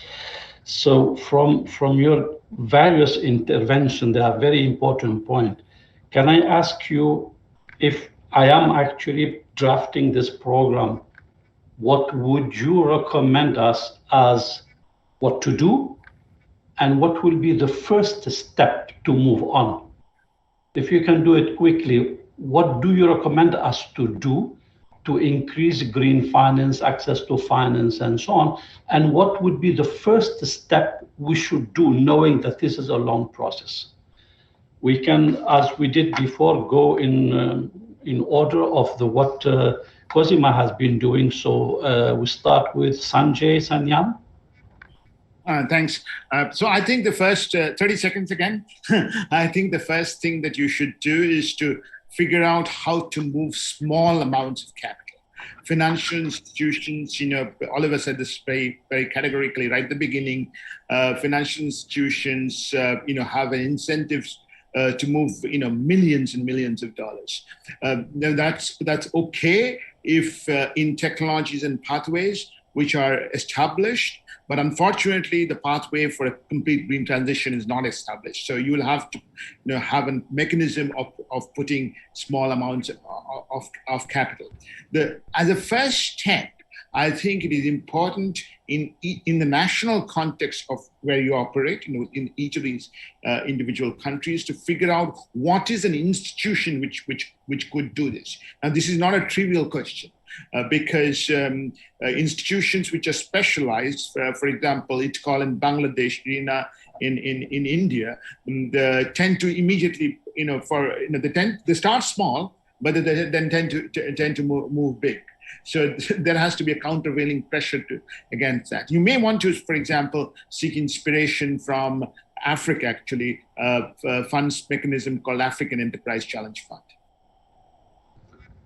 [SPEAKER 1] So from your various interventions, they are very important point. Can I ask you, if I am actually drafting this program, what would you recommend us as what to do, and what will be the first step to move on? If you can do it quickly, what do you recommend us to do to increase green finance, access to finance, and so on? And what would be the first step we should do, knowing that this is a long process? We can, as we did before, go in order of what Cosima has been doing. So we start with Sanjay Sanyam.
[SPEAKER 12] Thanks. So I think the first 30 seconds again, I think the first thing that you should do is to figure out how to move small amounts of capital. Financial institutions, Oliver said this very, very categorically right at the beginning, financial institutions, have an incentive to move, millions and millions of dollars. Now that's okay if in technologies and pathways which are established, but unfortunately the pathway for a complete green transition is not established. So you will have to have a mechanism of putting small amounts of capital. As a first step, I think it is important in the national context of where you operate, in each of these individual countries, to figure out what is an institution which could do this. Now, this is not a trivial question because institutions which are specialized, for example, it's called in Bangladesh, in India, they tend to immediately, they start small, but they then tend to move big. So there has to be a countervailing pressure against that. You may want to, for example, seek inspiration from Africa, actually, funds mechanism called African Enterprise Challenge Fund.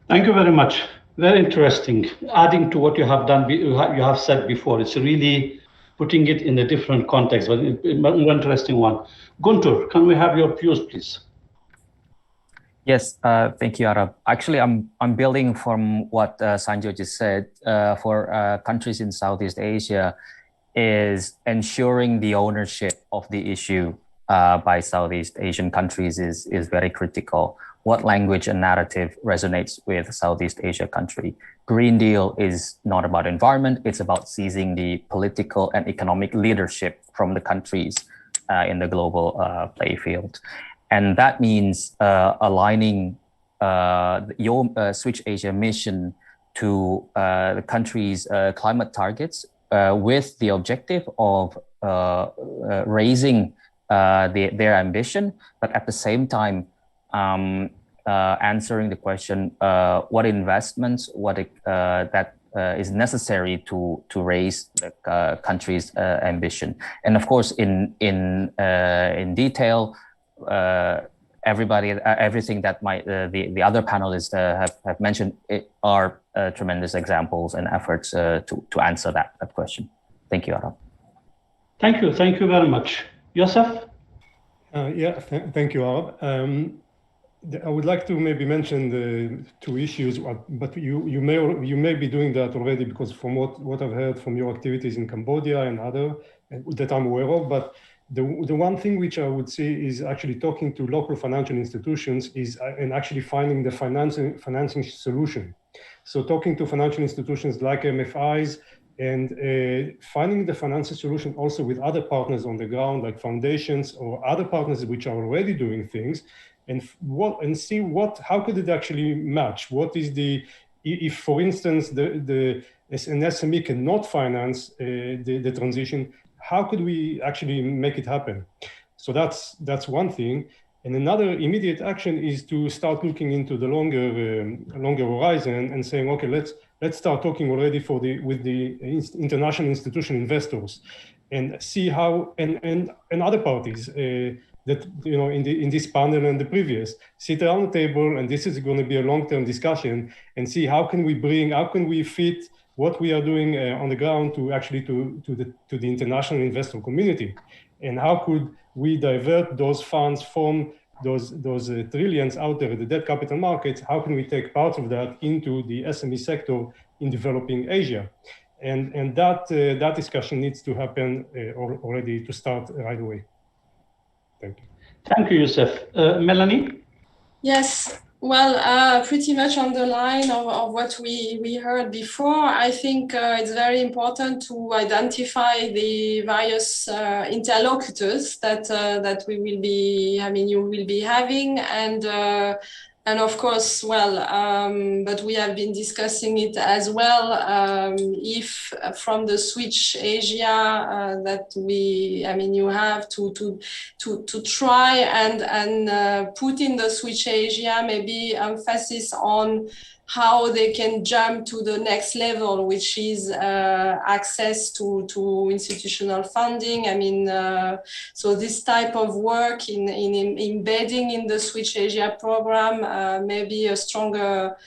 [SPEAKER 1] Thank you very much. Very interesting. Adding to what you have done, you have said before, it's really putting it in a different context, but an interesting one. Guntur, can we have your views, please?
[SPEAKER 13] Yes, thank you, Arab. Actually, I'm building from what Sanjay just said. For countries in Southeast Asia, is ensuring the ownership of the issue by Southeast Asian countries is very critical. What language and narrative resonates with Southeast Asia country? Green Deal is not about environment, it's about seizing the political and economic leadership from the countries in the global playfield. And that means aligning your Switch Asia mission to the country's climate targets with the objective of raising their ambition, but at the same time answering the question what investments, that is necessary to raise the country's ambition. And of course, in detail, everything that the other panelists have mentioned are tremendous examples and efforts to answer that question. Thank you, Arab.
[SPEAKER 1] Thank you very much. Yosef?
[SPEAKER 14] Thank you, Arab. I would like to maybe mention the two issues, but you may be doing that already, because from what I've heard from your activities in Cambodia and other that I'm aware of. But the one thing which I would say is actually talking to local financial institutions and actually finding the financing solution. So talking to financial institutions like MFIs and finding the financing solution also with other partners on the ground, like foundations or other partners which are already doing things, and see how could it actually match? What is if for instance an SME cannot finance the transition, how could we actually make it happen? So that's one thing. And another immediate action is to start looking into the longer horizon and saying, okay, let's start talking already with the international institutional investors, and see how and other parties that in this panel and the previous sit around the table, and this is going to be a long-term discussion, and see how can we fit what we are doing on the ground to actually to the international investor community, and how could we divert those funds from those trillions out there at the debt capital markets? How can we take part of that into the SME sector in developing Asia? And that discussion needs to happen already to start right away. Thank you.
[SPEAKER 1] Thank you, Youssef. Melanie?
[SPEAKER 15] Yes. Well, pretty much on the line of what we heard before, I think it's very important to identify the various interlocutors that we will be, you will be having, and of course, but we have been discussing it as well. If from the Switch Asia that you have to try and put in the Switch Asia maybe emphasis on how they can jump to the next level, which is access to institutional funding. So this type of work in embedding in the Switch Asia program, maybe a stronger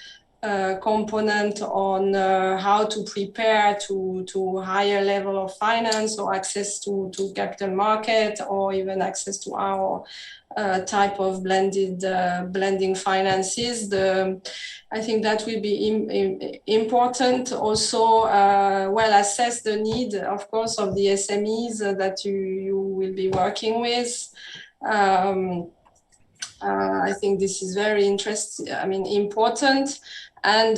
[SPEAKER 15] component on how to prepare to higher level of finance or access to capital market, or even access to our type of blending finances. I think that will be important. Also, assess the need, of course, of the SMEs that you will be working with. I think this is very interesting. Important. And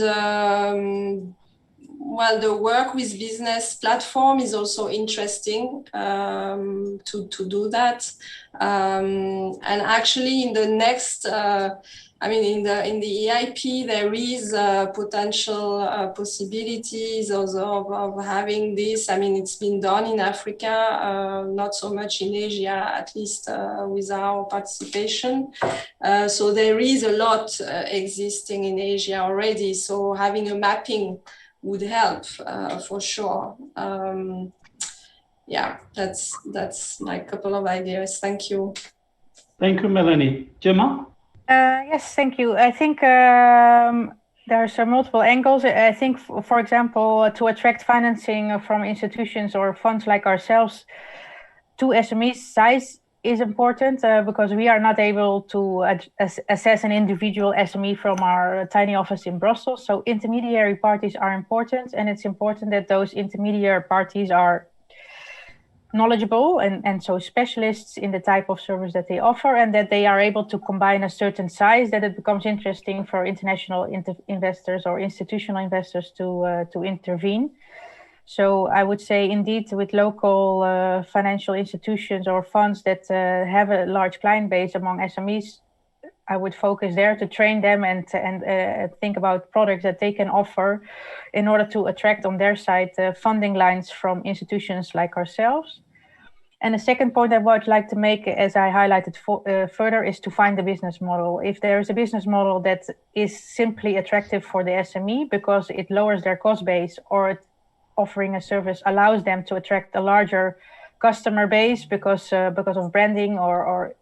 [SPEAKER 15] the work with business platform is also interesting to do that. And actually, in the next, in the EIP, there is potential possibilities of having this. It's been done in Africa, not so much in Asia, at least with our participation. So there is a lot existing in Asia already. So having a mapping would help for sure. That's my couple of ideas. Thank you.
[SPEAKER 1] Thank you, Melanie. Gemma?
[SPEAKER 16] Yes, thank you. I think there are some multiple angles. I think, for example, to attract financing from institutions or funds like ourselves to SMEs, size is important because we are not able to assess an individual SME from our tiny office in Brussels. So intermediary parties are important, and it's important that those intermediary parties are knowledgeable and so specialists in the type of service that they offer, and that they are able to combine a certain size that it becomes interesting for international investors or institutional investors to intervene. So I would say indeed with local financial institutions or funds that have a large client base among SMEs, I would focus there to train them and think about products that they can offer in order to attract on their side funding lines from institutions like ourselves. And the second point I would like to make, as I highlighted further, is to find the business model. If there is a business model that is simply attractive for the SME because it lowers their cost base, or offering a service allows them to attract a larger customer base because of branding or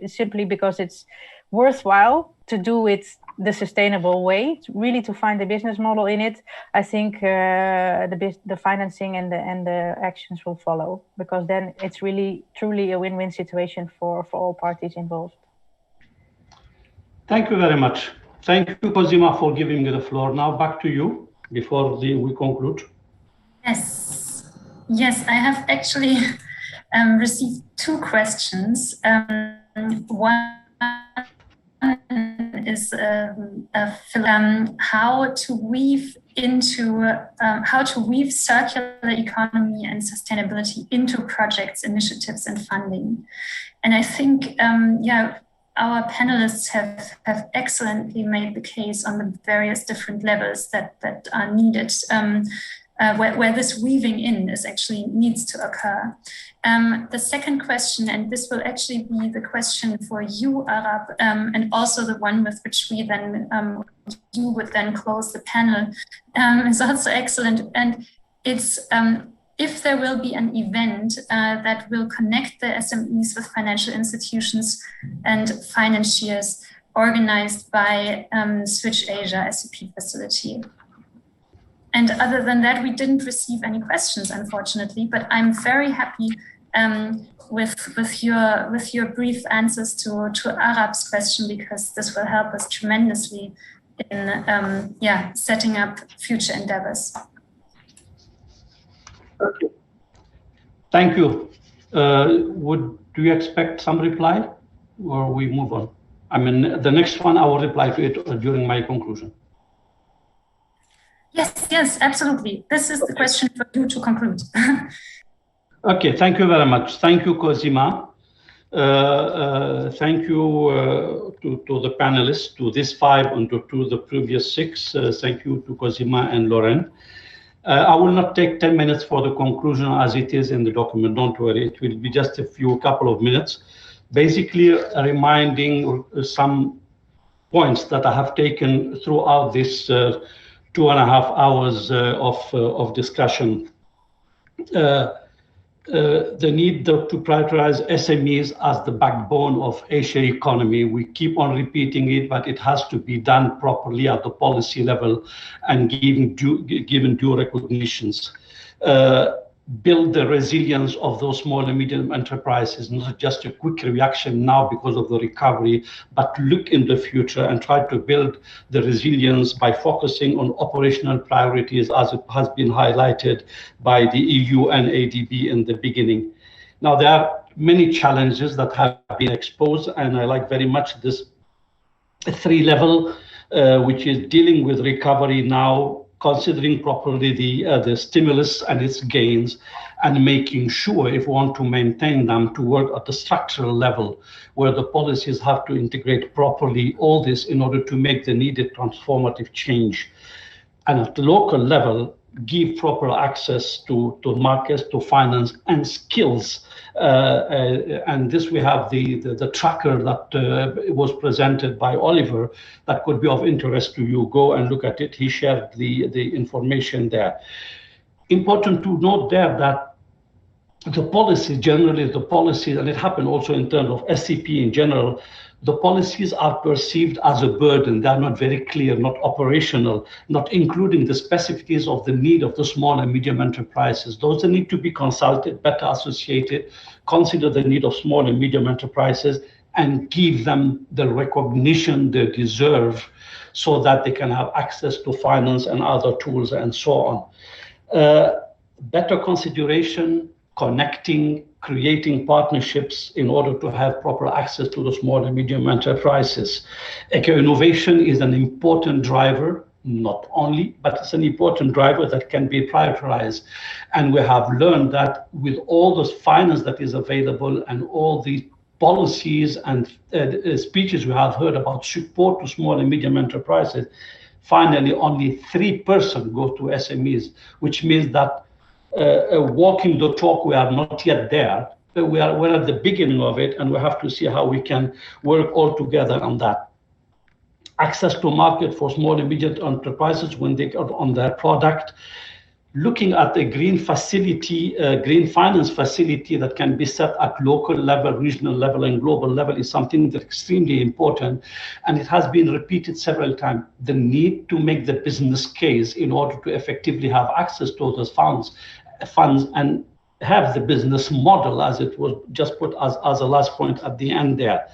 [SPEAKER 16] simply because it's worthwhile to do it the sustainable way, really to find the business model in it, I think the financing and the actions will follow, because then it's really truly a win-win situation for all parties involved.
[SPEAKER 1] Thank you very much. Thank you, Cosima, for giving me the floor. Now back to you before we conclude.
[SPEAKER 11] Yes, I have actually received two questions. One is how to weave circular economy and sustainability into projects, initiatives, and funding. And I think, our panelists have excellently made the case on the various different levels that are needed, where this weaving in needs to occur. The second question, and this will actually be the question for you, Arab, and also the one with which we then you would then close the panel, is also excellent. And it's if there will be an event that will connect the SMEs with financial institutions and financiers organized by Switch Asia SEP facility. And other than that, we didn't receive any questions, unfortunately, but I'm very happy with your brief answers to Arab's question, because this will help us tremendously in setting up future endeavors.
[SPEAKER 1] Okay. Thank you. Do you expect some reply, or we move on? I mean, the next one I will reply to it during my conclusion.
[SPEAKER 11] Yes, absolutely. This is the question for you to conclude.
[SPEAKER 1] Okay, thank you very much. Thank you, Cosima. Thank you to the panelists, to this 5 and to the previous 6. Thank you to Cosima and Lauren. I will not take 10 minutes for the conclusion as it is in the document. Don't worry, it will be just a couple of minutes. Basically, reminding some points that I have taken throughout this 2.5 hours of discussion. The need to prioritize SMEs as the backbone of Asia economy. We keep on repeating it, but it has to be done properly at the policy level and given due recognitions. Build the resilience of those small and medium enterprises, not just a quick reaction now because of the recovery, but look in the future and try to build the resilience by focusing on operational priorities, as it has been highlighted by the EU and ADB in the beginning. Now, there are many challenges that have been exposed, and I like very much this 3 level, which is dealing with recovery now, considering properly the stimulus and its gains, and making sure, if we want to maintain them, to work at the structural level, where the policies have to integrate properly all this in order to make the needed transformative change. And at the local level, give proper access to markets, to finance, and skills. And this we have the tracker that was presented by Oliver that could be of interest to you. Go and look at it. He shared the information there. Important to note there that the policy, generally the policy, and it happened also in terms of SCP in general, the policies are perceived as a burden. They are not very clear, not operational, not including the specificities of the need of the small and medium enterprises. Those that need to be consulted, better associated, consider the need of small and medium enterprises, and give them the recognition they deserve so that they can have access to finance and other tools and so on. Better consideration, connecting, creating partnerships in order to have proper access to the small and medium enterprises. Eco-innovation is an important driver, not only, but it's an important driver that can be prioritized. And we have learned that with all the finance that is available and all the policies and speeches we have heard about support to small and medium enterprises, finally only 3% go to SMEs, which means that walking the talk, we are not yet there. We're at the beginning of it, and we have to see how we can work all together on that. Access to market for small and medium enterprises when they are on their product. Looking at a green facility, green finance facility that can be set at local level, regional level, and global level is something that's extremely important. And it has been repeated several times. The need to make the business case in order to effectively have access to those funds and have the business model, as it was just put as a last point at the end there.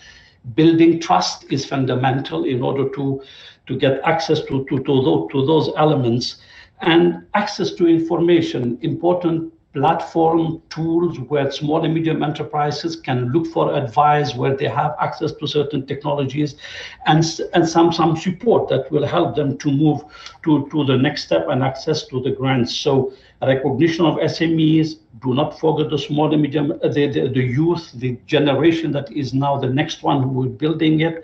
[SPEAKER 1] building trust is fundamental in order to get access to those elements, and access to information, important platform tools where small and medium enterprises can look for advice, where they have access to certain technologies, and some support that will help them to move to the next step and access to the grants. So recognition of SMEs, do not forget the small and medium, the youth, the generation that is now the next one who is building it.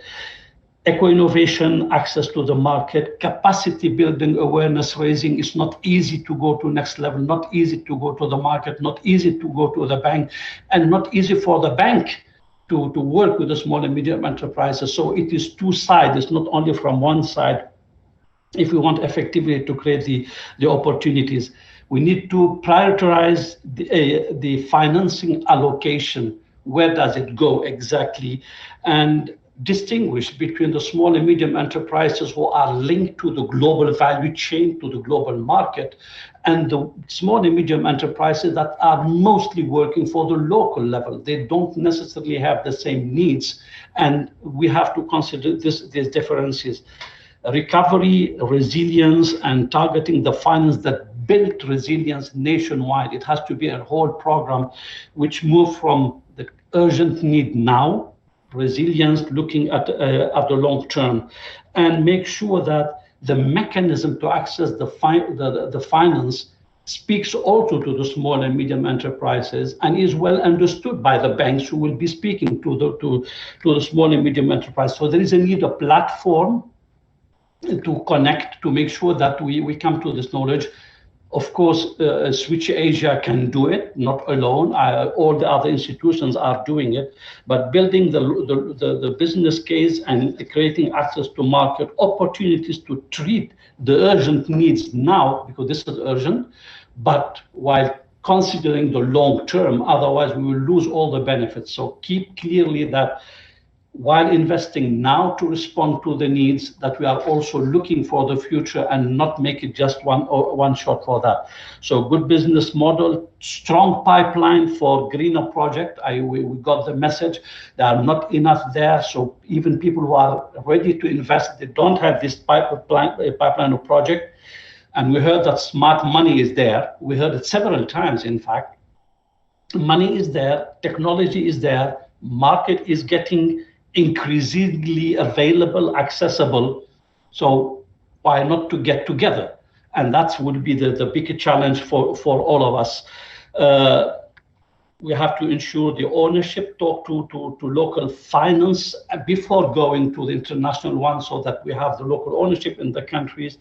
[SPEAKER 1] Eco-innovation, access to the market, capacity building, awareness raising. It's not easy to go to next level, not easy to go to the market, not easy to go to the bank, and not easy for the bank to work with the small and medium enterprises. So it is two sides, it's not only from one side. If we want effectively to create the opportunities, we need to prioritize the financing allocation. Where does it go exactly? And distinguish between the small and medium enterprises who are linked to the global value chain, to the global market, and the small and medium enterprises that are mostly working for the local level. They don't necessarily have the same needs, and we have to consider these differences. Recovery, resilience, and targeting the finance that build resilience nationwide. It has to be a whole program which moves from the urgent need now, resilience, looking at the long term, and make sure that the mechanism to access the finance speaks also to the small and medium enterprises and is well understood by the banks who will be speaking to the small and medium enterprise. So there is a need of platform to connect, to make sure that we come to this knowledge. Of course, Switch Asia can do it, not alone. All the other institutions are doing it, but building the business case and creating access to market opportunities to treat the urgent needs now, because this is urgent, but while considering the long term, otherwise we will lose all the benefits. So keep clearly that while investing now to respond to the needs, that we are also looking for the future and not make it just one shot for that. So good business model, strong pipeline for greener project. We got the message. There are not enough there. So even people who are ready to invest, they don't have this pipeline of project. And we heard that smart money is there. We heard it several times, in fact. Money is there, technology is there, market is getting increasingly available, accessible. So why not to get together? And that would be the bigger challenge for all of us. We have to ensure the ownership, talk to local finance before going to the international one, so that we have the local ownership in the countries,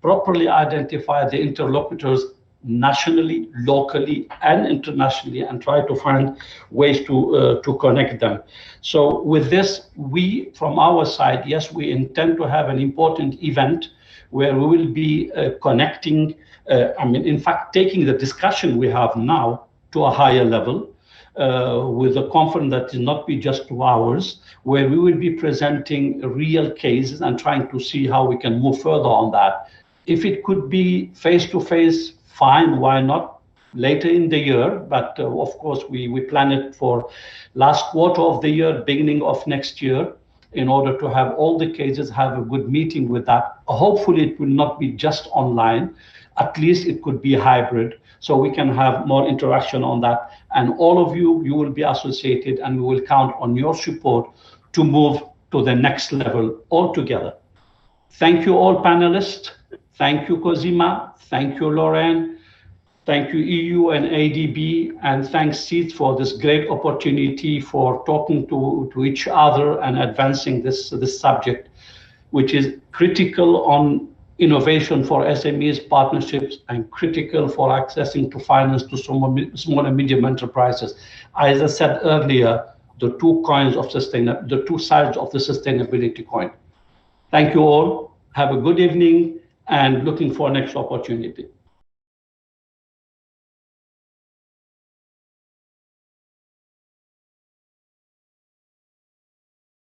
[SPEAKER 1] properly identify the interlocutors nationally, locally, and internationally, and try to find ways to connect them. So with this, we, from our side, yes, we intend to have an important event where we will be connecting, in fact, taking the discussion we have now to a higher level, with a conference that will not be just 2 hours, where we will be presenting real cases and trying to see how we can move further on that. If it could be face-to-face, fine, why not later in the year? But of course, we plan it for last quarter of the year, beginning of next year, in order to have all the cases, have a good meeting with that. Hopefully, it will not be just online. At least it could be hybrid, so we can have more interaction on that. And all of you will be associated, and we will count on your support to move to the next level altogether. Thank you all panelists. Thank you, Cosima. Thank you, Lorraine. Thank you, EU and ADB. And thanks, SEADS, for this great opportunity for talking to each other and advancing this subject, which is critical on innovation for SMEs, partnerships, and critical for accessing to finance to small and medium enterprises. As I said earlier, the two sides of the sustainability coin. Thank you all. Have a good evening, and looking for next opportunity.